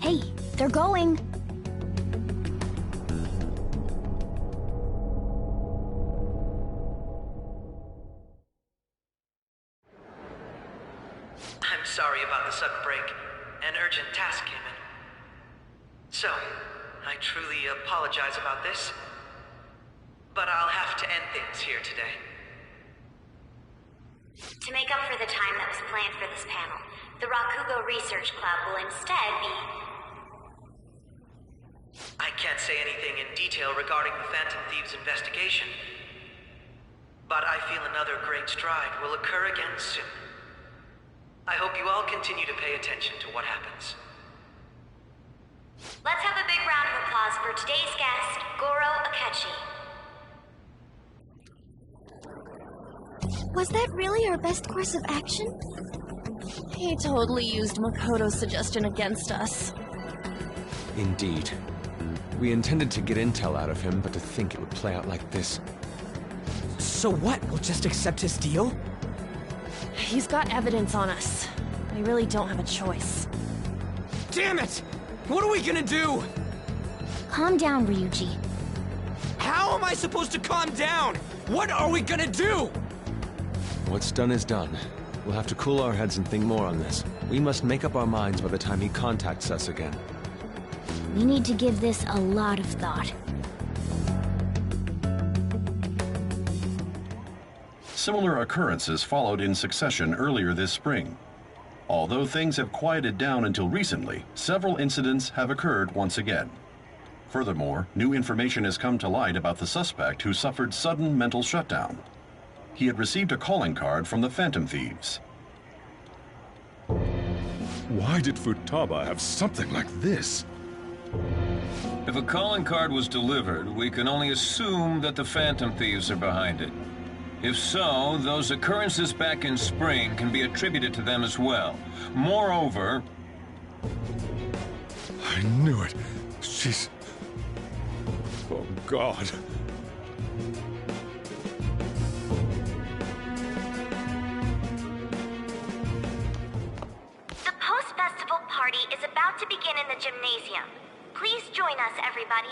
Hey, they're going. I'm sorry about the sudden break. An urgent task came in. So, I truly apologize about this. But I'll have to end things here today. To make up for the time that was planned for this panel, the Rakugo Research Club will instead be... I can't say anything in detail regarding the Phantom Thieves investigation. But I feel another great stride will occur again soon. I hope you all continue to pay attention to what happens. Let's have a big round of applause for today's guest, Goro Akechi. Was that really our best course of action? He totally used Makoto's suggestion against us. Indeed. We intended to get intel out of him, but to think it would play out like this. So what? We'll just accept his deal? He's got evidence on us. We really don't have a choice. Damn it! What are we gonna do? Calm down, Ryuji. How am I supposed to calm down? What are we gonna do? What's done is done. We'll have to cool our heads and think more on this. We must make up our minds by the time he contacts us again. We need to give this a lot of thought. Similar occurrences followed in succession earlier this spring. Although things have quieted down until recently, several incidents have occurred once again. Furthermore, new information has come to light about the suspect who suffered sudden mental shutdown. He had received a calling card from the Phantom Thieves. Why did Futaba have something like this? If a calling card was delivered, we can only assume that the Phantom Thieves are behind it. If so, those occurrences back in spring can be attributed to them as well. Moreover... I knew it. She's... Oh, God. The post-festival party is about to begin in the gymnasium. Please join us, everybody.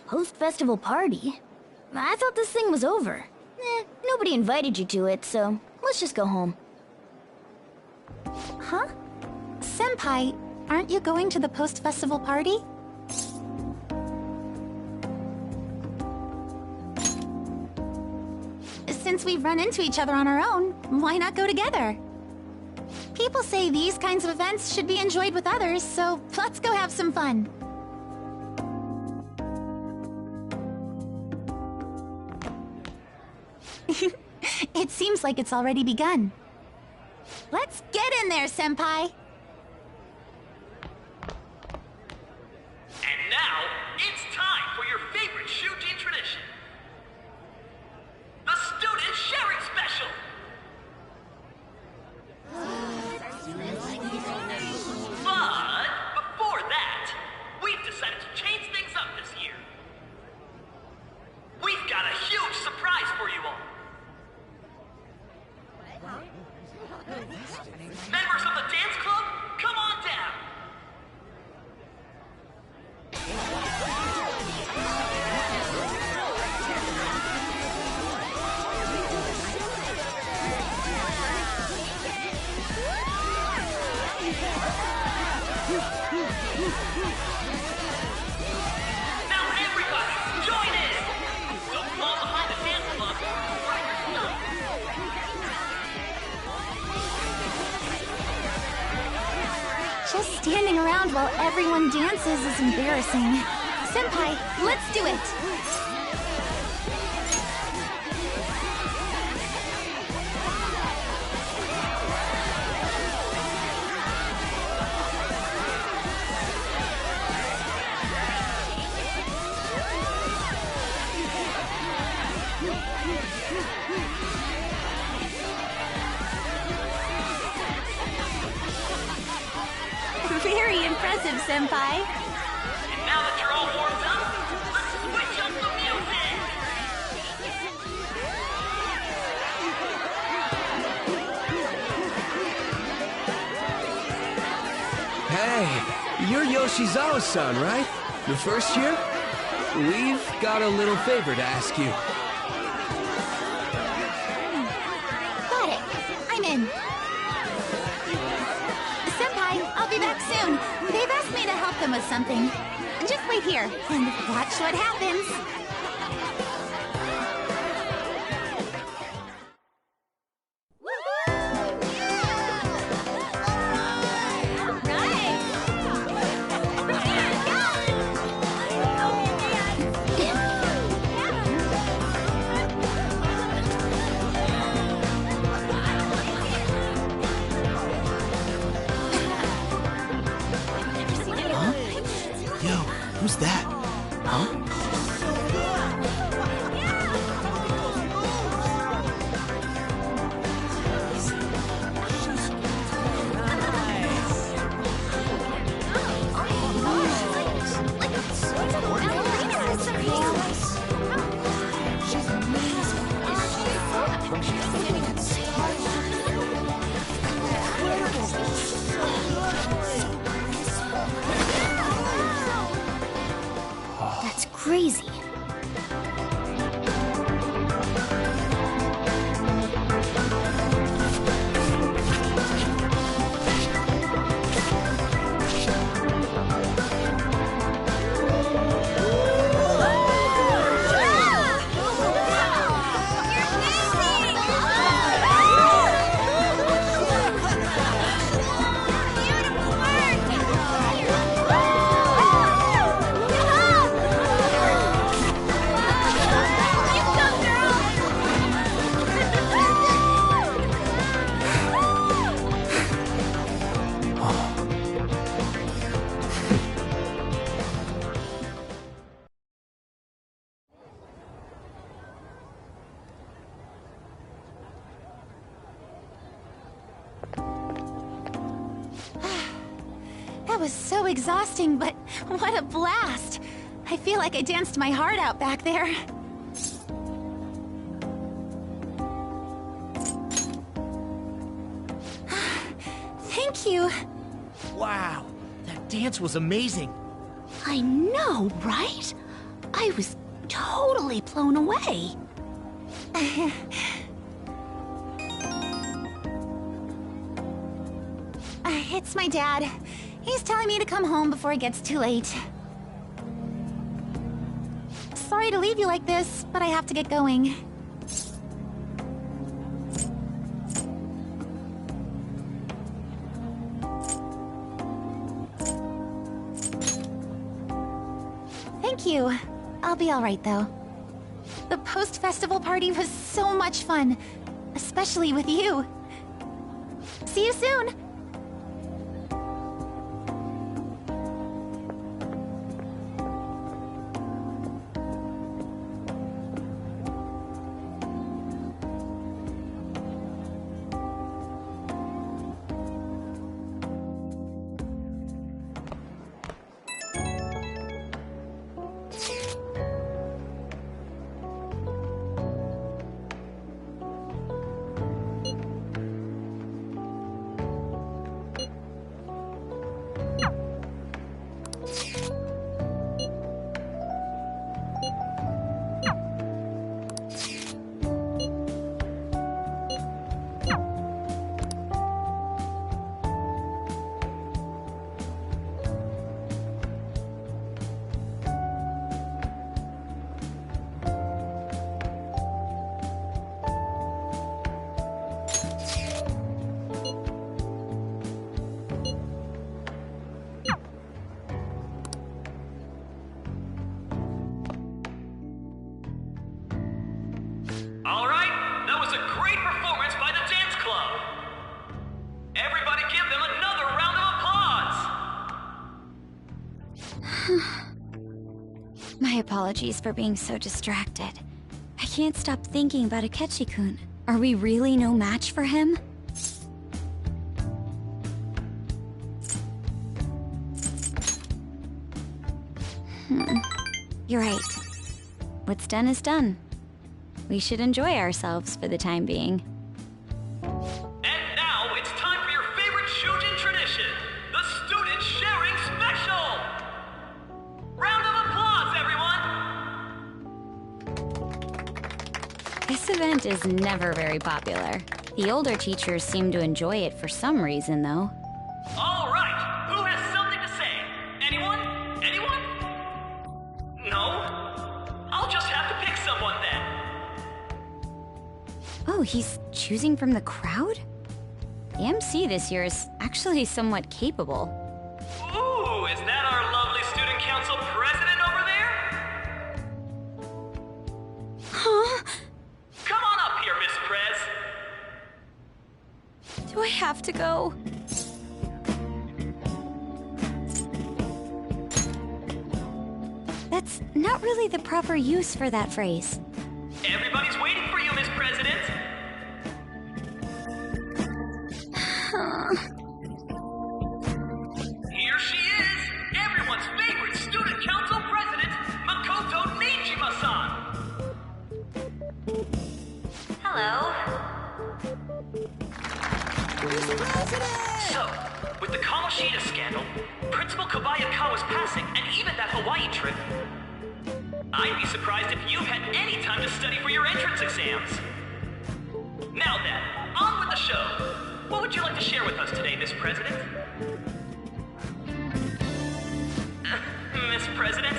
Post-festival party? I thought this thing was over. Nobody invited you to it, so let's just go home. Huh? Senpai, aren't you going to the post-festival party? Since we've run into each other on our own, why not go together? People say these kinds of events should be enjoyed with others, so let's go have some fun. It seems like it's already begun. Let's get in there, Senpai! And now, it's time for your favorite shooting tradition. The Student Sharing Special! But before that, we've decided to change things up this year. We've got a huge surprise for you all. Members of the dance club, come on down. Now everybody, join in! Don't fall behind the dance club. Right your stuff. Just standing around while everyone dances is embarrassing. Senpai, let's do it! Very impressive, Senpai. And now Yoshizawa-san, right? The first year? We've got a little favor to ask you. Got it. I'm in. Senpai, I'll be back soon. They've asked me to help them with something. Just wait here and watch what happens. Who's that? Huh? That's crazy. That was so exhausting, but what a blast! I feel like I danced my heart out back there. Thank you. Wow, that dance was amazing. I know, right? I was totally blown away. It's my dad. He's telling me to come home before it gets too late. Sorry to leave you like this, but I have to get going. Thank you. I'll be all right, though. The post-festival party was so much fun, especially with you. See you soon! All right, that was a great performance by the dance club. Everybody give them another round of applause. My apologies for being so distracted. I can't stop thinking about Akechi-kun. Are we really no match for him? You're right. What's done is done. We should enjoy ourselves for the time being. And now it's time for your favorite Shujin tradition, the student sharing special! This event is never very popular. The older teachers seem to enjoy it for some reason, though. All right, who has something to say? Anyone? Anyone? No? I'll just have to pick someone then. Oh, he's choosing from the crowd? The MC this year is actually somewhat capable. Ooh, is that our lovely student council president over there? Huh? Come on up here, Miss Prez. Do I have to go? That's not really the proper use for that phrase. Everybody's waiting for you, Miss President. Here she is, everyone's favorite student council president, Makoto Nijima-san. Hello. So, with the Kamoshida scandal, Principal Kobayakawa's passing, and even that Hawaii trip, I'd be surprised if you had any time to study for your entrance exams. Now then, on with the show. What would you like to share with us today, Miss President? Miss President?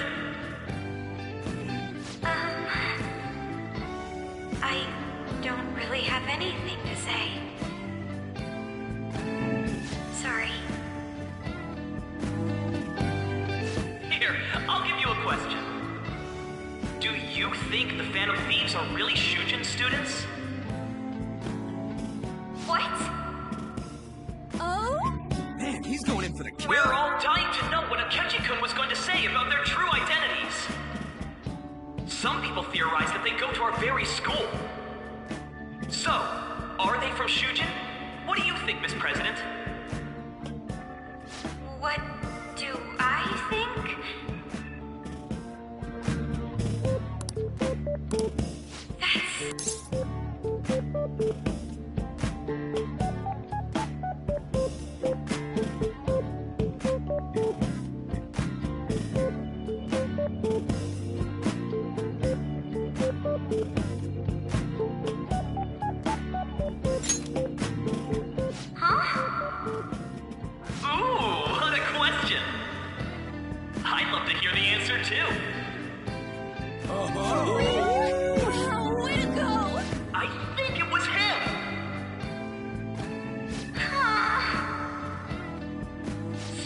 I don't really have anything to say. Sorry. Here, I'll give you a question. Do you think the Phantom Thieves are really Shujin students? What? Oh? Man, he's going in for the kill. We're all dying to know what Akechi-kun was going to say about their true identities. Some people theorize that they go to our very school. So, are they from Shujin? What do you think, Miss President? What do I think? Ooh, what a question! I'd love to hear the answer, too. Oh. Way to go! I think it was him!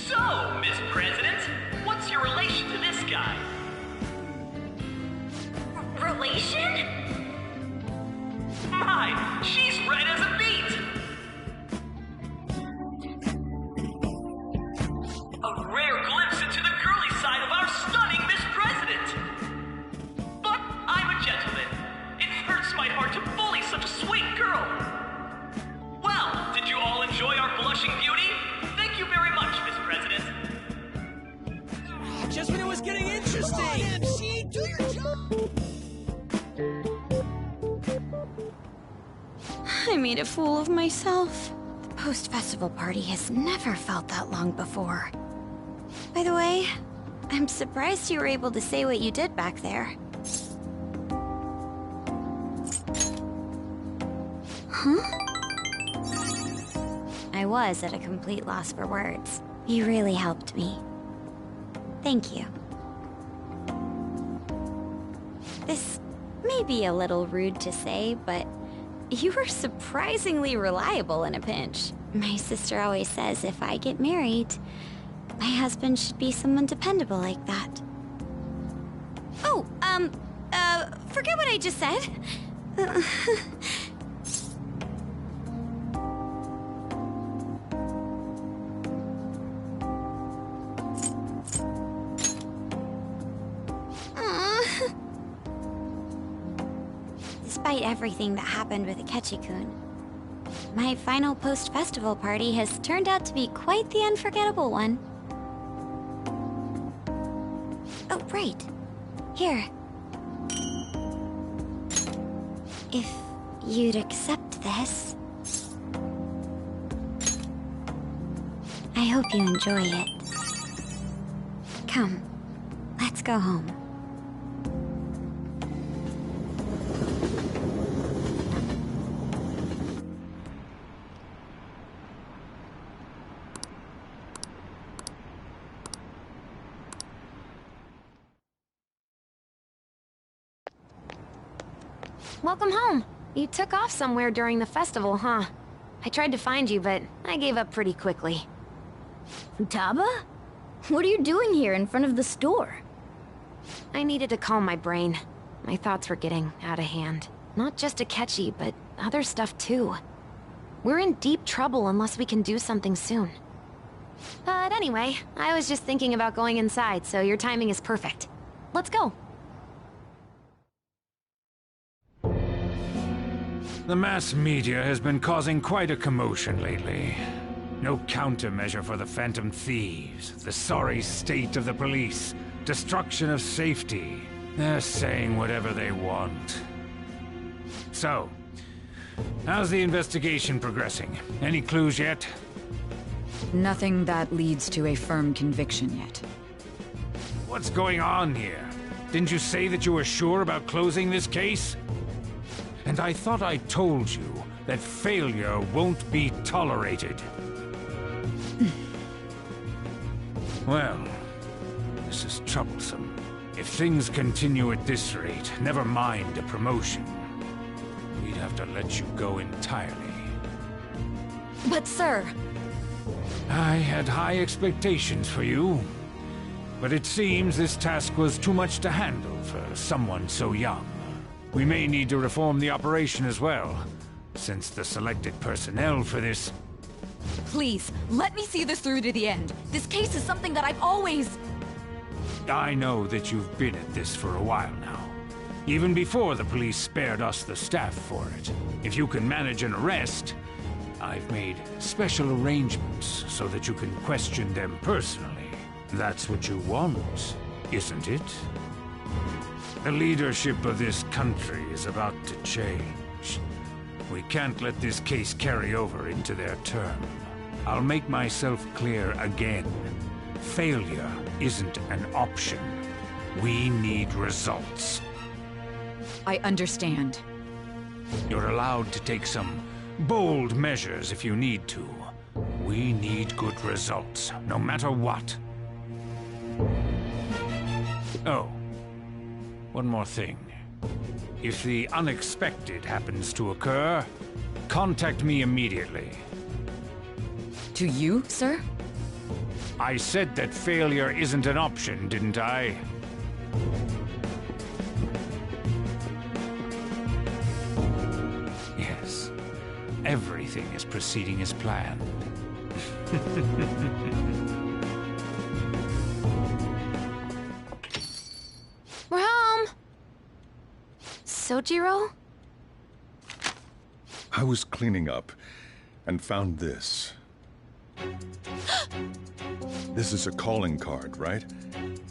So, Miss President, what's your relation to this guy? Relation? My, she's red as a beet! A rare glimpse into the girly side of our stunning Miss President! But I'm a gentleman. It hurts my heart to bully such a sweet girl. Well, did you all enjoy our blushing beauty? Thank you very much, Miss President. Just when it was getting interesting! Come on, MC, do your job! I made a fool of myself. The post-festival party has never felt that long before. By the way, I'm surprised you were able to say what you did back there. Huh? I was at a complete loss for words. You really helped me. Thank you. This may be a little rude to say, but you were surprisingly reliable in a pinch. My sister always says if I get married, my husband should be someone dependable like that. Oh, forget what I just said. Despite everything that happened with Akechi-kun, my final post-festival party has turned out to be quite the unforgettable one. Oh, right. Here. If you'd accept this, I hope you enjoy it. Come, let's go home. Welcome home. You took off somewhere during the festival, huh? I tried to find you, but I gave up pretty quickly. Futaba? What are you doing here in front of the store? I needed to calm my brain. My thoughts were getting out of hand. Not just Akechi, but other stuff too. We're in deep trouble unless we can do something soon. But anyway, I was just thinking about going inside, so your timing is perfect. Let's go. The mass media has been causing quite a commotion lately. No countermeasure for the Phantom Thieves, the sorry state of the police, destruction of safety. They're saying whatever they want. So, how's the investigation progressing? Any clues yet? Nothing that leads to a firm conviction yet. What's going on here? Didn't you say that you were sure about closing this case? And I thought I told you that failure won't be tolerated. Well, this is troublesome. If things continue at this rate, never mind a promotion. We'd have to let you go entirely. But sir... I had high expectations for you. But it seems this task was too much to handle for someone so young. We may need to reform the operation as well, since the selected personnel for this... Please, let me see this through to the end. This case is something that I've always... I know that you've been at this for a while now. Even before the police spared us the staff for it. If you can manage an arrest, I've made special arrangements so that you can question them personally. That's what you want, isn't it? The leadership of this country is about to change. We can't let this case carry over into their term. I'll make myself clear again. Failure isn't an option. We need results. I understand. You're allowed to take some bold measures if you need to. We need good results, no matter what. Oh. One more thing. If the unexpected happens to occur, contact me immediately. To you, sir? I said that failure isn't an option, didn't I? Yes. Everything is proceeding as planned. We're home! Sojiro? I was cleaning up and found this. This is a calling card, right?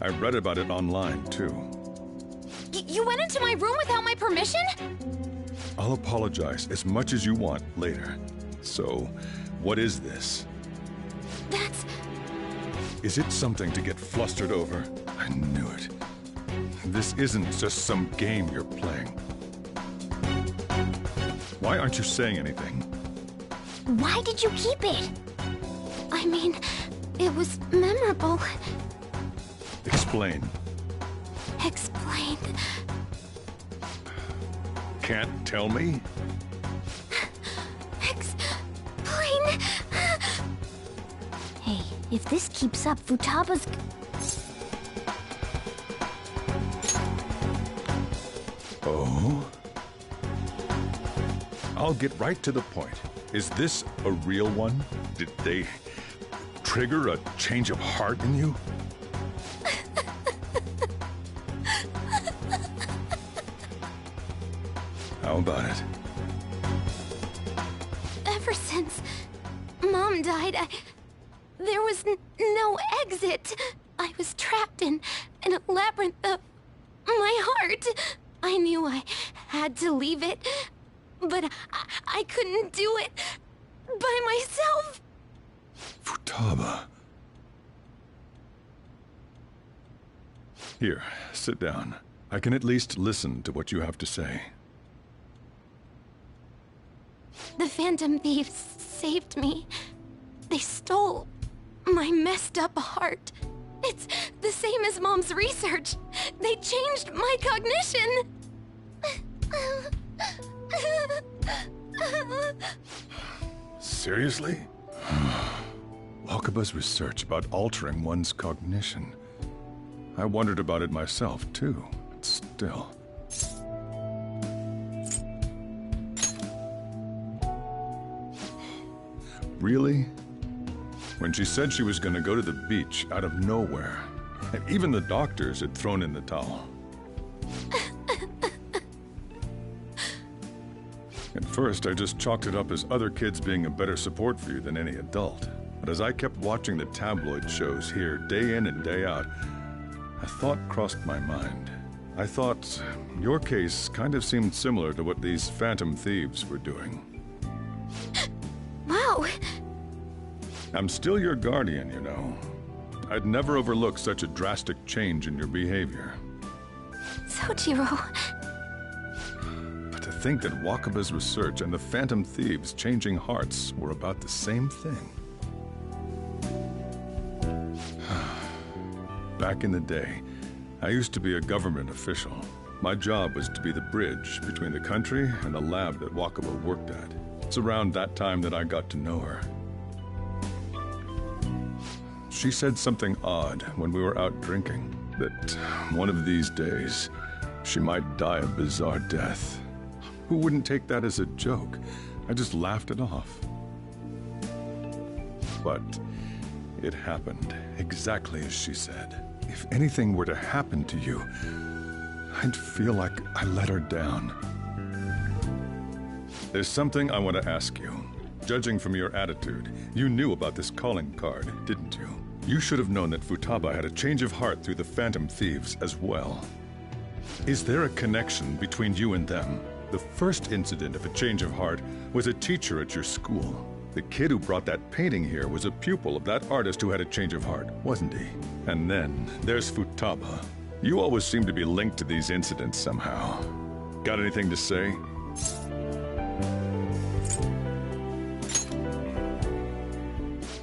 I read about it online, too. You went into my room without my permission? I'll apologize as much as you want later. So, what is this? That's... Is it something to get flustered over? I knew it. This isn't just some game you're playing. Why aren't you saying anything? Why did you keep it? I mean, it was memorable. Explain. Explain. Can't tell me? Explain. Hey, if this keeps up, Futaba's... Oh? I'll get right to the point. Is this a real one? Did they trigger a change of heart in you? How about it? Ever since Mom died, there was no exit. I was trapped in a labyrinth of my heart. I knew I had to leave it, but I couldn't do it by myself. Futaba. Here, sit down. I can at least listen to what you have to say. The Phantom Thieves saved me. They stole my messed up heart. It's the same as Mom's research. They changed my cognition. Seriously? Wakaba's research about altering one's cognition. I wondered about it myself, too, but still. Really? When she said she was going to go to the beach out of nowhere, and even the doctors had thrown in the towel. At first, I just chalked it up as other kids being a better support for you than any adult. But as I kept watching the tabloid shows here, day in and day out, a thought crossed my mind. I thought your case kind of seemed similar to what these phantom thieves were doing. Wow! I'm still your guardian, you know. I'd never overlook such a drastic change in your behavior. Sojiro... But to think that Wakaba's research and the phantom thieves changing hearts were about the same thing. Back in the day, I used to be a government official. My job was to be the bridge between the country and the lab that Wakaba worked at. It's around that time that I got to know her. She said something odd when we were out drinking, that one of these days, she might die a bizarre death. Who wouldn't take that as a joke? I just laughed it off. But it happened exactly as she said. If anything were to happen to you, I'd feel like I let her down. There's something I want to ask you. Judging from your attitude, you knew about this calling card, didn't you? You should have known that Futaba had a change of heart through the Phantom Thieves as well. Is there a connection between you and them? The first incident of a change of heart was a teacher at your school. The kid who brought that painting here was a pupil of that artist who had a change of heart, wasn't he? And then there's Futaba. You always seem to be linked to these incidents somehow. Got anything to say?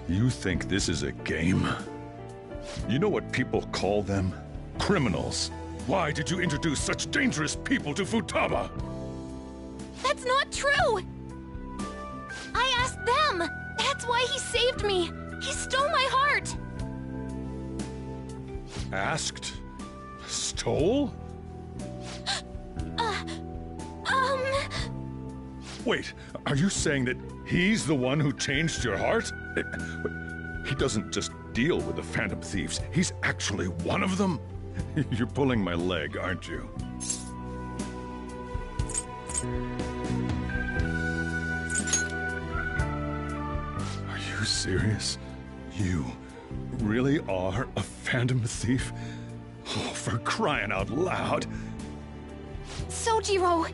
You think this is a game? You know what people call them? Criminals. Why did you introduce such dangerous people to Futaba? That's not true! I asked them! That's why he saved me! He stole my heart! Asked? Stole? Wait, are you saying that he's the one who changed your heart? He doesn't just deal with the Phantom Thieves, he's actually one of them? You're pulling my leg, aren't you? Are you serious? You really are a Phantom Thief? Oh, for crying out loud! Sojiro!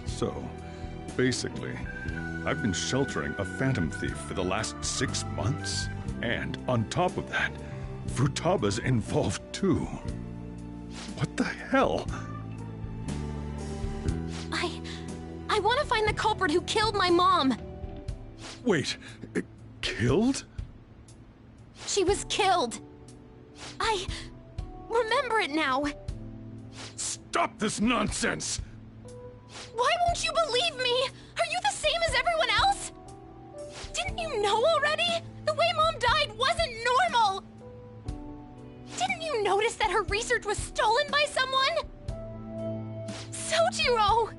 So, basically, I've been sheltering a Phantom Thief for the last 6 months. And on top of that, Futaba's involved too. What the hell? I want to find the culprit who killed my mom! Wait, killed? She was killed! I remember it now! Stop this nonsense! Why won't you believe me? Are you the same as everyone else? Didn't you know already? The way Mom died wasn't normal! Didn't you notice that her research was stolen by someone? Sojiro!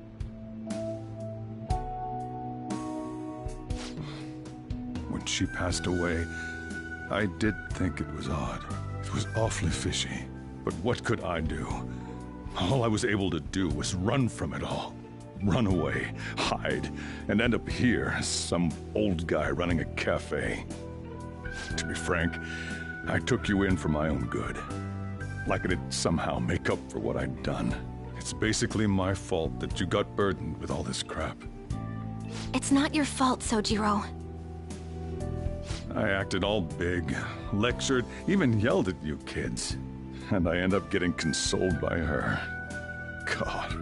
When she passed away, I did think it was odd. It was awfully fishy. But what could I do? All I was able to do was run from it all. Run away, hide, and end up here as some old guy running a cafe. To be frank, I took you in for my own good. Like it'd somehow make up for what I'd done. It's basically my fault that you got burdened with all this crap. It's not your fault, Sojiro. I acted all big, lectured, even yelled at you kids. And I end up getting consoled by her. God,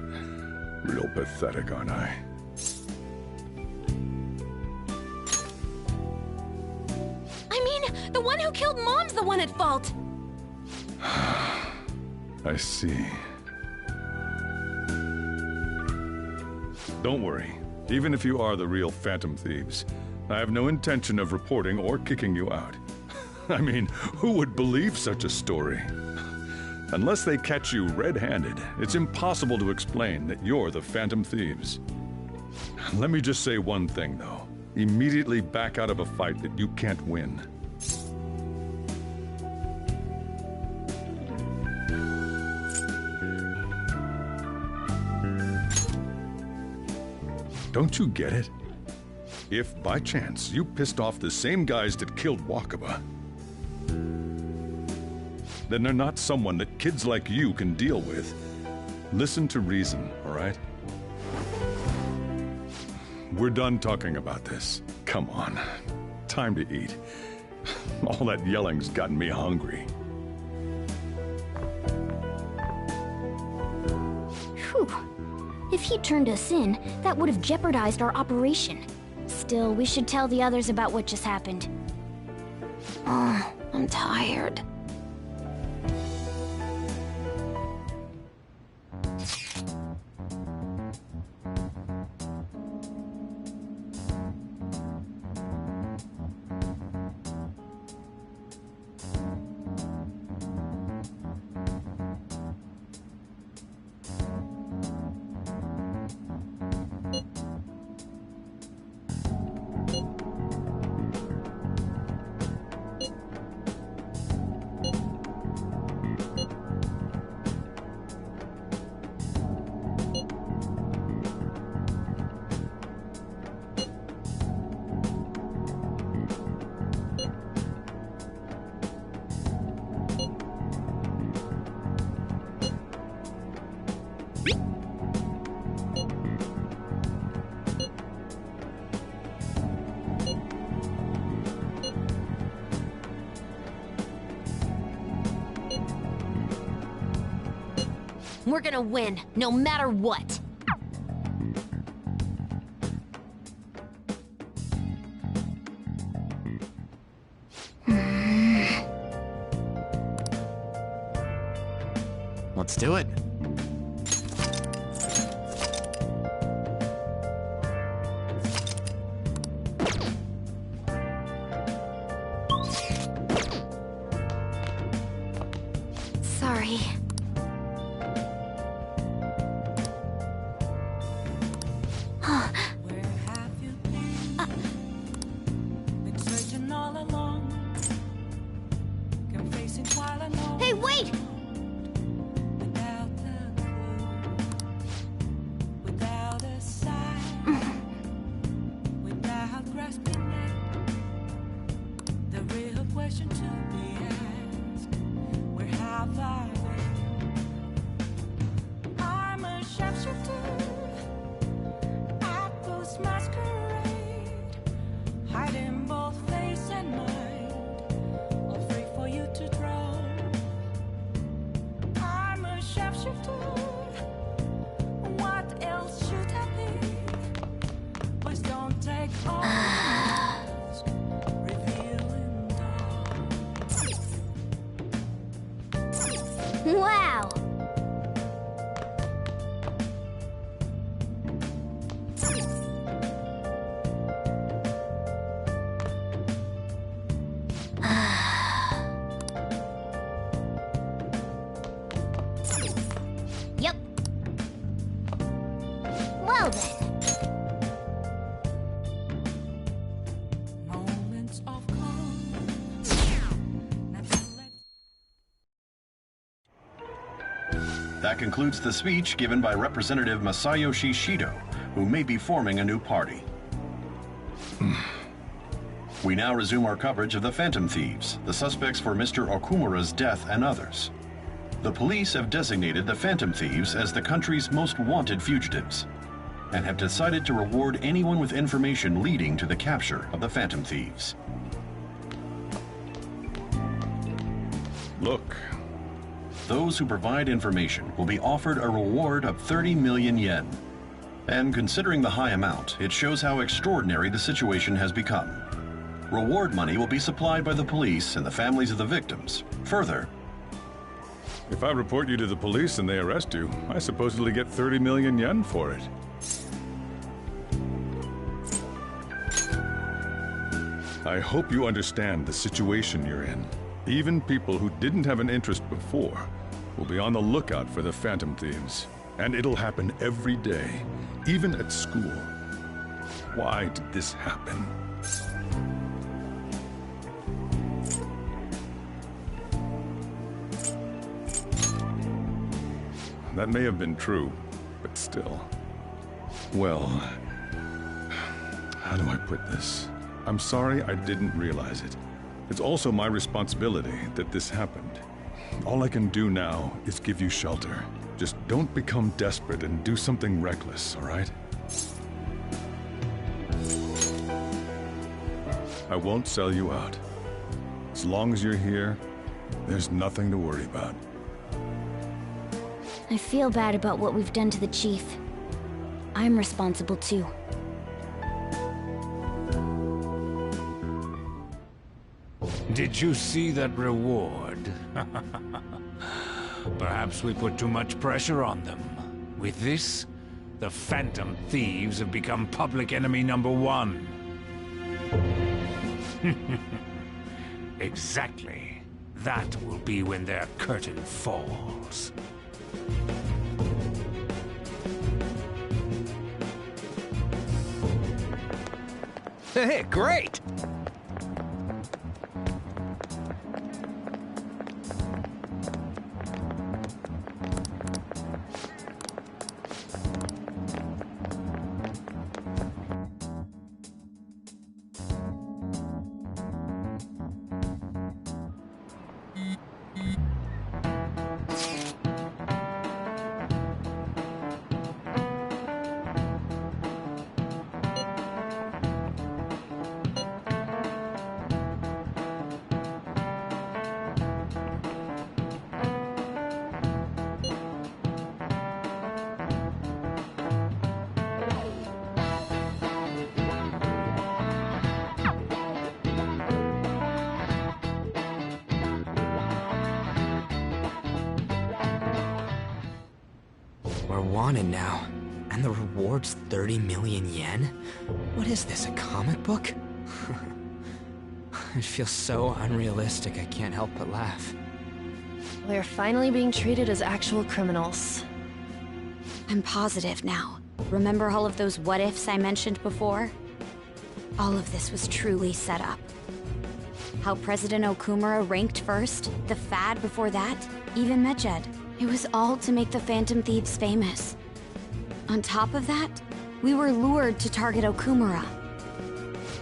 real pathetic, aren't I? I mean, the one who killed Mom's the one at fault! I see. Don't worry. Even if you are the real Phantom Thieves, I have no intention of reporting or kicking you out. I mean, who would believe such a story? Unless they catch you red-handed, it's impossible to explain that you're the Phantom Thieves. Let me just say one thing, though. Immediately back out of a fight that you can't win. Don't you get it? If, by chance, you pissed off the same guys that killed Wakaba, then they're not someone that kids like you can deal with. Listen to reason, all right? We're done talking about this. Come on. Time to eat. All that yelling's gotten me hungry. Whew. If he turned us in, that would have jeopardized our operation. Still, we should tell the others about what just happened. Oh, I'm tired. We're gonna win, no matter what. Let's do it. Sorry. Hey, wait! Wow! Yep. Well then. That concludes the speech given by Representative Masayoshi Shido, who may be forming a new party. We now resume our coverage of the Phantom Thieves, the suspects for Mr. Okumura's death and others. The police have designated the Phantom Thieves as the country's most wanted fugitives, and have decided to reward anyone with information leading to the capture of the Phantom Thieves. Look. Those who provide information will be offered a reward of 30 million yen. And considering the high amount, it shows how extraordinary the situation has become. Reward money will be supplied by the police and the families of the victims. Further, if I report you to the police and they arrest you, I supposedly get 30 million yen for it. I hope you understand the situation you're in. Even people who didn't have an interest before will be on the lookout for the Phantom Thieves. And it'll happen every day, even at school. Why did this happen? That may have been true, but still. Well, how do I put this? I'm sorry I didn't realize it. It's also my responsibility that this happened. All I can do now is give you shelter. Just don't become desperate and do something reckless, all right? I won't sell you out. As long as you're here, there's nothing to worry about. I feel bad about what we've done to the chief. I'm responsible too. Did you see that reward? Perhaps we put too much pressure on them. With this, the Phantom Thieves have become public enemy #1. Exactly. That will be when their curtain falls. Hey, great! We're wanted now, and the reward's 30 million yen? What is this, a comic book? It feels so unrealistic I can't help but laugh. We're finally being treated as actual criminals. I'm positive now. Remember all of those what-ifs I mentioned before? All of this was truly set up. How President Okumura ranked first, the Fad before that, even Medjed. It was all to make the Phantom Thieves famous. On top of that, we were lured to target Okumura.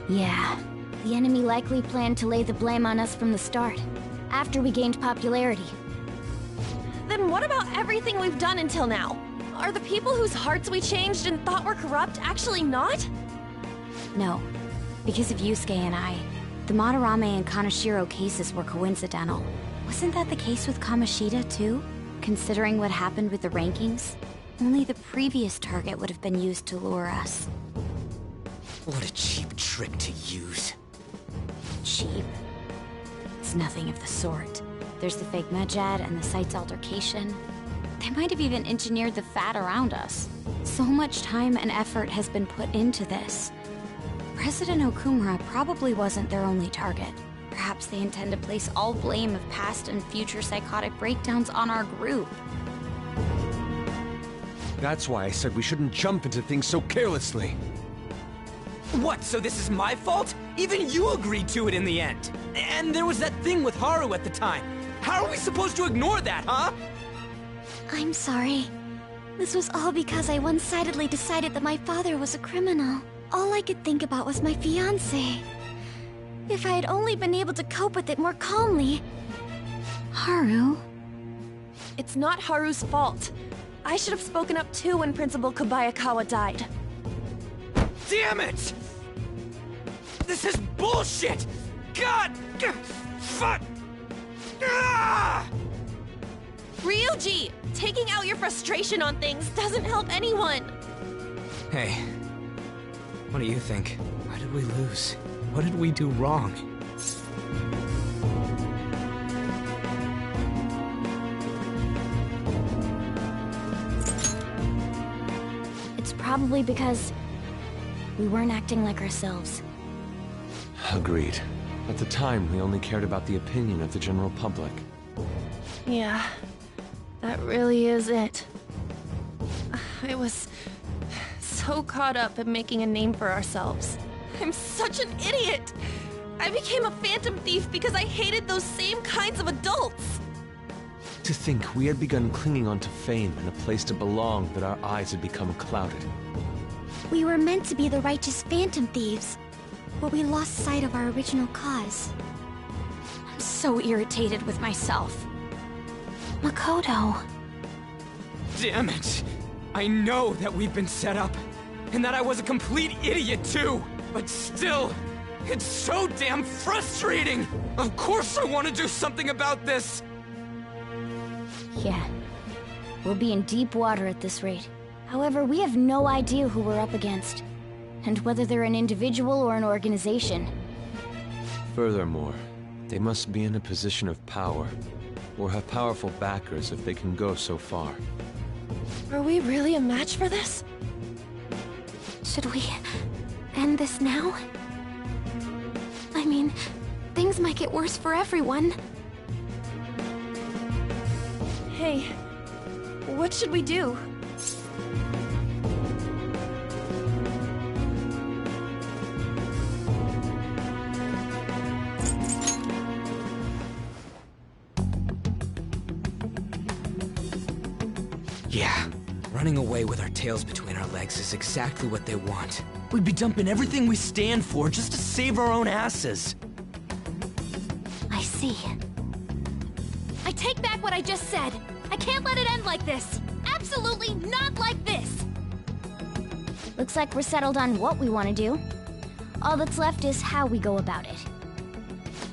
Yeah, the enemy likely planned to lay the blame on us from the start, after we gained popularity. Then what about everything we've done until now? Are the people whose hearts we changed and thought were corrupt actually not? No, because of Yusuke and I, the Madarame and Kaneshiro cases were coincidental. Wasn't that the case with Kamoshida, too? Considering what happened with the rankings, only the previous target would have been used to lure us. What a cheap trick to use. Cheap? It's nothing of the sort. There's the fake Medjed and the site's altercation. They might have even engineered the Fat around us. So much time and effort has been put into this. President Okumura probably wasn't their only target. Perhaps they intend to place all blame of past and future psychotic breakdowns on our group. That's why I said we shouldn't jump into things so carelessly. What, so this is my fault? Even you agreed to it in the end. And there was that thing with Haru at the time. How are we supposed to ignore that, huh? I'm sorry. This was all because I one-sidedly decided that my father was a criminal. All I could think about was my fiancé. If I had only been able to cope with it more calmly... Haru? It's not Haru's fault. I should have spoken up too when Principal Kobayakawa died. Damn it! This is bullshit! God! Fuck! Ah! Ryuji! Taking out your frustration on things doesn't help anyone! Hey, what do you think? Why did we lose? What did we do wrong? It's probably because we weren't acting like ourselves. Agreed. At the time, we only cared about the opinion of the general public. Yeah, that really is it. I was so caught up in making a name for ourselves. I'm such an idiot! I became a phantom thief because I hated those same kinds of adults! To think we had begun clinging onto fame and a place to belong, that our eyes had become clouded. We were meant to be the righteous phantom thieves, but we lost sight of our original cause. I'm so irritated with myself. Makoto. Damn it! I know that we've been set up, and that I was a complete idiot too! But still, it's so damn frustrating! Of course I want to do something about this! Yeah. We'll be in deep water at this rate. However, we have no idea who we're up against, and whether they're an individual or an organization. Furthermore, they must be in a position of power, or have powerful backers if they can go so far. Are we really a match for this? Should we end this now? I mean, things might get worse for everyone. Hey, what should we do? Yeah, running away with our tails between our legs is exactly what they want. We'd be dumping everything we stand for just to save our own asses. I see. I take back what I just said. I can't let it end like this. Absolutely not like this. Looks like we're settled on what we want to do. All that's left is how we go about it.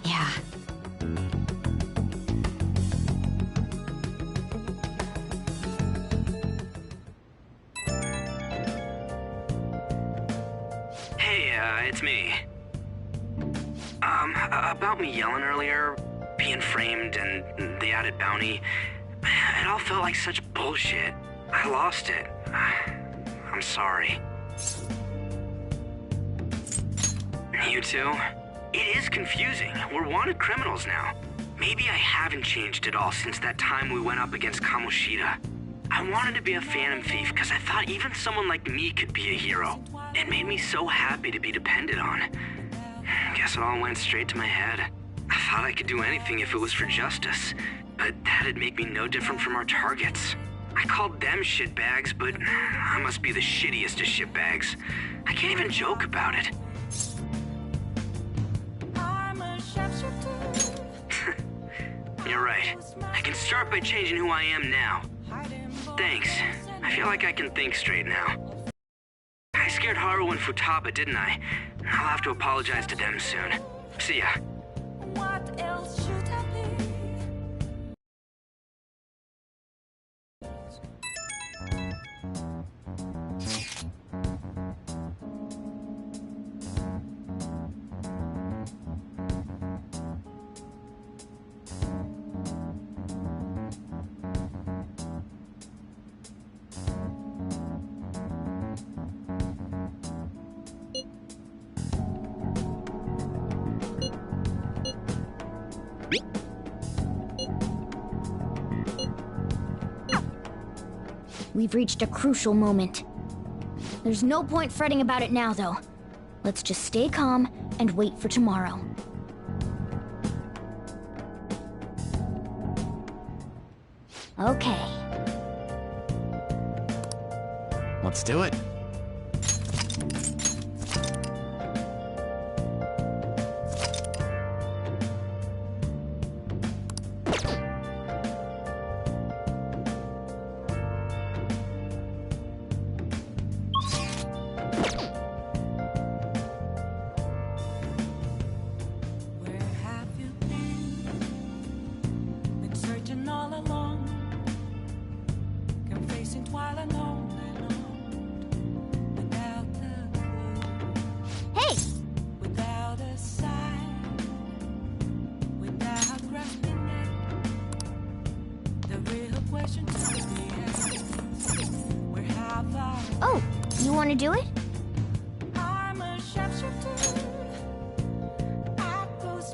Yeah. Hey, it's me. About me yelling earlier, being framed, and the added bounty, it all felt like such bullshit. I lost it. I'm sorry. You too? It is confusing. We're wanted criminals now. Maybe I haven't changed at all since that time we went up against Kamoshida. I wanted to be a phantom thief because I thought even someone like me could be a hero. It made me so happy to be depended on. Guess it all went straight to my head. I thought I could do anything if it was for justice, but that'd make me no different from our targets. I called them shitbags, but I must be the shittiest of shitbags. I can't even joke about it. You're right. I can start by changing who I am now. Thanks. I feel like I can think straight now. I scared Haru and Futaba, didn't I? I'll have to apologize to them soon. See ya. What else should I be? We've reached a crucial moment. There's no point fretting about it now, though. Let's just stay calm and wait for tomorrow. Okay. Let's do it. Oh, you want to do it?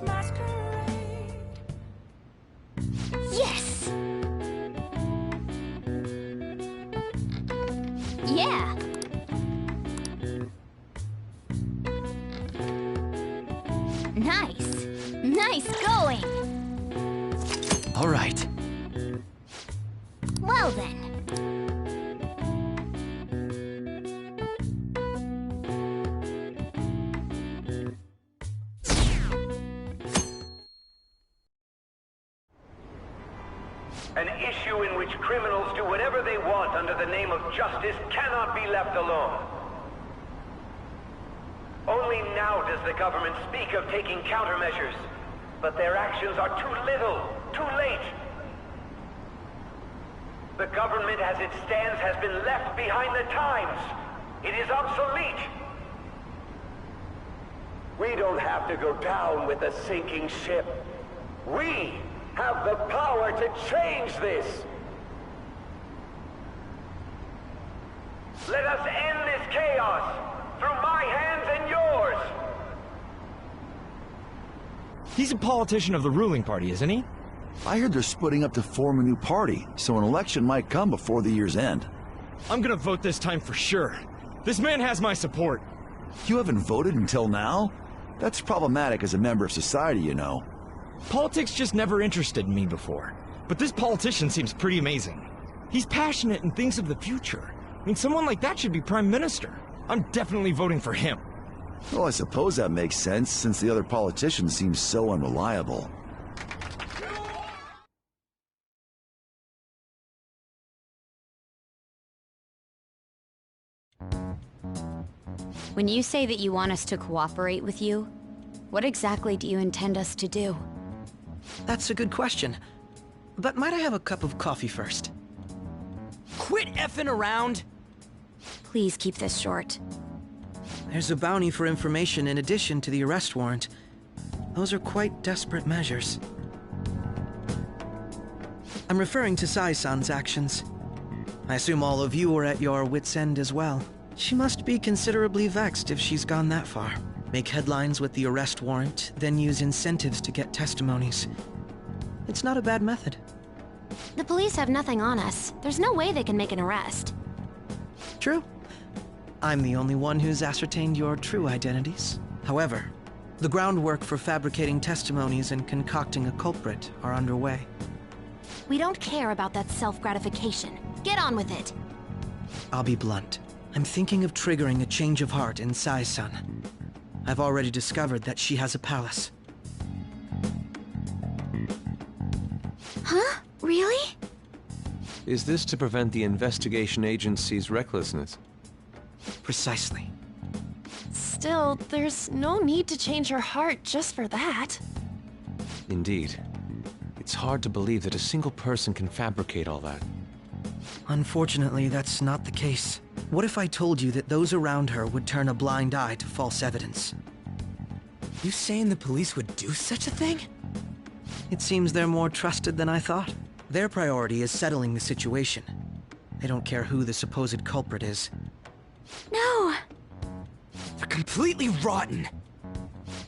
this masquerade. Yes! Yeah! Nice! Nice going! All right. Well then. An issue in which criminals do whatever they want under the name of justice cannot be left alone. Only now does the government speak of taking countermeasures, but their actions are too little, too late. The government as it stands has been left behind the times. It is obsolete. We don't have to go down with a sinking ship. We have the power to change this. Let us end this chaos through my hands and yours. He's a politician of the ruling party, isn't he? I heard they're splitting up to form a new party, so an election might come before the year's end. I'm gonna vote this time for sure. This man has my support. You haven't voted until now? That's problematic as a member of society, you know. Politics just never interested me before. But this politician seems pretty amazing. He's passionate and thinks of the future. I mean, someone like that should be prime minister. I'm definitely voting for him. Well, I suppose that makes sense, since the other politicians seem so unreliable. When you say that you want us to cooperate with you, what exactly do you intend us to do? That's a good question. But might I have a cup of coffee first? Quit effing around! Please keep this short. There's a bounty for information in addition to the arrest warrant. Those are quite desperate measures. I'm referring to Sai-san's actions. I assume all of you are at your wits' end as well. She must be considerably vexed if she's gone that far. Make headlines with the arrest warrant, then use incentives to get testimonies. It's not a bad method. The police have nothing on us. There's no way they can make an arrest. True. I'm the only one who's ascertained your true identities. However, the groundwork for fabricating testimonies and concocting a culprit are underway. We don't care about that self-gratification. Get on with it. I'll be blunt. I'm thinking of triggering a change of heart in Sai-san. I've already discovered that she has a palace. Huh? Really? Is this to prevent the investigation agency's recklessness? Precisely. Still, there's no need to change her heart just for that. Indeed. It's hard to believe that a single person can fabricate all that. Unfortunately, that's not the case. What if I told you that those around her would turn a blind eye to false evidence? You saying the police would do such a thing? It seems they're more trusted than I thought. Their priority is settling the situation. They don't care who the supposed culprit is. No! They're completely rotten!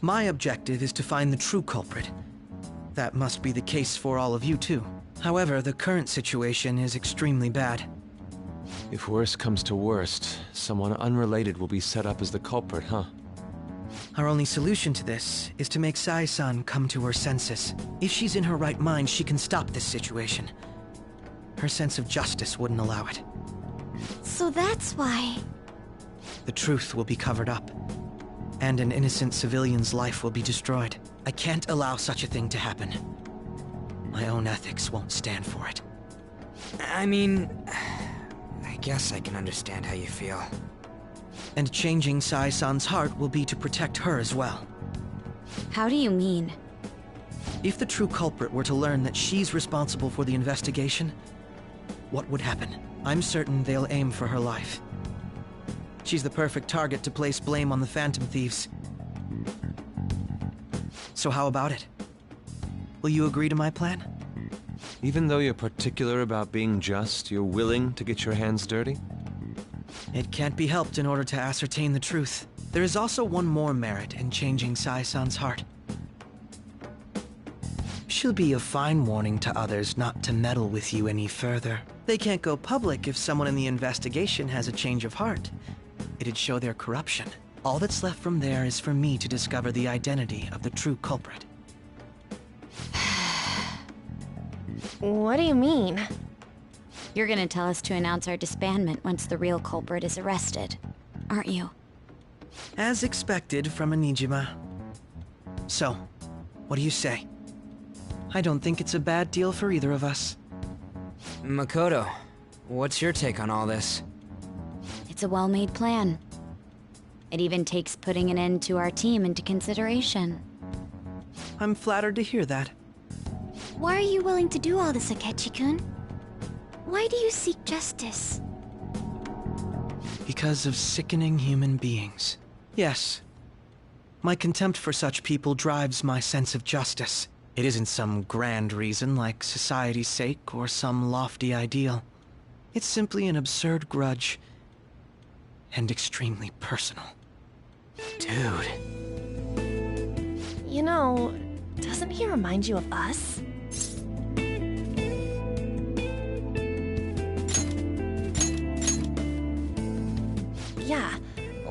My objective is to find the true culprit. That must be the case for all of you too. However, the current situation is extremely bad. If worst comes to worst, someone unrelated will be set up as the culprit, huh? Our only solution to this is to make Sai-san come to her senses. If she's in her right mind, she can stop this situation. Her sense of justice wouldn't allow it. So that's why... The truth will be covered up, and an innocent civilian's life will be destroyed. I can't allow such a thing to happen. My own ethics won't stand for it. I mean... I guess I can understand how you feel. And changing Sai-san's heart will be to protect her as well. How do you mean? If the true culprit were to learn that she's responsible for the investigation, what would happen? I'm certain they'll aim for her life. She's the perfect target to place blame on the Phantom Thieves. So how about it? Will you agree to my plan? Even though you're particular about being just, you're willing to get your hands dirty? It can't be helped in order to ascertain the truth. There is also one more merit in changing Sai-san's heart. She'll be a fine warning to others not to meddle with you any further. They can't go public if someone in the investigation has a change of heart. It'd show their corruption. All that's left from there is for me to discover the identity of the true culprit. What do you mean? You're gonna tell us to announce our disbandment once the real culprit is arrested, aren't you? As expected from a Nijima. So, what do you say? I don't think it's a bad deal for either of us. Makoto, what's your take on all this? It's a well-made plan. It even takes putting an end to our team into consideration. I'm flattered to hear that. Why are you willing to do all this, Akechi-kun? Why do you seek justice? Because of sickening human beings. Yes. My contempt for such people drives my sense of justice. It isn't some grand reason like society's sake or some lofty ideal. It's simply an absurd grudge. And extremely personal. Dude. You know, doesn't he remind you of us? Yeah,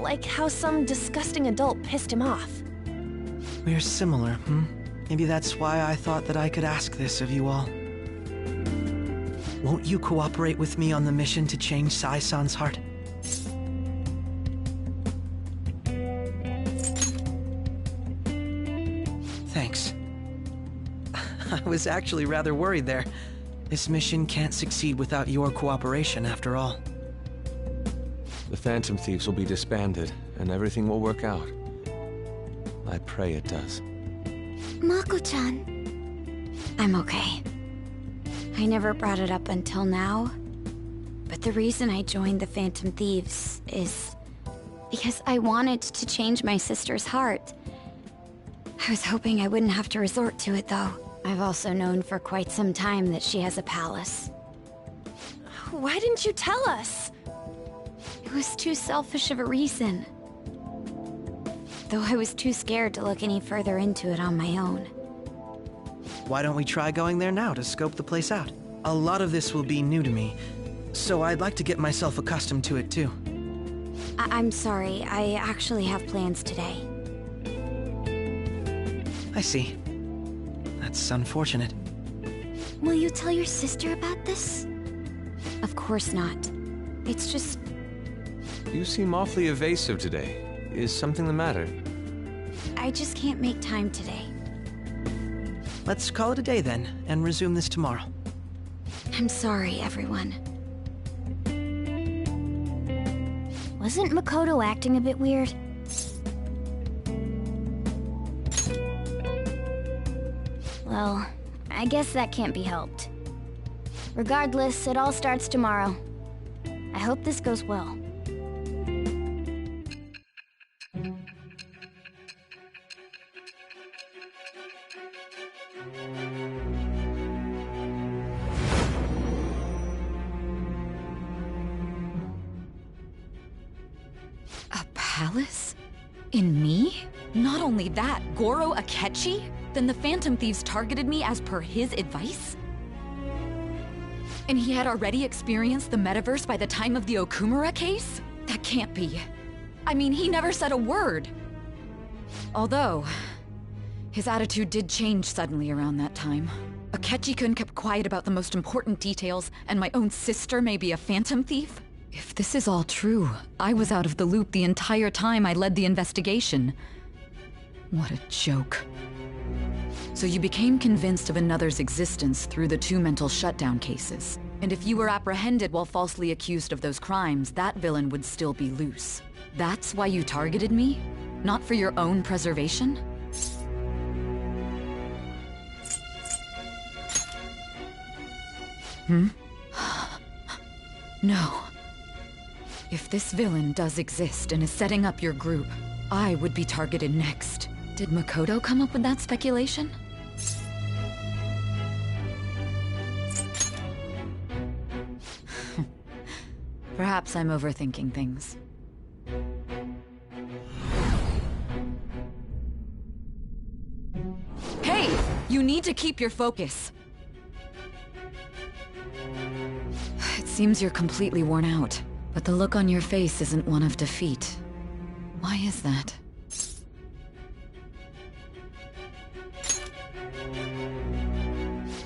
like how some disgusting adult pissed him off. We're similar, Maybe that's why I thought that I could ask this of you all. Won't you cooperate with me on the mission to change Sai-san's heart? Thanks. I was actually rather worried there. This mission can't succeed without your cooperation, after all. The Phantom Thieves will be disbanded, and everything will work out. I pray it does. Mako-chan. I'm okay. I never brought it up until now, but the reason I joined the Phantom Thieves is because I wanted to change my sister's heart. I was hoping I wouldn't have to resort to it, though. I've also known for quite some time that she has a palace. Why didn't you tell us? It was too selfish of a reason. Though I was too scared to look any further into it on my own. Why don't we try going there now to scope the place out? A lot of this will be new to me, so I'd like to get myself accustomed to it too. I'm sorry, I actually have plans today. I see. That's unfortunate. Will you tell your sister about this? Of course not. It's just... You seem awfully evasive today. Is something the matter? I just can't make time today. Let's call it a day then, and resume this tomorrow. I'm sorry, everyone. Wasn't Makoto acting a bit weird? Well, I guess that can't be helped. Regardless, it all starts tomorrow. I hope this goes well. A palace? In me? Not only that, Goro Akechi? Then the Phantom Thieves targeted me as per his advice? And he had already experienced the metaverse by the time of the Okumura case? That can't be. I mean, he never said a word. Although, his attitude did change suddenly around that time. Akechi-kun kept quiet about the most important details, and my own sister may be a Phantom Thief? If this is all true, I was out of the loop the entire time I led the investigation. What a joke. So you became convinced of another's existence through the 2 mental shutdown cases. And if you were apprehended while falsely accused of those crimes, that villain would still be loose. That's why you targeted me? Not for your own preservation? No. If this villain does exist and is setting up your group, I would be targeted next. Did Makoto come up with that speculation? Perhaps I'm overthinking things. Hey! You need to keep your focus. It seems you're completely worn out, but the look on your face isn't one of defeat. Why is that?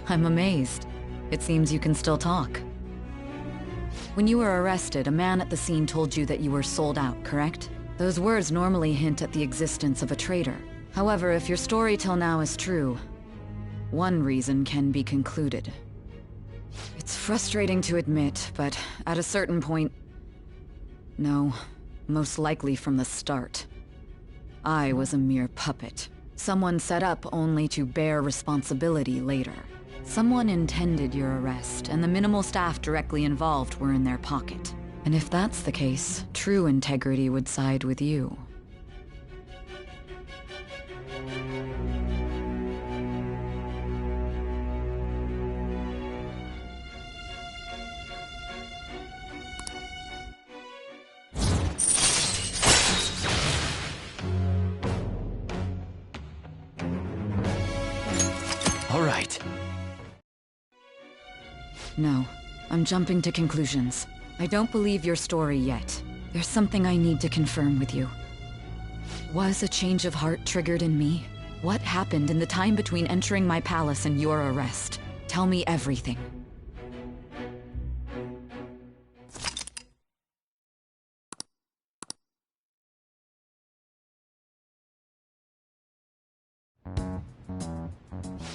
I'm amazed. It seems you can still talk. When you were arrested, a man at the scene told you that you were sold out, correct? Those words normally hint at the existence of a traitor. However, if your story till now is true, one reason can be concluded. It's frustrating to admit, but at a certain point... No, most likely from the start. I was a mere puppet. Someone set up only to bear responsibility later. Someone intended your arrest, and the minimal staff directly involved were in their pocket. And if that's the case, true integrity would side with you. All right. No, I'm jumping to conclusions. I don't believe your story yet. There's something I need to confirm with you. Was a change of heart triggered in me? What happened in the time between entering my palace and your arrest? Tell me everything.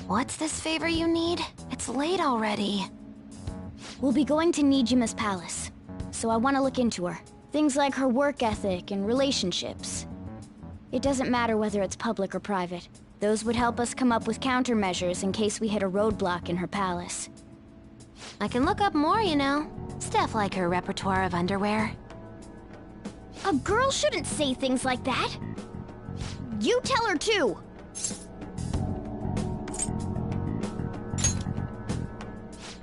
What's this favor you need? It's late already. We'll be going to Nijima's palace, so I want to look into her. Things like her work ethic and relationships. It doesn't matter whether it's public or private. Those would help us come up with countermeasures in case we hit a roadblock in her palace. I can look up more, you know. Stuff like her repertoire of underwear. A girl shouldn't say things like that. You tell her too.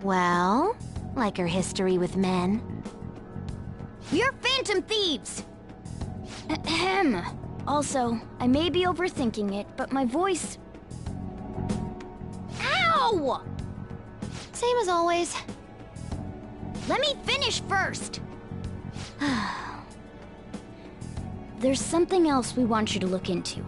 Well, like her history with men. You're phantom thieves! Ahem. Also, I may be overthinking it, but my voice... Ow! Same as always. Let me finish first! There's something else we want you to look into.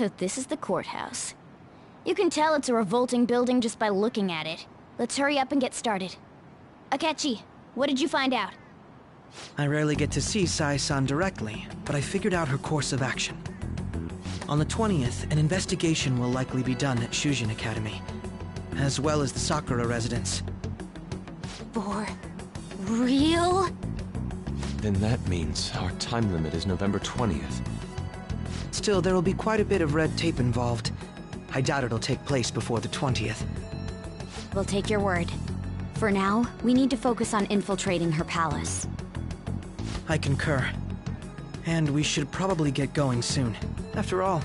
So this is the courthouse. You can tell it's a revolting building just by looking at it. Let's hurry up and get started. Akechi, what did you find out? I rarely get to see Sai-san directly, but I figured out her course of action. On the 20th, an investigation will likely be done at Shujin Academy, as well as the Sakura residence. For real? Then that means our time limit is November 20th. Still, there will be quite a bit of red tape involved. I doubt it'll take place before the 20th. We'll take your word. For now, we need to focus on infiltrating her palace. I concur. And we should probably get going soon. After all,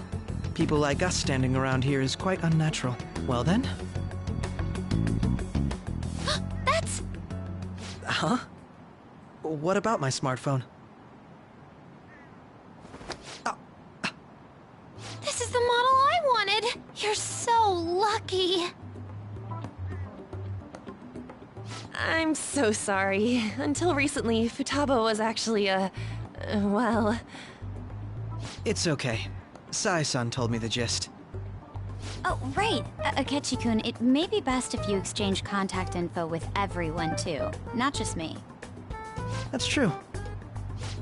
people like us standing around here is quite unnatural. Well then? That's... Huh? What about my smartphone? This is the model I wanted! You're so lucky! I'm so sorry. Until recently, Futaba was actually well... It's okay. Sai-san told me the gist. Oh, right. Akechi-kun, it may be best if you exchange contact info with everyone, too. Not just me. That's true.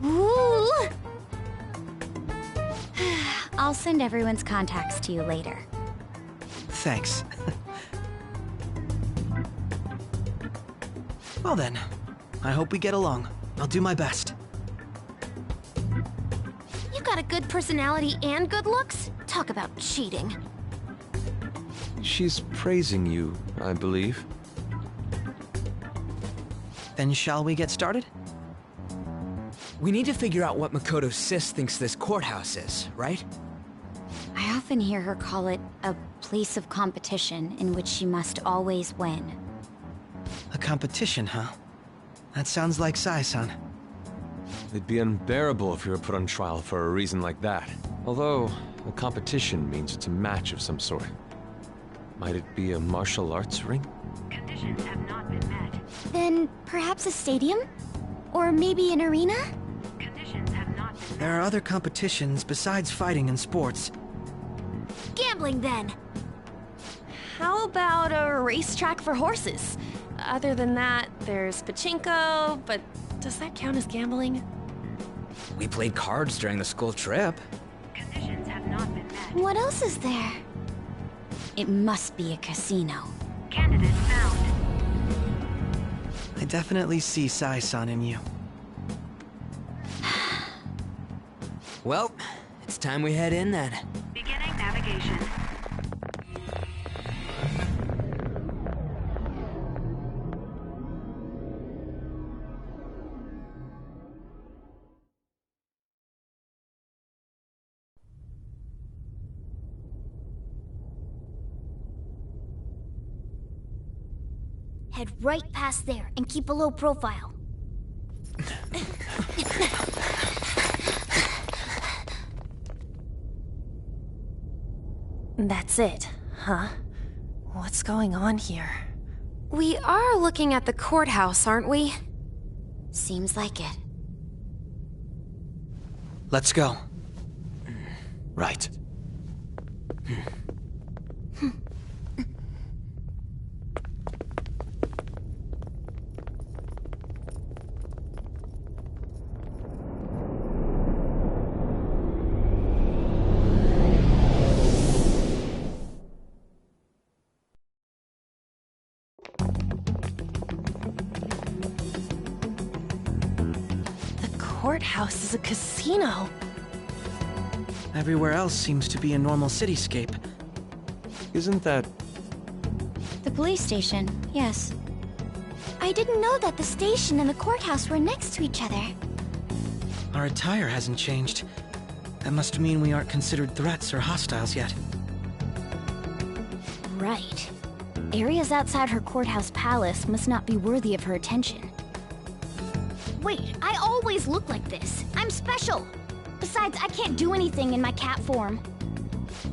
Ooh! I'll send everyone's contacts to you later. Thanks. Well then, I hope we get along. I'll do my best. You got a good personality and good looks? Talk about cheating. She's praising you, I believe. Then shall we get started? We need to figure out what Makoto's sis thinks this courthouse is, right? I often hear her call it a place of competition in which she must always win. A competition, huh? That sounds like Sai-san. It'd be unbearable if you were put on trial for a reason like that. Although, a competition means it's a match of some sort. Might it be a martial arts ring? Conditions have not been met. Then perhaps a stadium? Or maybe an arena? Conditions have not been met. There are other competitions besides fighting and sports. Gambling, then! How about a racetrack for horses? Other than that, there's pachinko, but does that count as gambling? We played cards during the school trip. Conditions have not been met. What else is there? It must be a casino. Candidate found. I definitely see Sai-san in you. Well, it's time we head in then. Beginning navigation. Head right past there and keep a low profile. That's it, huh? What's going on here? We are looking at the courthouse, aren't we? Seems like it. Let's go. Right. Courthouse is a casino. Everywhere else seems to be a normal cityscape. Isn't that... The police station, yes. I didn't know that the station and the courthouse were next to each other. Our attire hasn't changed. That must mean we aren't considered threats or hostiles yet. Right. Areas outside her courthouse palace must not be worthy of her attention. Wait, I always look like this. I'm special. Besides, I can't do anything in my cat form.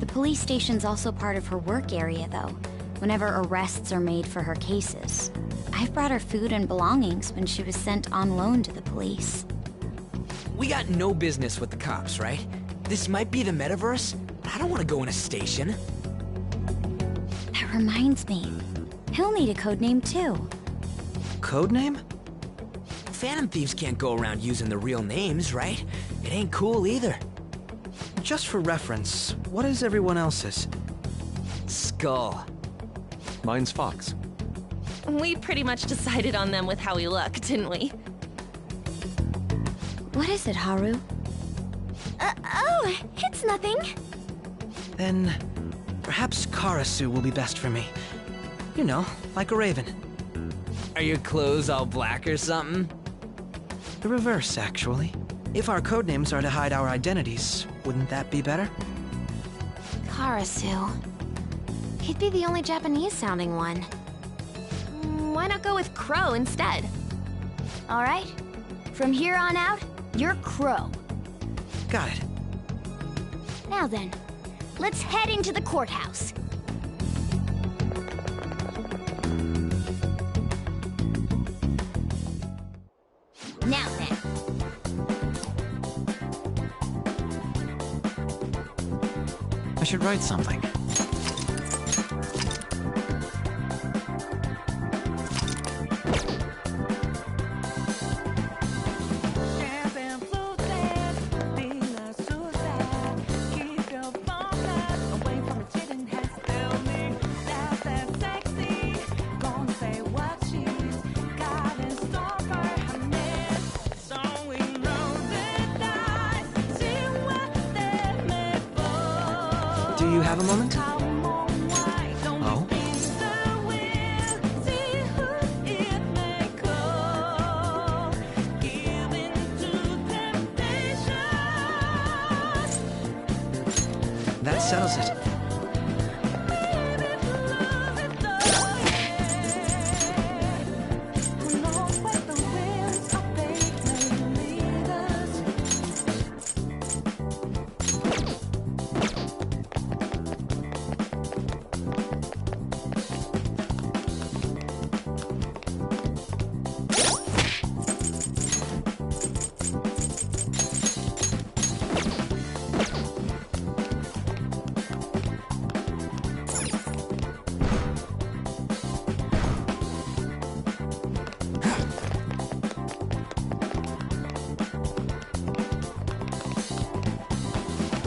The police station's also part of her work area, though, whenever arrests are made for her cases. I've brought her food and belongings when she was sent on loan to the police. We got no business with the cops, right? This might be the metaverse, but I don't want to go in a station. That reminds me. He'll need a codename, too. Codename? Phantom thieves can't go around using the real names, right? It ain't cool either. Just for reference, what is everyone else's? Skull. Mine's Fox. We pretty much decided on them with how we look, didn't we? What is it, Haru? Oh, it's nothing. Then, perhaps Karasu will be best for me. You know, like a raven. Are your clothes all black or something? The reverse, actually. If our codenames are to hide our identities, wouldn't that be better? Karasu. He'd be the only Japanese-sounding one. Why not go with Crow instead? All right. From here on out, you're Crow. Got it. Now then, let's head into the courthouse. Now then. I should write something. Do you have a moment? Oh? That settles it.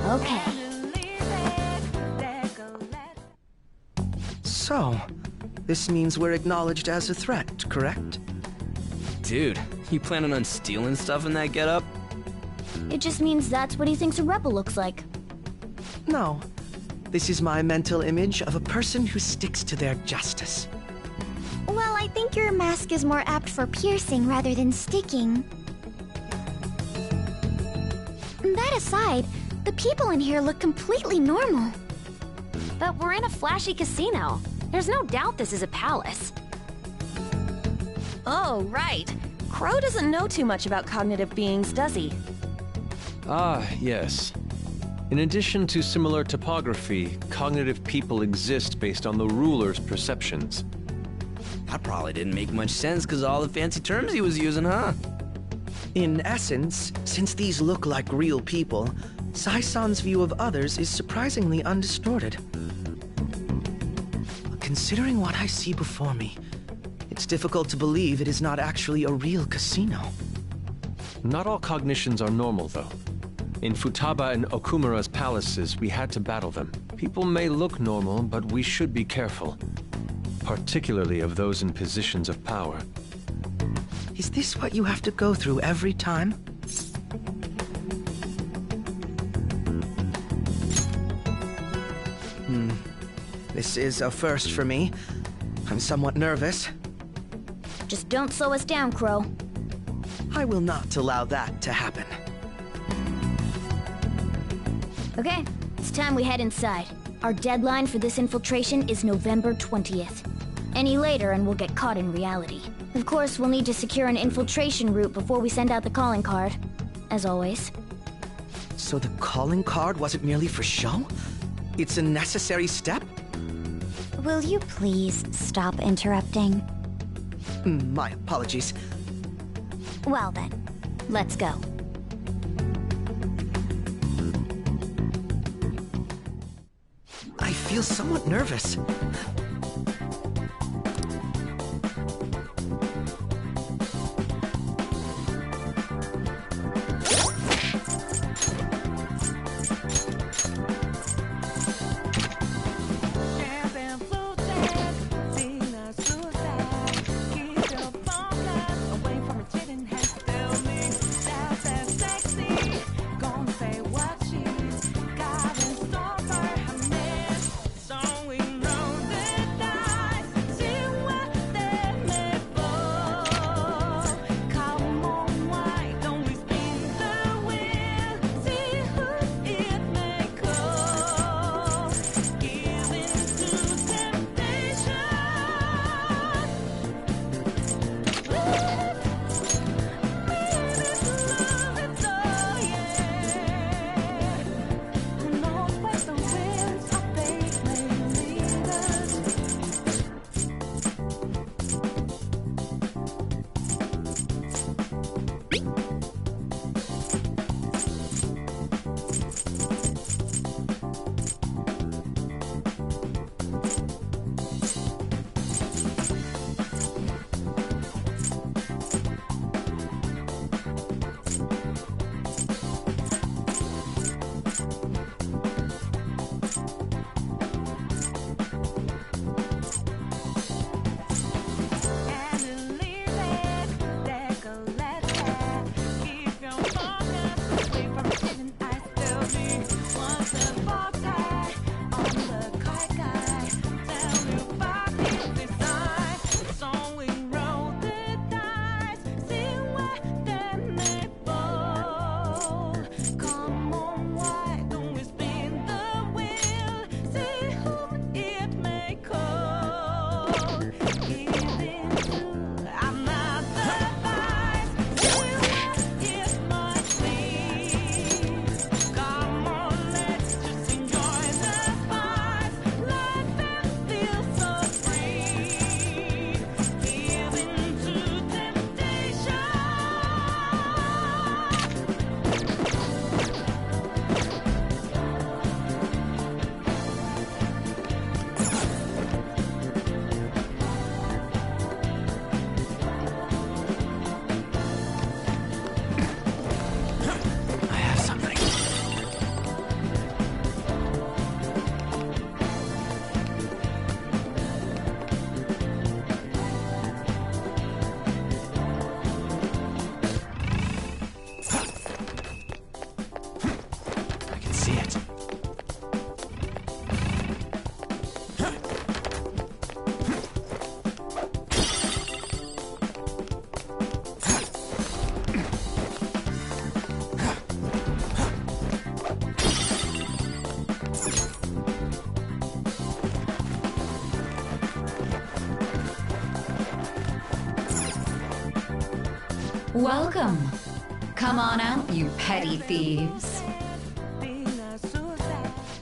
Okay. So, this means we're acknowledged as a threat, correct? Dude, you planning on stealing stuff in that getup? It just means that's what he thinks a rebel looks like. No. This is my mental image of a person who sticks to their justice. Well, I think your mask is more apt for piercing rather than sticking. That aside, the people in here look completely normal. But we're in a flashy casino. There's no doubt this is a palace. Oh, right. Crow doesn't know too much about cognitive beings, does he? Ah, yes. In addition to similar topography, cognitive people exist based on the ruler's perceptions. That probably didn't make much sense because all the fancy terms he was using, huh? In essence, since these look like real people, Sai-san's view of others is surprisingly undistorted. Considering what I see before me, it's difficult to believe it is not actually a real casino. Not all cognitions are normal, though. In Futaba and Okumura's palaces, we had to battle them. People may look normal, but we should be careful. Particularly of those in positions of power. Is this what you have to go through every time? This is a first for me. I'm somewhat nervous. Just don't slow us down, Crow. I will not allow that to happen. Okay, it's time we head inside. Our deadline for this infiltration is November 20th. Any later and we'll get caught in reality. Of course, we'll need to secure an infiltration route before we send out the calling card. As always. So the calling card wasn't merely for show? It's a necessary step? Will you please stop interrupting? My apologies. Well then, let's go. I feel somewhat nervous. see it. Welcome. Come on out, you petty thieves.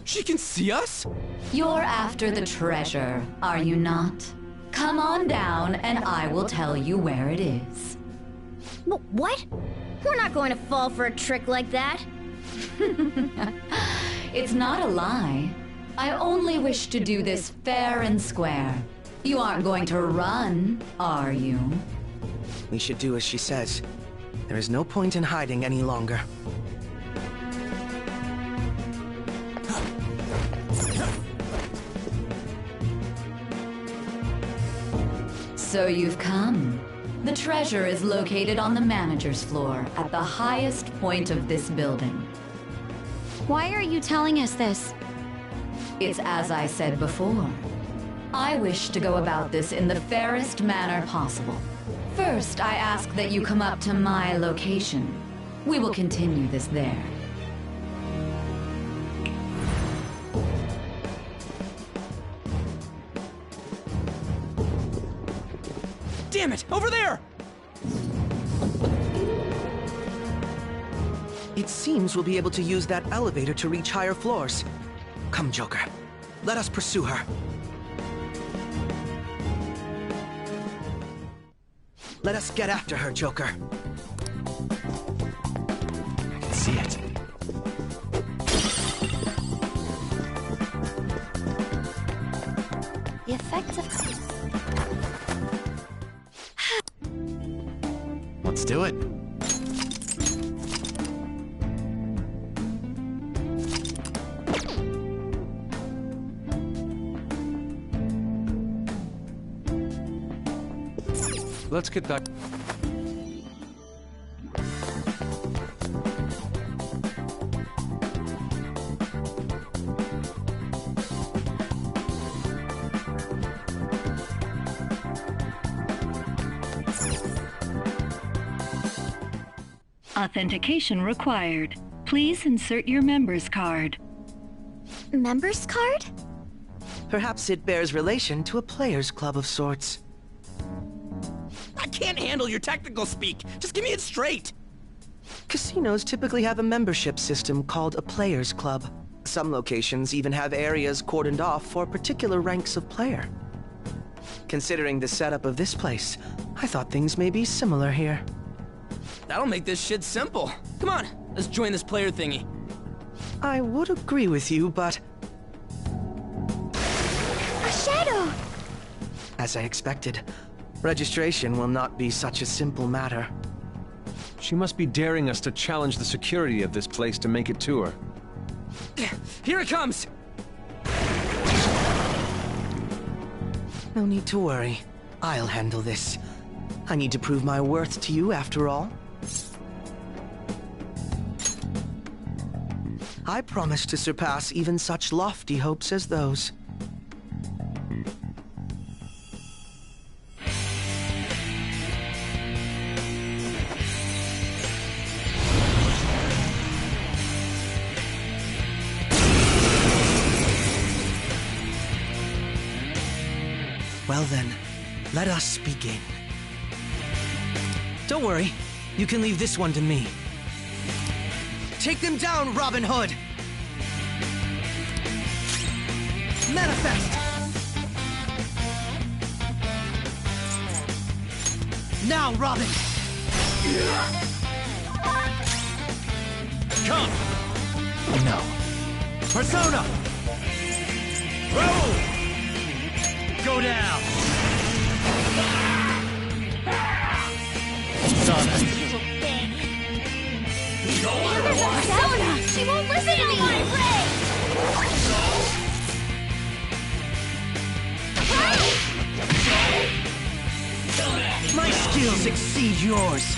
She can see us? You're after the treasure, are you not? Come on down and I will tell you where it is. What? We're not going to fall for a trick like that. It's not a lie. I only wish to do this fair and square. You aren't going to run, are you? We should do as she says. There is no point in hiding any longer. So you've come. The treasure is located on the manager's floor at the highest point of this building. Why are you telling us this? It's as I said before. I wish to go about this in the fairest manner possible. First, I ask that you come up to my location. We will continue this there. Damn it! Over there! It seems we'll be able to use that elevator to reach higher floors. Come, Joker. Let us pursue her. Let us get after her, Joker. I can see it. The effects of... Let's do it. Let's get back. Authentication required. Please insert your member's card. Member's card? Perhaps it bears relation to a players' club of sorts. I can't handle your technical speak. Just give me it straight. Casinos typically have a membership system called a players' club. Some locations even have areas cordoned off for particular ranks of player. Considering the setup of this place, I thought things may be similar here. That'll make this shit simple. Come on, let's join this player thingy. I would agree with you, but... A shadow! As I expected, registration will not be such a simple matter. She must be daring us to challenge the security of this place to make it to her. Here it comes! No need to worry. I'll handle this. I need to prove my worth to you, after all. I promise to surpass even such lofty hopes as those. Well then, let us begin. Don't worry, you can leave this one to me. Take them down, Robin Hood! Manifest! Now, Robin! Come! No. Persona! Roll! Go down! Sonic! Persona! She won't listen to me! My skills exceed yours.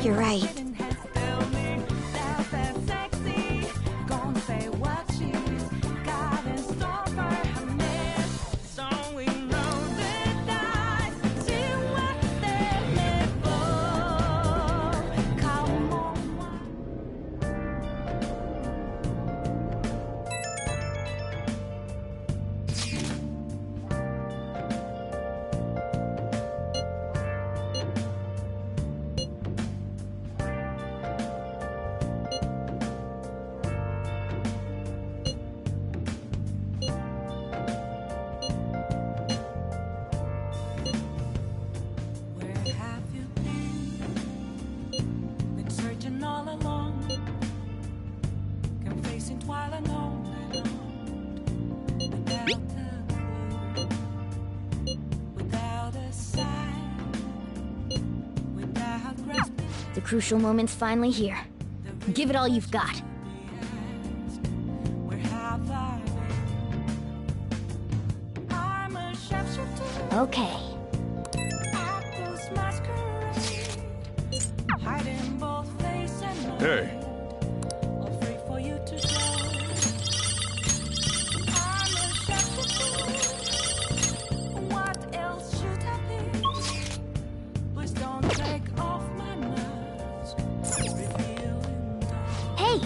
you're right. The crucial moment's finally here. Give it all you've got. Okay. Hey. Hey!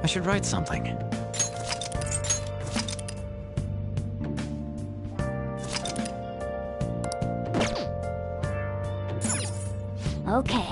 I should write something. Okay.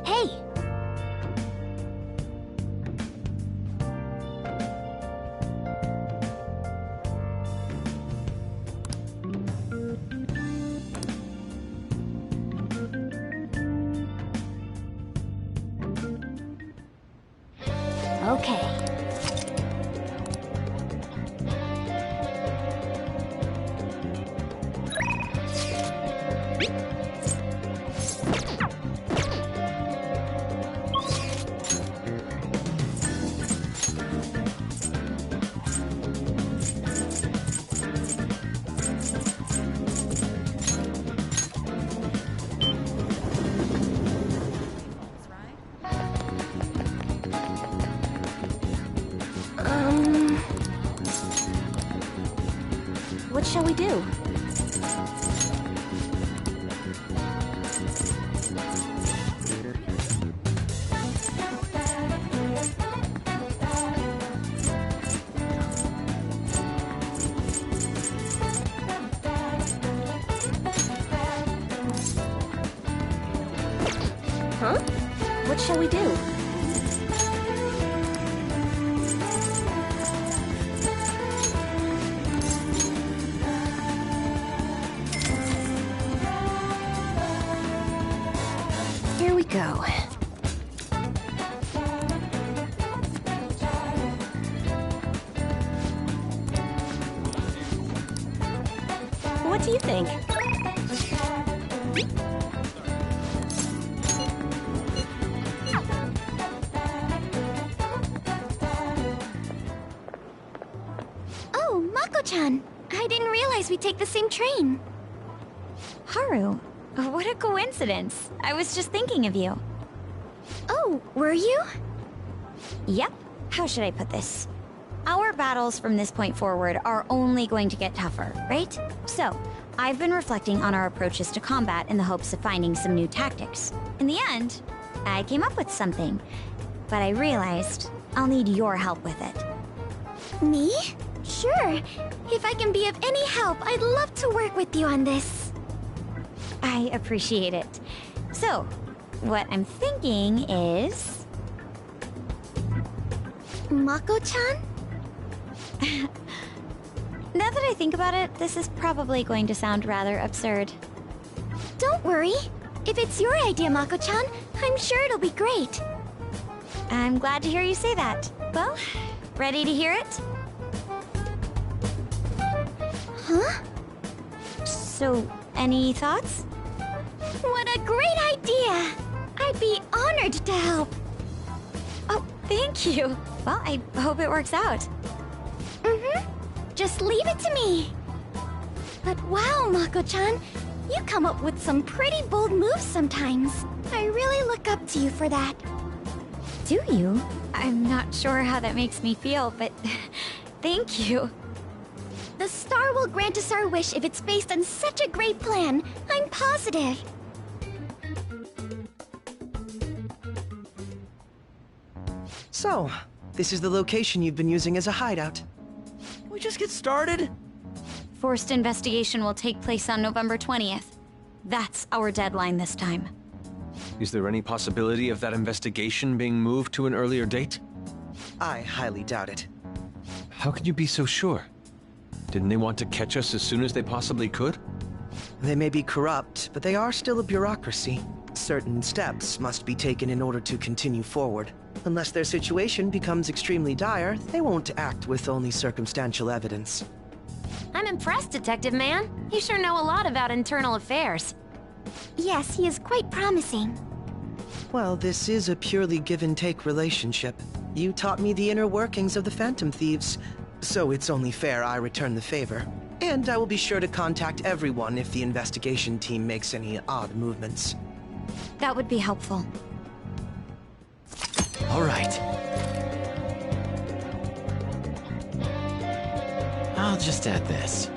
Hey! Okay. What shall we do? Huh? What shall we do? Here we go. What do you think? Oh, Mako-chan! I didn't realize we'd take the same train. Haru, what a coincidence. I was just thinking of you. Oh, were you? Yep. How should I put this? Our battles from this point forward are only going to get tougher, right? So, I've been reflecting on our approaches to combat in the hopes of finding some new tactics. In the end, I came up with something, but I realized I'll need your help with it. Me? Sure. If I can be of any help, I'd love to work with you on this. I appreciate it. So, what I'm thinking is... Mako-chan? Now that I think about it, this is probably going to sound rather absurd. Don't worry. If it's your idea, Mako-chan, I'm sure it'll be great. I'm glad to hear you say that. Well, ready to hear it? Huh? So, any thoughts? What a great idea! I'd be honored to help. Oh, thank you. Well, I hope it works out. Just leave it to me. But wow, Mako-chan, you come up with some pretty bold moves sometimes. I really look up to you for that. Do you? I'm not sure how that makes me feel, but thank you. The star will grant us our wish if it's based on such a great plan. I'm positive. So, this is the location you've been using as a hideout. We just get started? Forced investigation will take place on November 20th. That's our deadline this time. Is there any possibility of that investigation being moved to an earlier date? I highly doubt it. How can you be so sure? Didn't they want to catch us as soon as they possibly could? They may be corrupt, but they are still a bureaucracy. Certain steps must be taken in order to continue forward. Unless their situation becomes extremely dire, they won't act with only circumstantial evidence. I'm impressed, Detective Man. You sure know a lot about internal affairs. Yes, he is quite promising. Well, this is a purely give-and-take relationship. You taught me the inner workings of the Phantom Thieves, so it's only fair I return the favor. And I will be sure to contact everyone if the investigation team makes any odd movements. That would be helpful. All right. I'll just add this.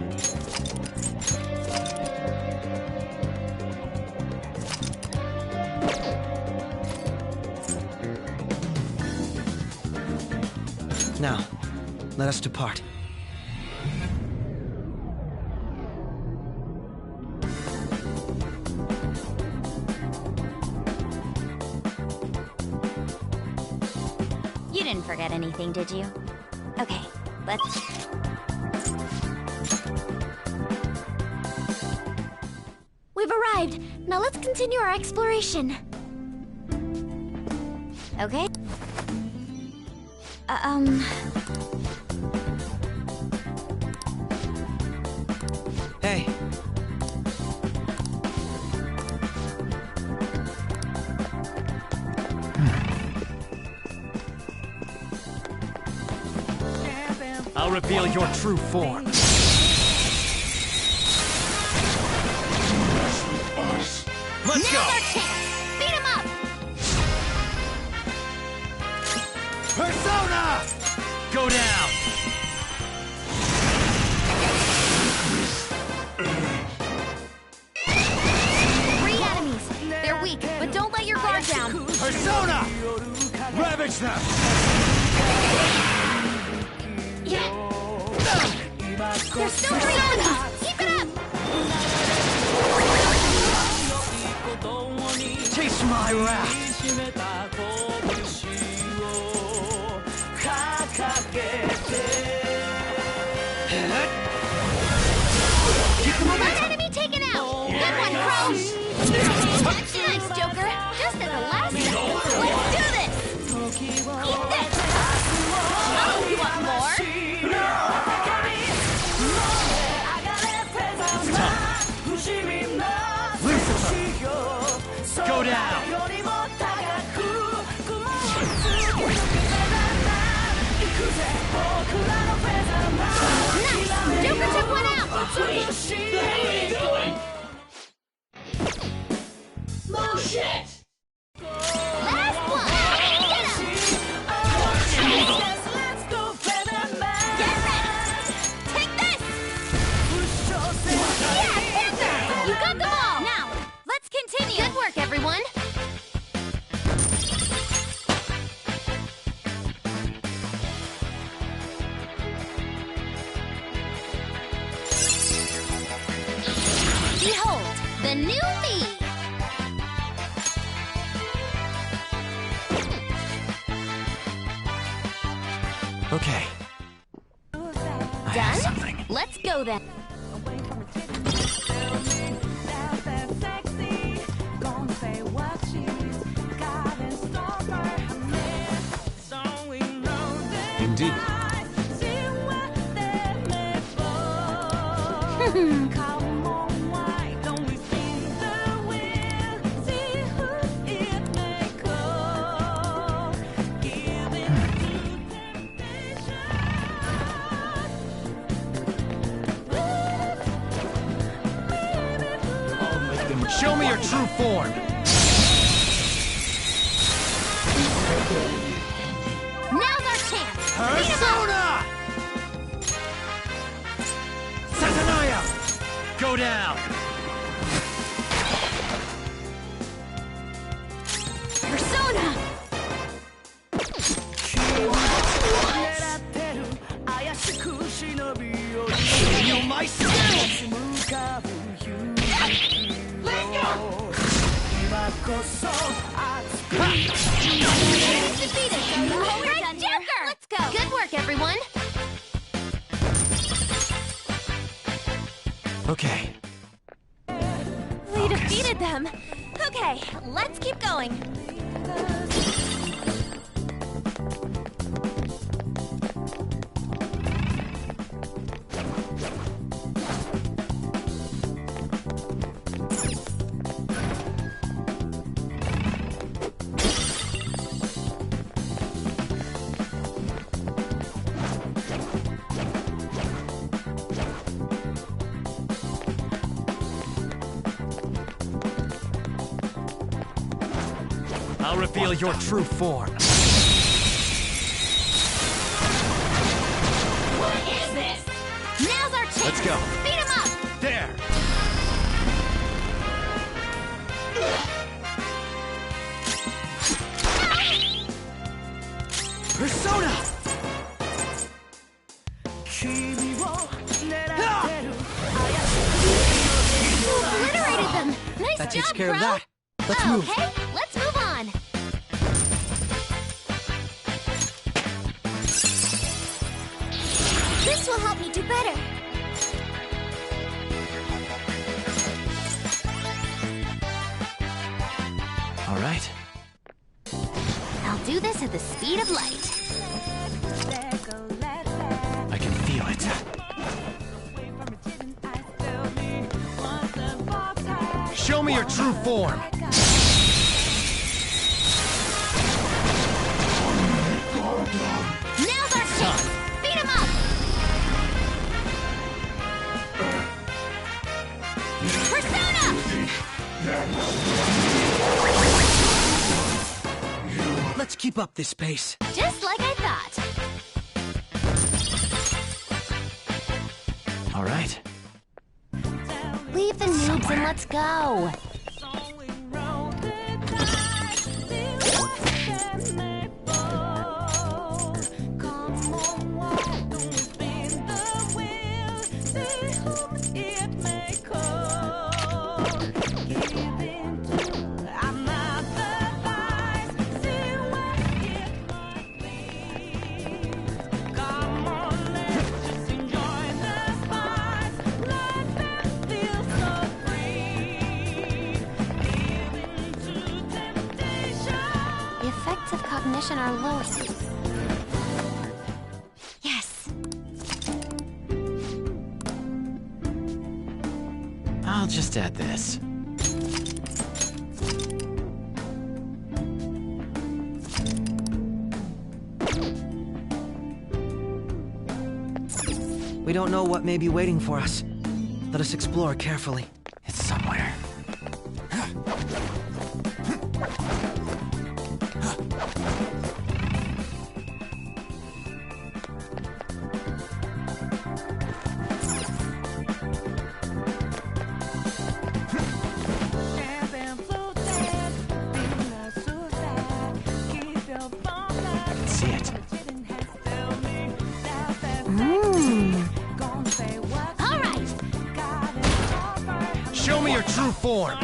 Now, let us depart. You didn't forget anything, did you? Okay, let's... We've arrived. Now let's continue our exploration. Okay. Hey. I'll reveal your true form. Let's go! Beat him up! Persona! Go down! Three enemies. They're weak, but don't let your guard down. Persona! Ravage them! There's still three enemies. Keep it up! Taste my wrath! One enemy taken out. Good one, Crow. Nice, Joker. Just at the last second. Let's do this. Eat this. Oh, you want more? Lucifer! Go down! Nice! Joker took one out! Oh shit! Last the new me! Okay. Done? Let's go then. Indeed. Show me your true form! Now's our chance! Persona! Satanaya! Go down! Persona! Feel my skills! Let's go! Good work, everyone! Okay. We defeated them. Okay, let's keep going. I'll reveal your true form. What is this? Now's our chance! Let's go. Beat him up! There! Persona! Obliterated them! Nice That job, takes care bro! of that. Let's move. Okay, let's move on! This will help me do better. All right. I'll do this at the speed of light. I can feel it. Show me your true form! Now's our chance! Beat him up! Persona! Let's keep up this pace. Just like I thought. All right. Leave the noobs and let's go. Cognition are low. Yes. I'll just add this. We don't know what may be waiting for us. Let us explore carefully. It's somewhere. your true form!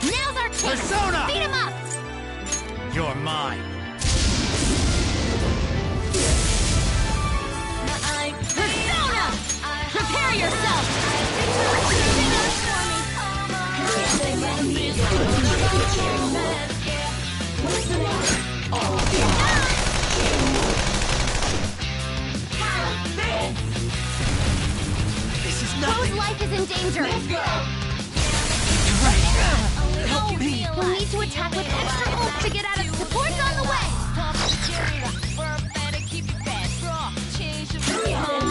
Now's our chance! Persona! Beat him up! You're mine. Persona! Prepare yourself! This is nothing. Rose life is in danger! Let's go! Help me! You'll need to attack with extra oomph to get out of support's on the way!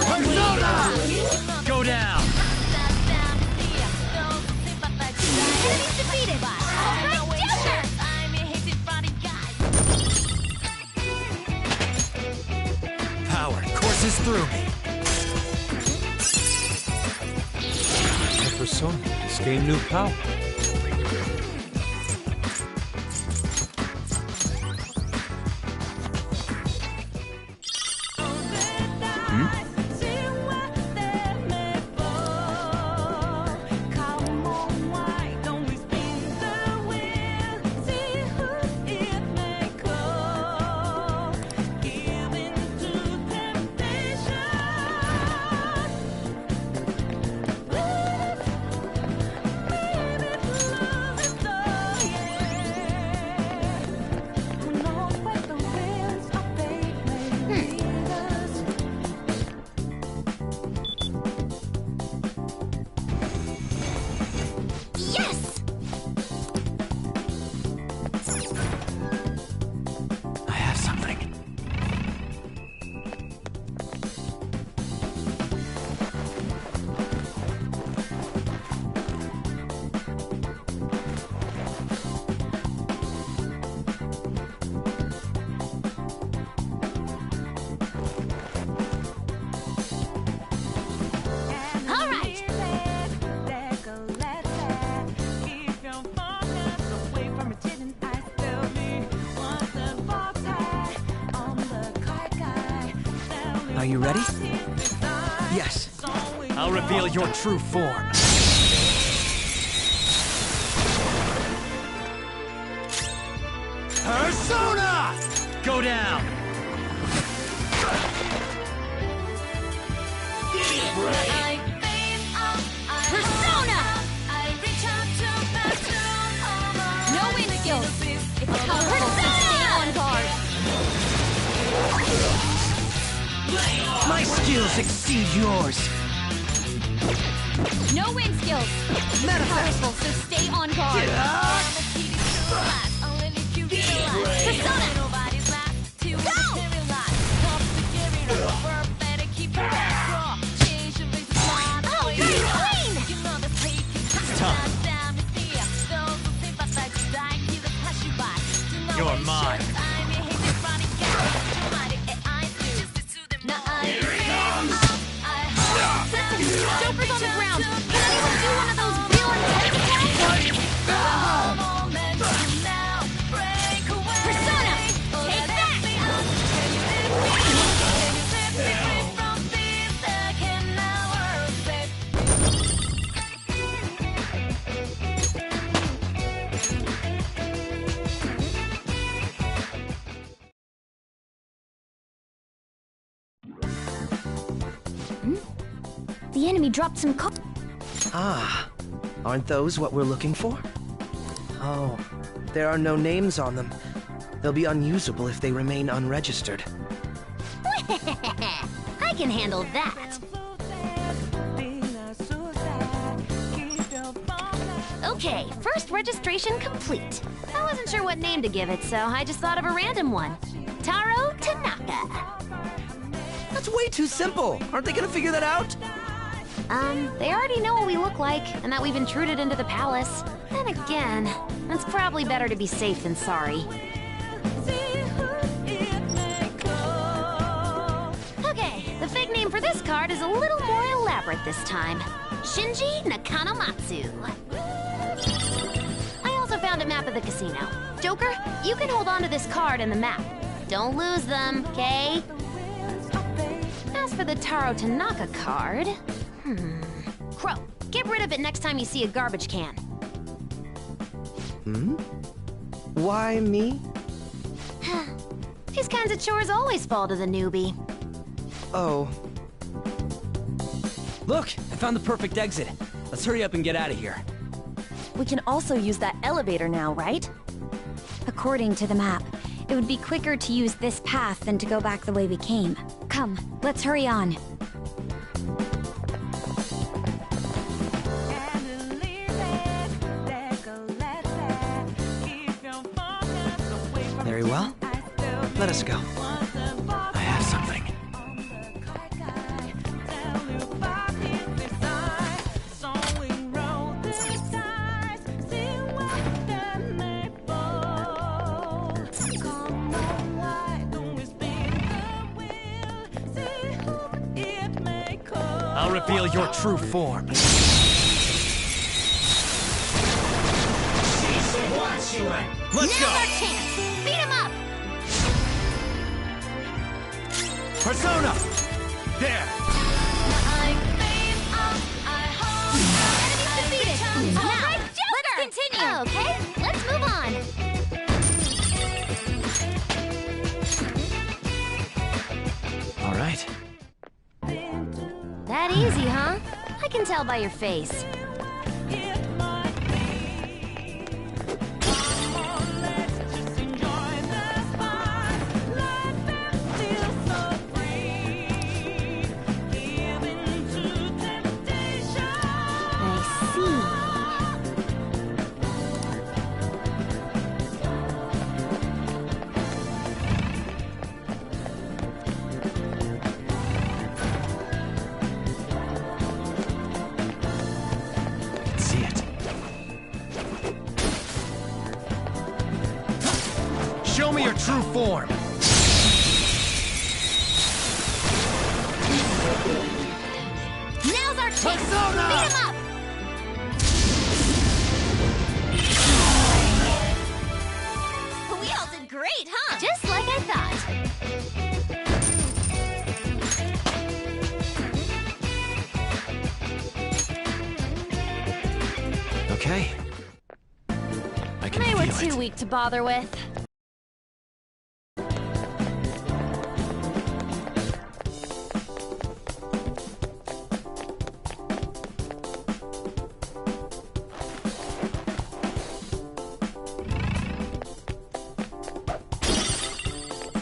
Persona! Go down! Enemy's defeated! Alright, Joker! Power courses through me. My persona has gained new power. Yes! I have something. All right! Are you ready? Yes. I'll reveal your true form. Persona! Go down! Persona! No wind skills! It's powerful, so stay on guard! My skills exceed yours. No wind skills! Powerful, so stay on guard! Persona! Go! Oh, you're clean! It's time. You're mine. Joker's on the ground! Can anyone do one of those real intense Persona! Take that! The enemy dropped some Ah, aren't those what we're looking for? Oh, there are no names on them. They'll be unusable if they remain unregistered. I can handle that. Okay, first registration complete. I wasn't sure what name to give it, so I just thought of a random one. Taro Tanaka. That's way too simple. Aren't they gonna figure that out? They already know what we look like, and that we've intruded into the palace. Then again, it's probably better to be safe than sorry. Okay, the fake name for this card is a little more elaborate this time. Shinji Nakanomatsu. I also found a map of the casino. Joker, you can hold on to this card and the map. Don't lose them, okay? as for the Taro Tanaka card... Crow, get rid of it next time you see a garbage can. Why me? These kinds of chores always fall to the newbie. Oh. Look, I found the perfect exit. Let's hurry up and get out of here. We can also use that elevator now, right? According to the map, it would be quicker to use this path than to go back the way we came. Come, let's hurry on. Very well. Let us go. I have something. I'll reveal your true form. Let's go! Now's our chance! Beat him up! Persona! There! Enemies defeated! Now, let's continue! Okay, let's move on! All right. That easy, huh? I can tell by your face. Show me your true form! Now's our chance! Persona! Beat him up! We all did great, huh? Just like I thought. Okay. I can They feel were it. too weak to bother with.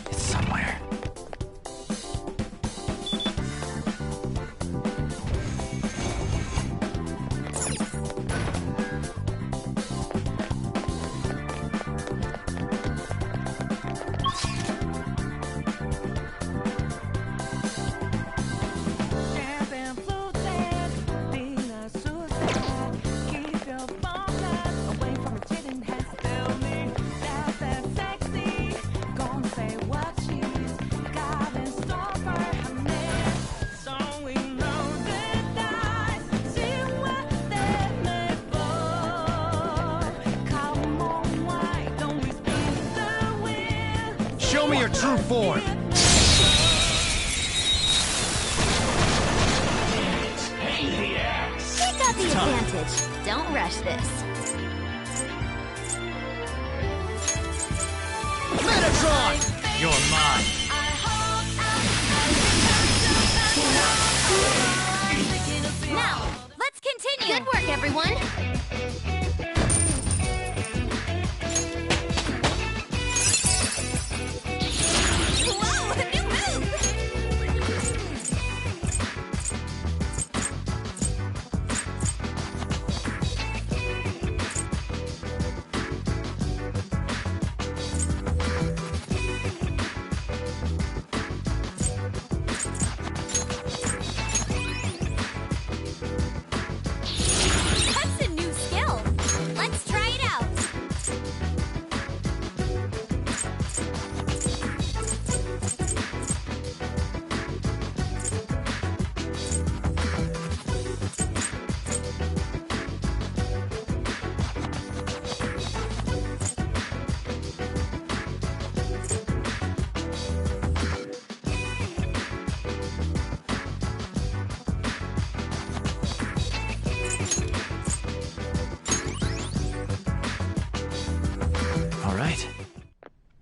It's somewhere. Show me your true form! We got the advantage. Don't rush this. Metatron! You're mine! Now, let's continue. Good work, everyone. Whoa, a new move! That's a new skill. All right.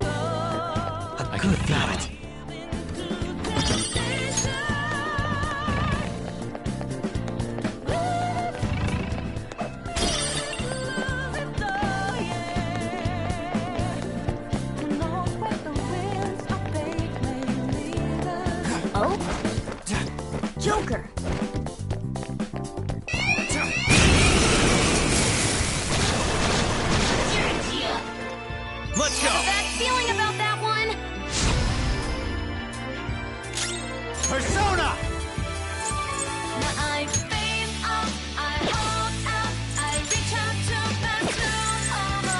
A good battle. Oh? Joker! Let's go! That feeling about that one? Persona! I face up, I hold out, I reach out to pass through all my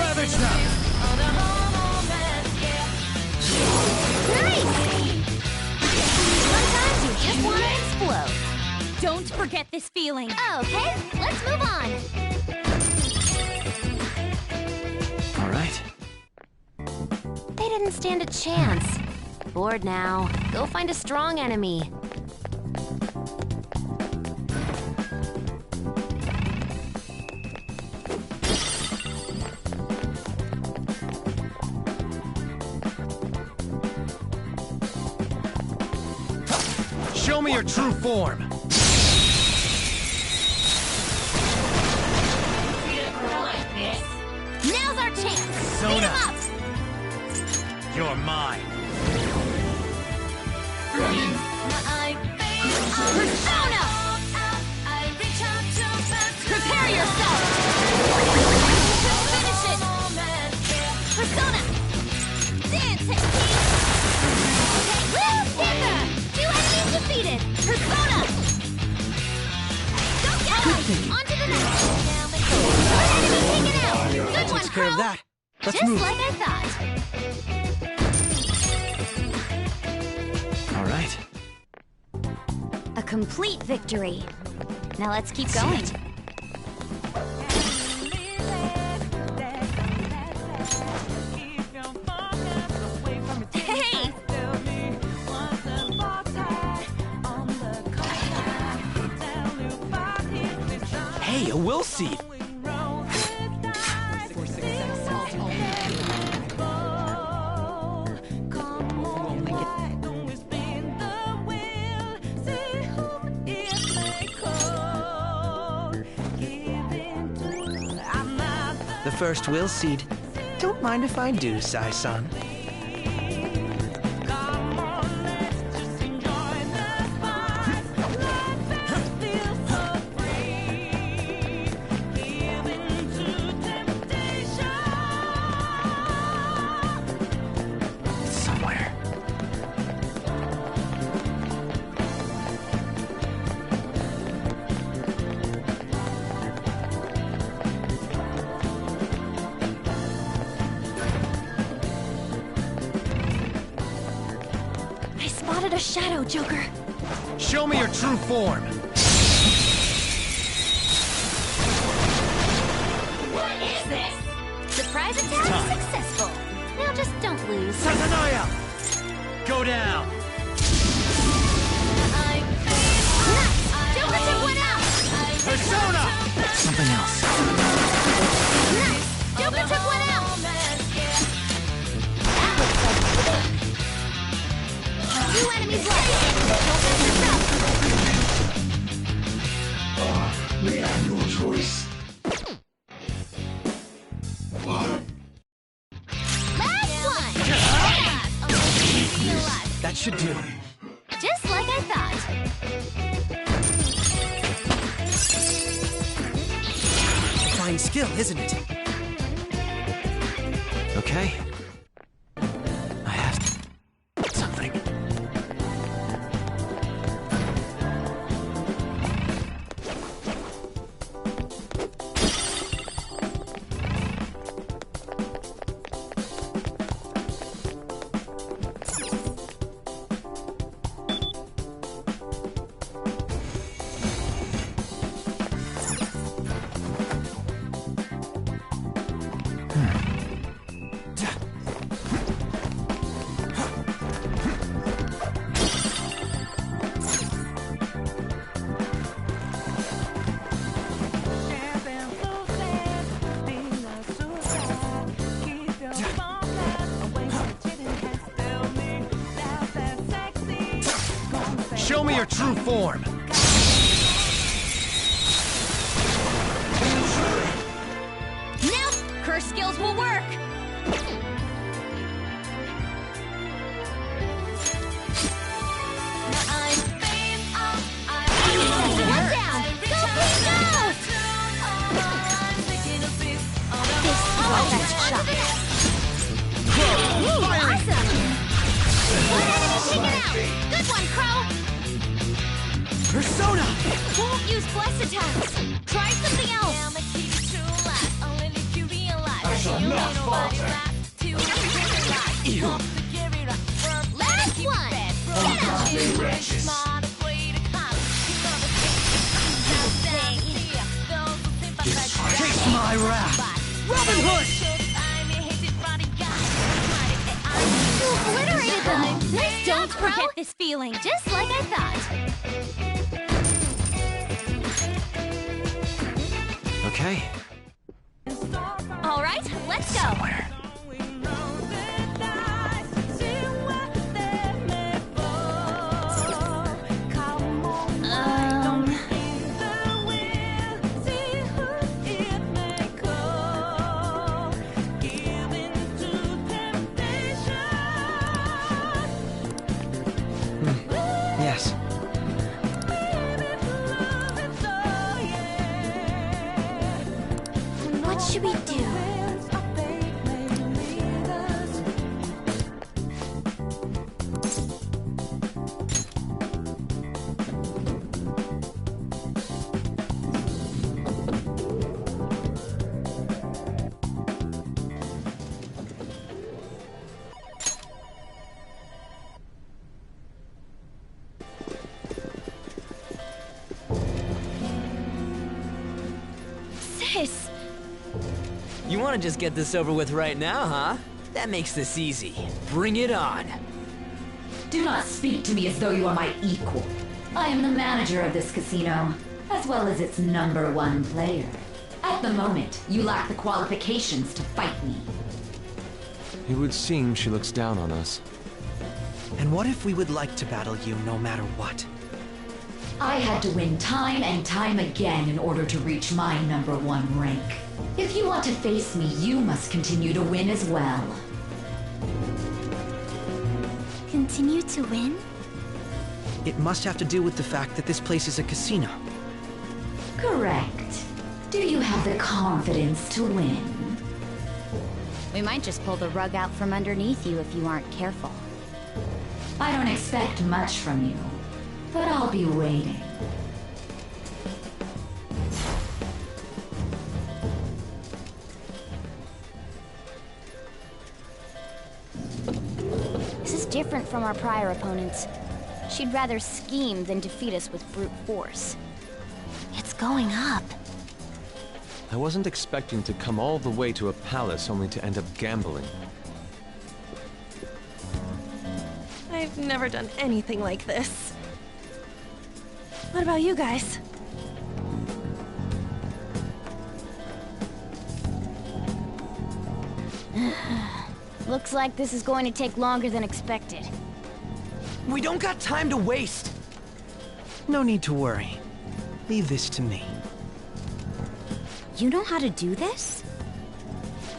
Ravage them! all the moments, yeah. Sometimes you just want to explode. Don't forget this feeling. Okay, let's move on. All right. They didn't stand a chance. Bored now. Go find a strong enemy. Show me your true form! Now's our chance. Sona. Beat 'em up. You're mine. Persona! Prepare yourself. Finish it. Persona. Dance, team. Woo, Panther. 2 enemies defeated. Persona. Don't get up. On to the next. One enemy taken out. Good one, Takes care of Crow. that. Let's Just move. like I thought. All right. A complete victory. Now let's keep going. Hey! Hey, a will seed! The first will seed. Don't mind if I do, Sai-san. Somewhere. I spotted a shadow, Joker. Show me your true form! What is this? Surprise attack successful. Now just don't lose. Satanaya! Go down! Nice! Joker took one out! Persona! Something else. Nice! Joker took one out! Two enemies left. Don't mess yourself. We have no choice. Last one! That should do. Just like I thought. Fine skill, isn't it? Okay. I have something. Show me your true form! Now, curse skills will work! One down! Go, please, go! This is our best shot. Ooh, awesome! One enemy taken out! Good one, Crow! Persona! Won't use bless attacks! Try something else! I shall not falter! Last one! Get out! Taste my wrath! Robin Hood! You obliterated them! Nice, don't forget this feeling, just like I thought. Okay. All right, let's go. Yes. What should we do? Sis! You want to just get this over with right now, huh? That makes this easy. Bring it on. Do not speak to me as though you are my equal. I am the manager of this casino, as well as its #1 player. At the moment, you lack the qualifications to fight me. It would seem she looks down on us. And what if we would like to battle you no matter what? I had to win time and time again in order to reach my #1 rank. If you want to face me, you must continue to win as well. Continue to win? It must have to do with the fact that this place is a casino. Correct. Do you have the confidence to win? We might just pull the rug out from underneath you if you aren't careful. I don't expect much from you, but I'll be waiting. This is different from our prior opponents. She'd rather scheme than defeat us with brute force. It's going up. I wasn't expecting to come all the way to a palace only to end up gambling. I've never done anything like this. What about you guys? Looks like this is going to take longer than expected. We don't got time to waste. No need to worry. Leave this to me. You know how to do this?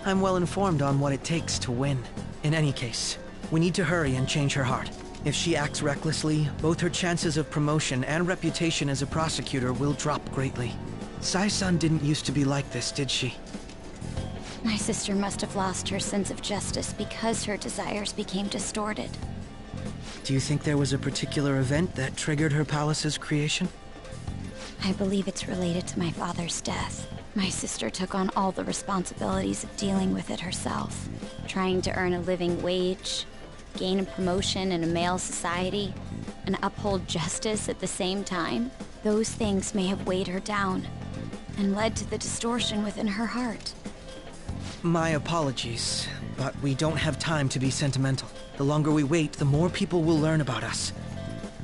I'm well informed on what it takes to win. In any case, we need to hurry and change her heart. If she acts recklessly, both her chances of promotion and reputation as a prosecutor will drop greatly. Sai-san didn't used to be like this, did she? My sister must have lost her sense of justice because her desires became distorted. Do you think there was a particular event that triggered her palace's creation? I believe it's related to my father's death. My sister took on all the responsibilities of dealing with it herself. Trying to earn a living wage, gain a promotion in a male society, and uphold justice at the same time. Those things may have weighed her down, and led to the distortion within her heart. My apologies, but we don't have time to be sentimental. The longer we wait, the more people will learn about us.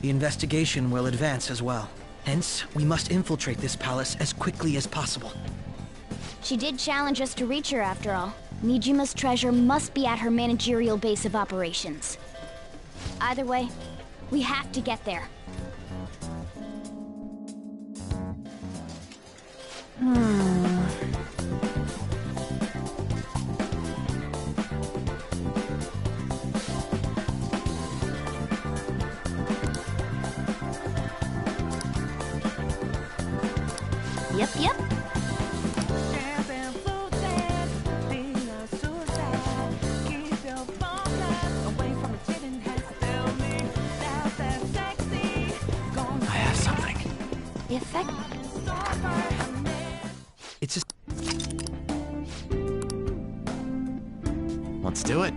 The investigation will advance as well. Hence, we must infiltrate this palace as quickly as possible. She did challenge us to reach her after all. Nijima's treasure must be at her managerial base of operations. Either way, we have to get there. Yep, yep. I have something. Effect. It's just... Let's do it.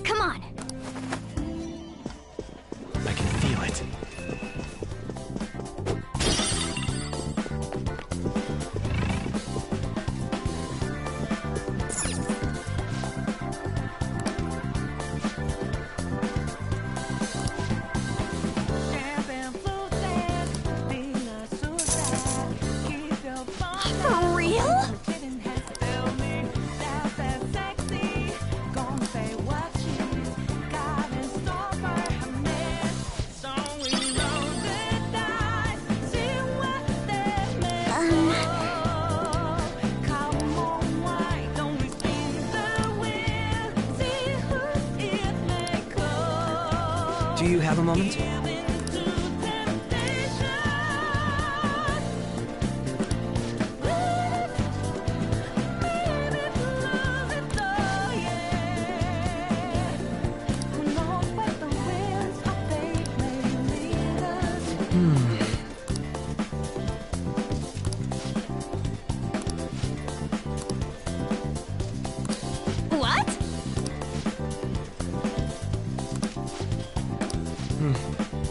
Come on. I can feel it. For real? Do you have a moment? What?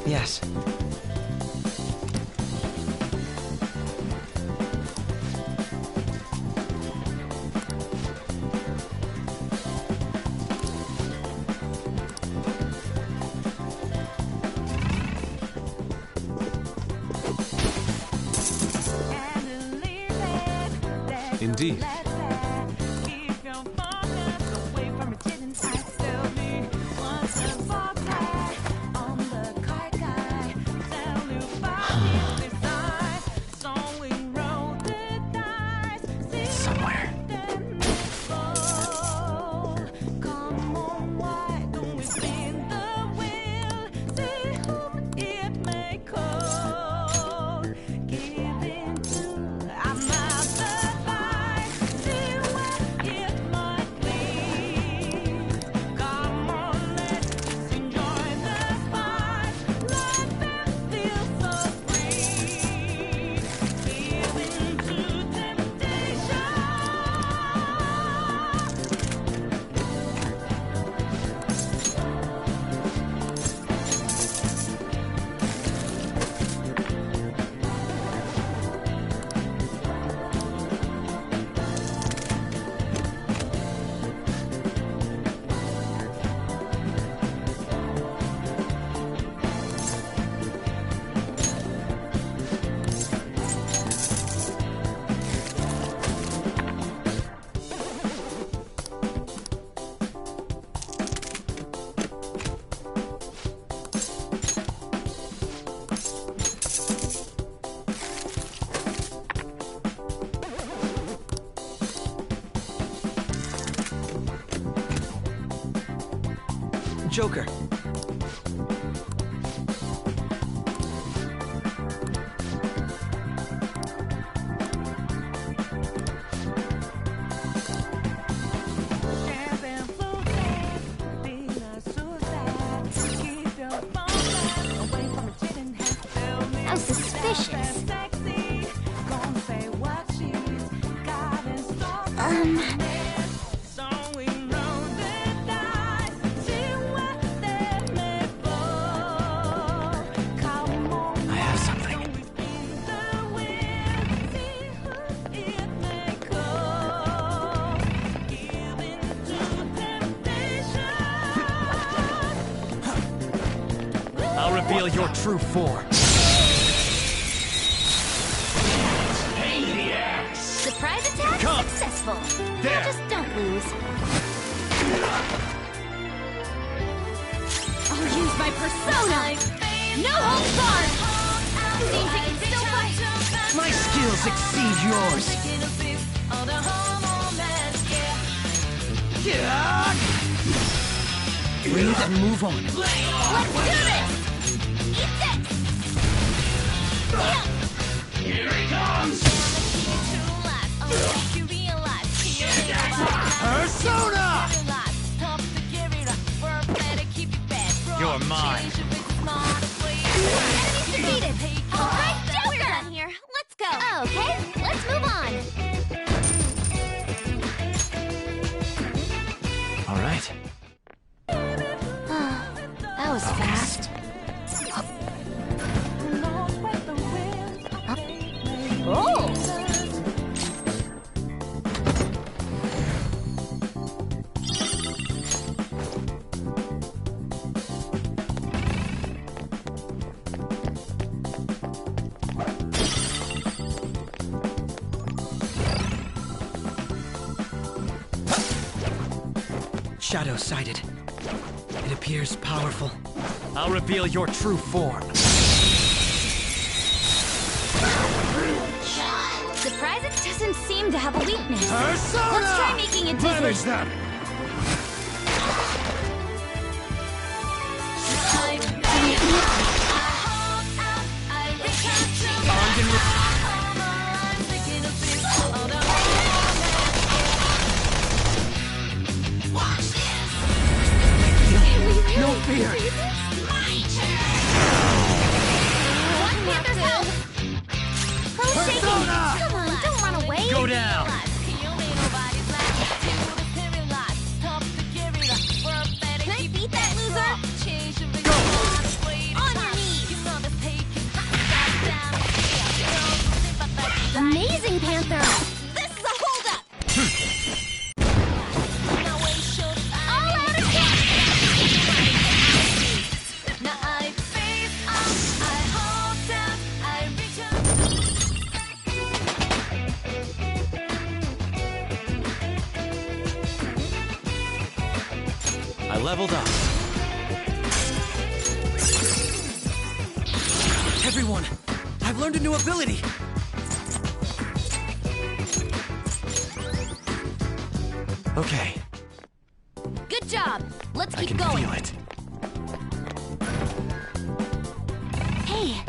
Yes. Indeed. Somewhere. Joker. How suspicious. I have something. I'll reveal your true form. Surprise attack Come. successful. There. Now just don't lose. Use my persona! No holds barred! Seems it can still fight! My skills exceed yours. Breathe and move on. Let's do this! Eat this! Here he comes! Persona! You're mine. Enemies defeated! Alright, Joker! We're done here. Let's go! Okay, let's move on! All right. That was fast. Oh! Shadow sighted. It appears powerful. I'll reveal your true form. Surprise, it doesn't seem to have a weakness. Persona! Let's try making it dizzy. Manage that. Armed and No fear. One Panther's help! Pro's shaking! Persona! Come on, don't run away! Go down! Can I beat that loser? Go! On your knees! Amazing, Panther! This is a holdup! All out attack! I leveled up. Everyone, I've learned a new ability. Okay, Good job! Let's I keep can going! feel it. Hey!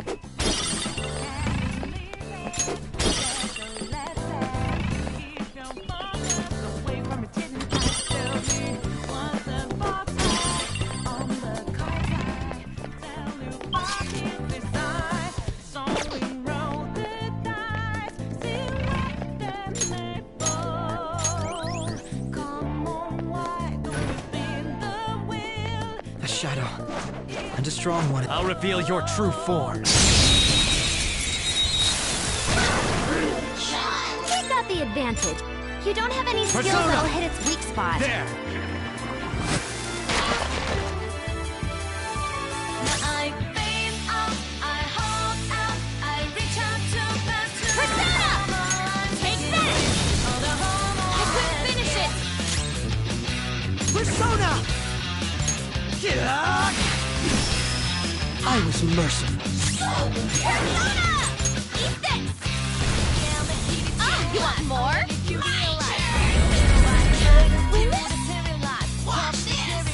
A shadow. And a strong one. I'll reveal your true form. We got the advantage. You don't have any skills Persona! that'll hit its weak spot. There. Persona! Take this! I couldn't finish it! Persona! I was merciful. Persona! Eat this! Oh, you want more? Win this? Watch this.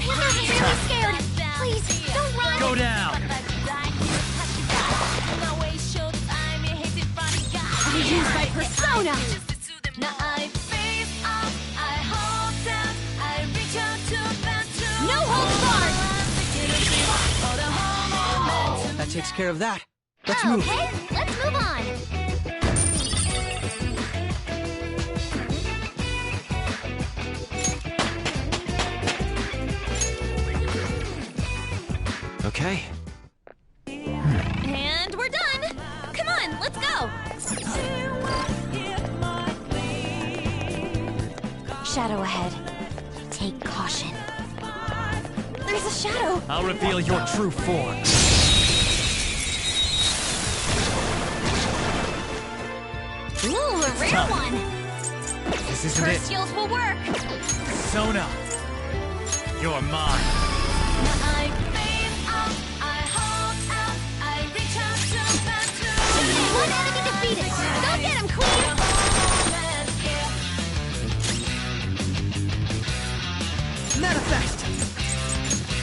Panther's really scared. Please, don't run. Go down! I use my persona. No holds barred. That takes care of that. Let's move. Okay, let's move on. Okay. And we're done. Come on, let's go. Shadow ahead. Take caution. There's a shadow. I'll reveal your true form. Ooh, a rare one. This isn't Her it. skills will work. Sona, you're mine. One enemy defeated. Go get him, Queen. Manifest!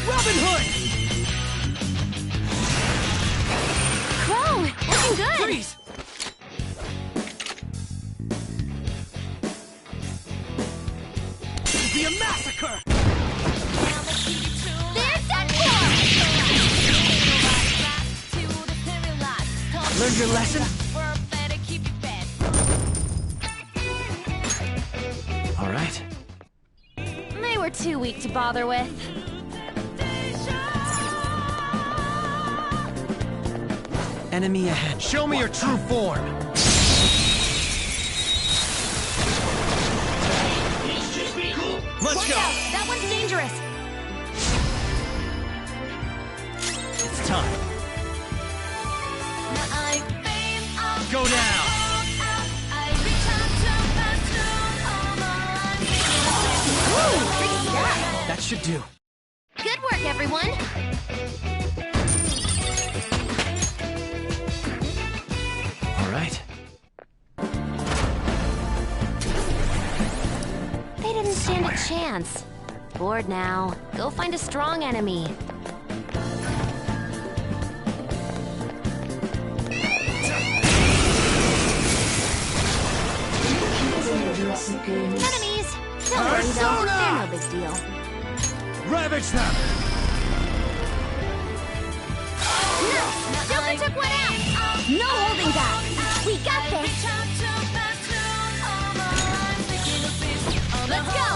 Robin Hood! Crow, looking good. Freeze! It'll be a massacre! They're done for. Learned your lesson? All right. They were too weak to bother with. Enemy ahead. Show me your true form. Let's go. That one's dangerous. It's time. Go down. Woo, great stuff. That should do. Good work, everyone. All right. They didn't stand a chance. Bored now. Go find a strong enemy. Enemies! Don't worry though, they're no big deal. Ravage them! Joker took one out! No holding back! We got this! Let's go!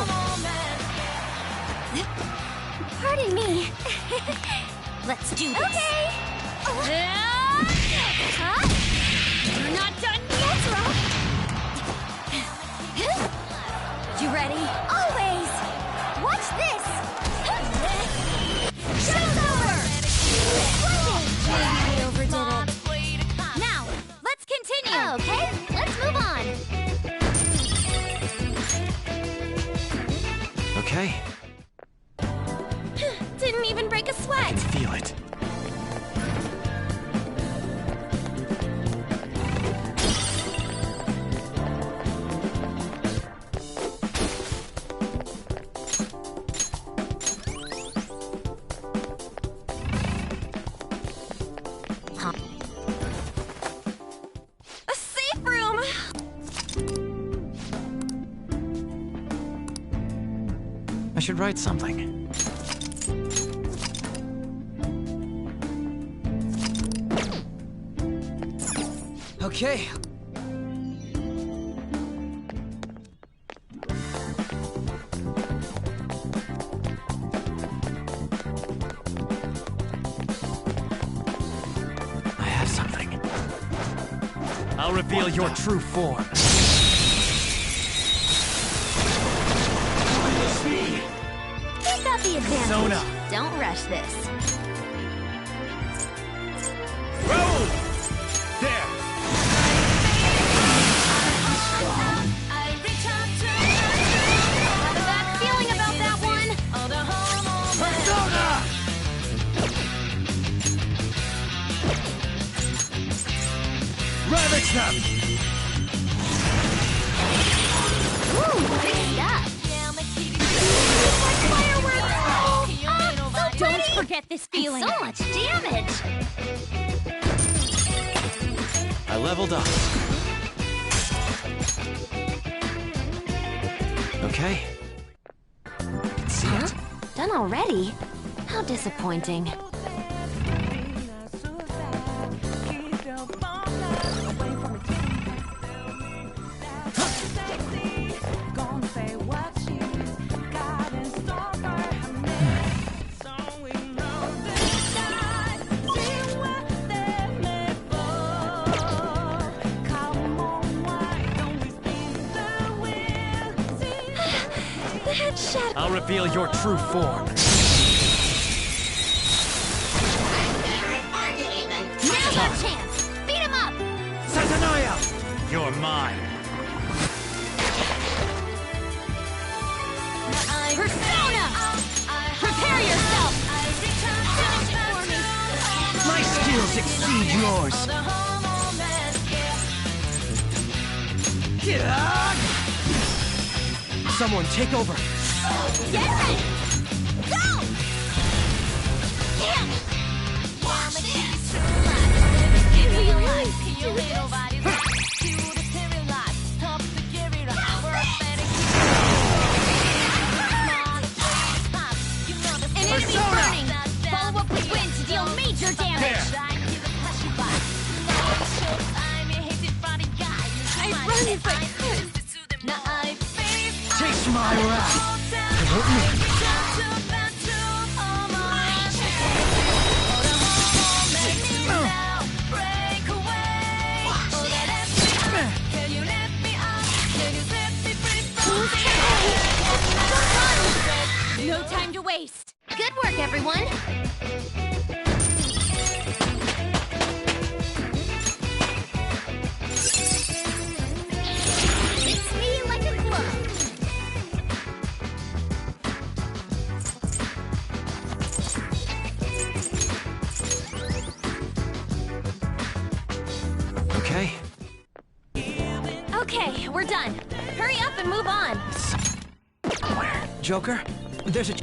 Pardon me. Let's do this! Okay. Huh? You're not done yet, Rob! You ready? Always. Watch this. Show's over! Maybe we overdid it. Now, let's continue! Okay, let's move on. Okay. Didn't even break a sweat! Feel it. A safe room! I should write something. Okay. I have something. I'll reveal your true form. Take out the advantage. Sona. Don't rush this. Roll! There! Have a bad feeling about that one. Persona! Ravage them! Ooh, good stuff. Fireworks! So don't forget this feeling. So much damage. I leveled up. Okay. I can see it. Done already? How disappointing. I'll reveal your true form. Now's our chance. Beat him up. Satanaya! You're mine. Persona! Prepare yourself! Finish it for me! My skills exceed yours. Someone take over. Get ready! Go! Can we really do this? An enemy burning! Follow up with wind to deal major damage! I'd run if I could! Taste my wrath. I won't leave. No time to waste! Good work, everyone! Fits me like a glove! Okay. Okay, we're done. Hurry up and move on! Joker, there's a...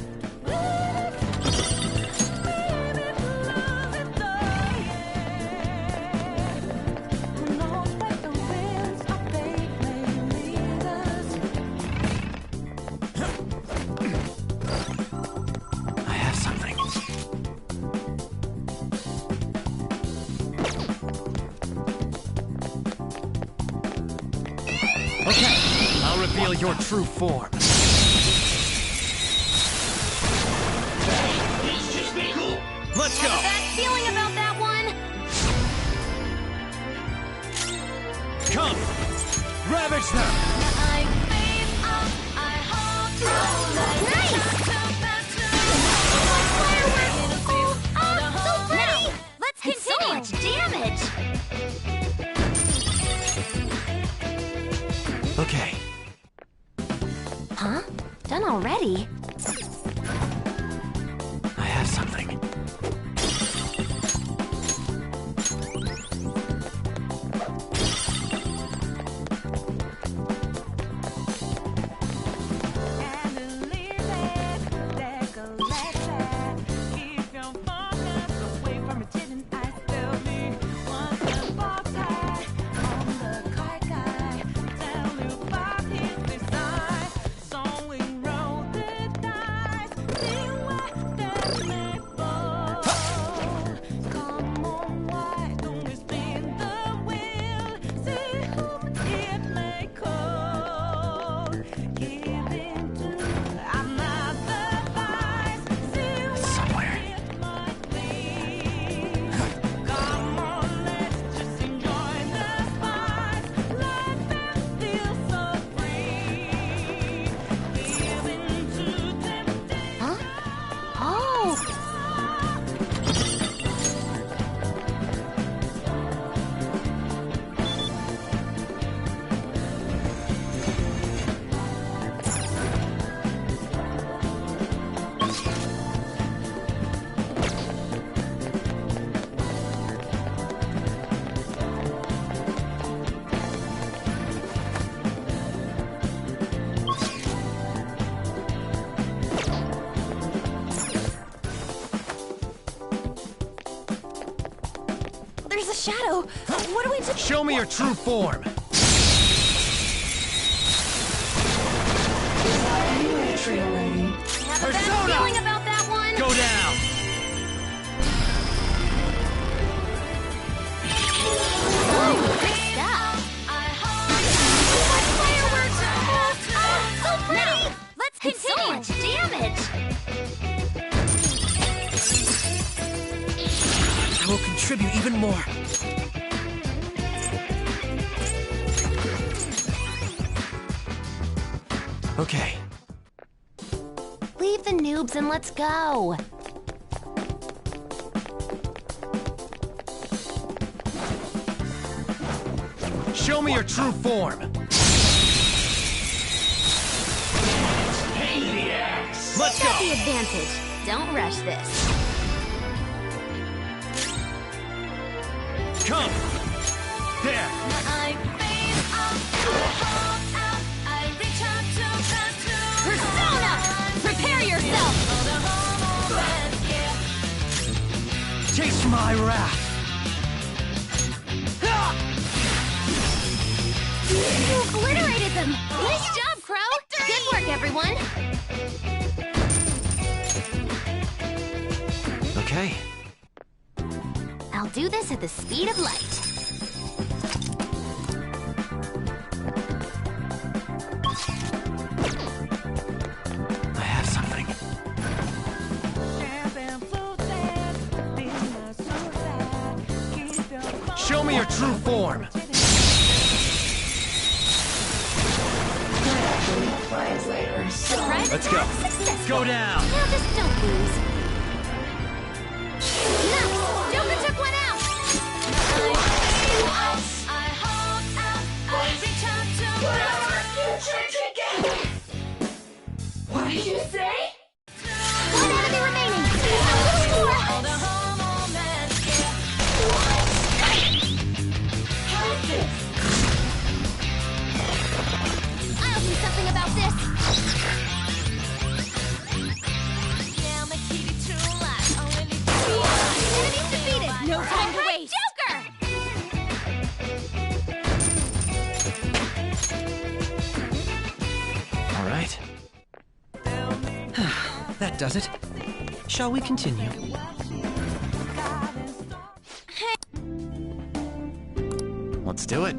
I have something. Okay, I'll reveal your true form. Let's go! Have a bad feeling about that one! Come! Ravage them! Nice! Fireworks! So pretty! Let's continue! So much damage! Okay. Huh? Done already? I have something. There's a shadow! What do we do? Show me your true form! Have a bad feeling about that one! Go down! Ooh, good stuff! Fireworks! So pretty! Now, let's continue! So much damage! I will contribute even more. Okay. Leave the noobs and let's go. Show me your true form. Pain in the air. Let's Got go! the advantage. Don't rush this. Come! There! Persona! Prepare yourself! Taste my wrath! You obliterated them! Nice job, Crow! Good work, everyone! Okay. I'll do this at the speed of light. I have something. Show me your true form! Surprise Let's go. attack successful. Go down! Now just don't lose. Nice! Joker took one out! What did you say? One enemy remaining! There's a little more! I'll do something about this! Enemy's defeated! No time to waste! Joker! All right. That does it. Shall we continue? Let's do it.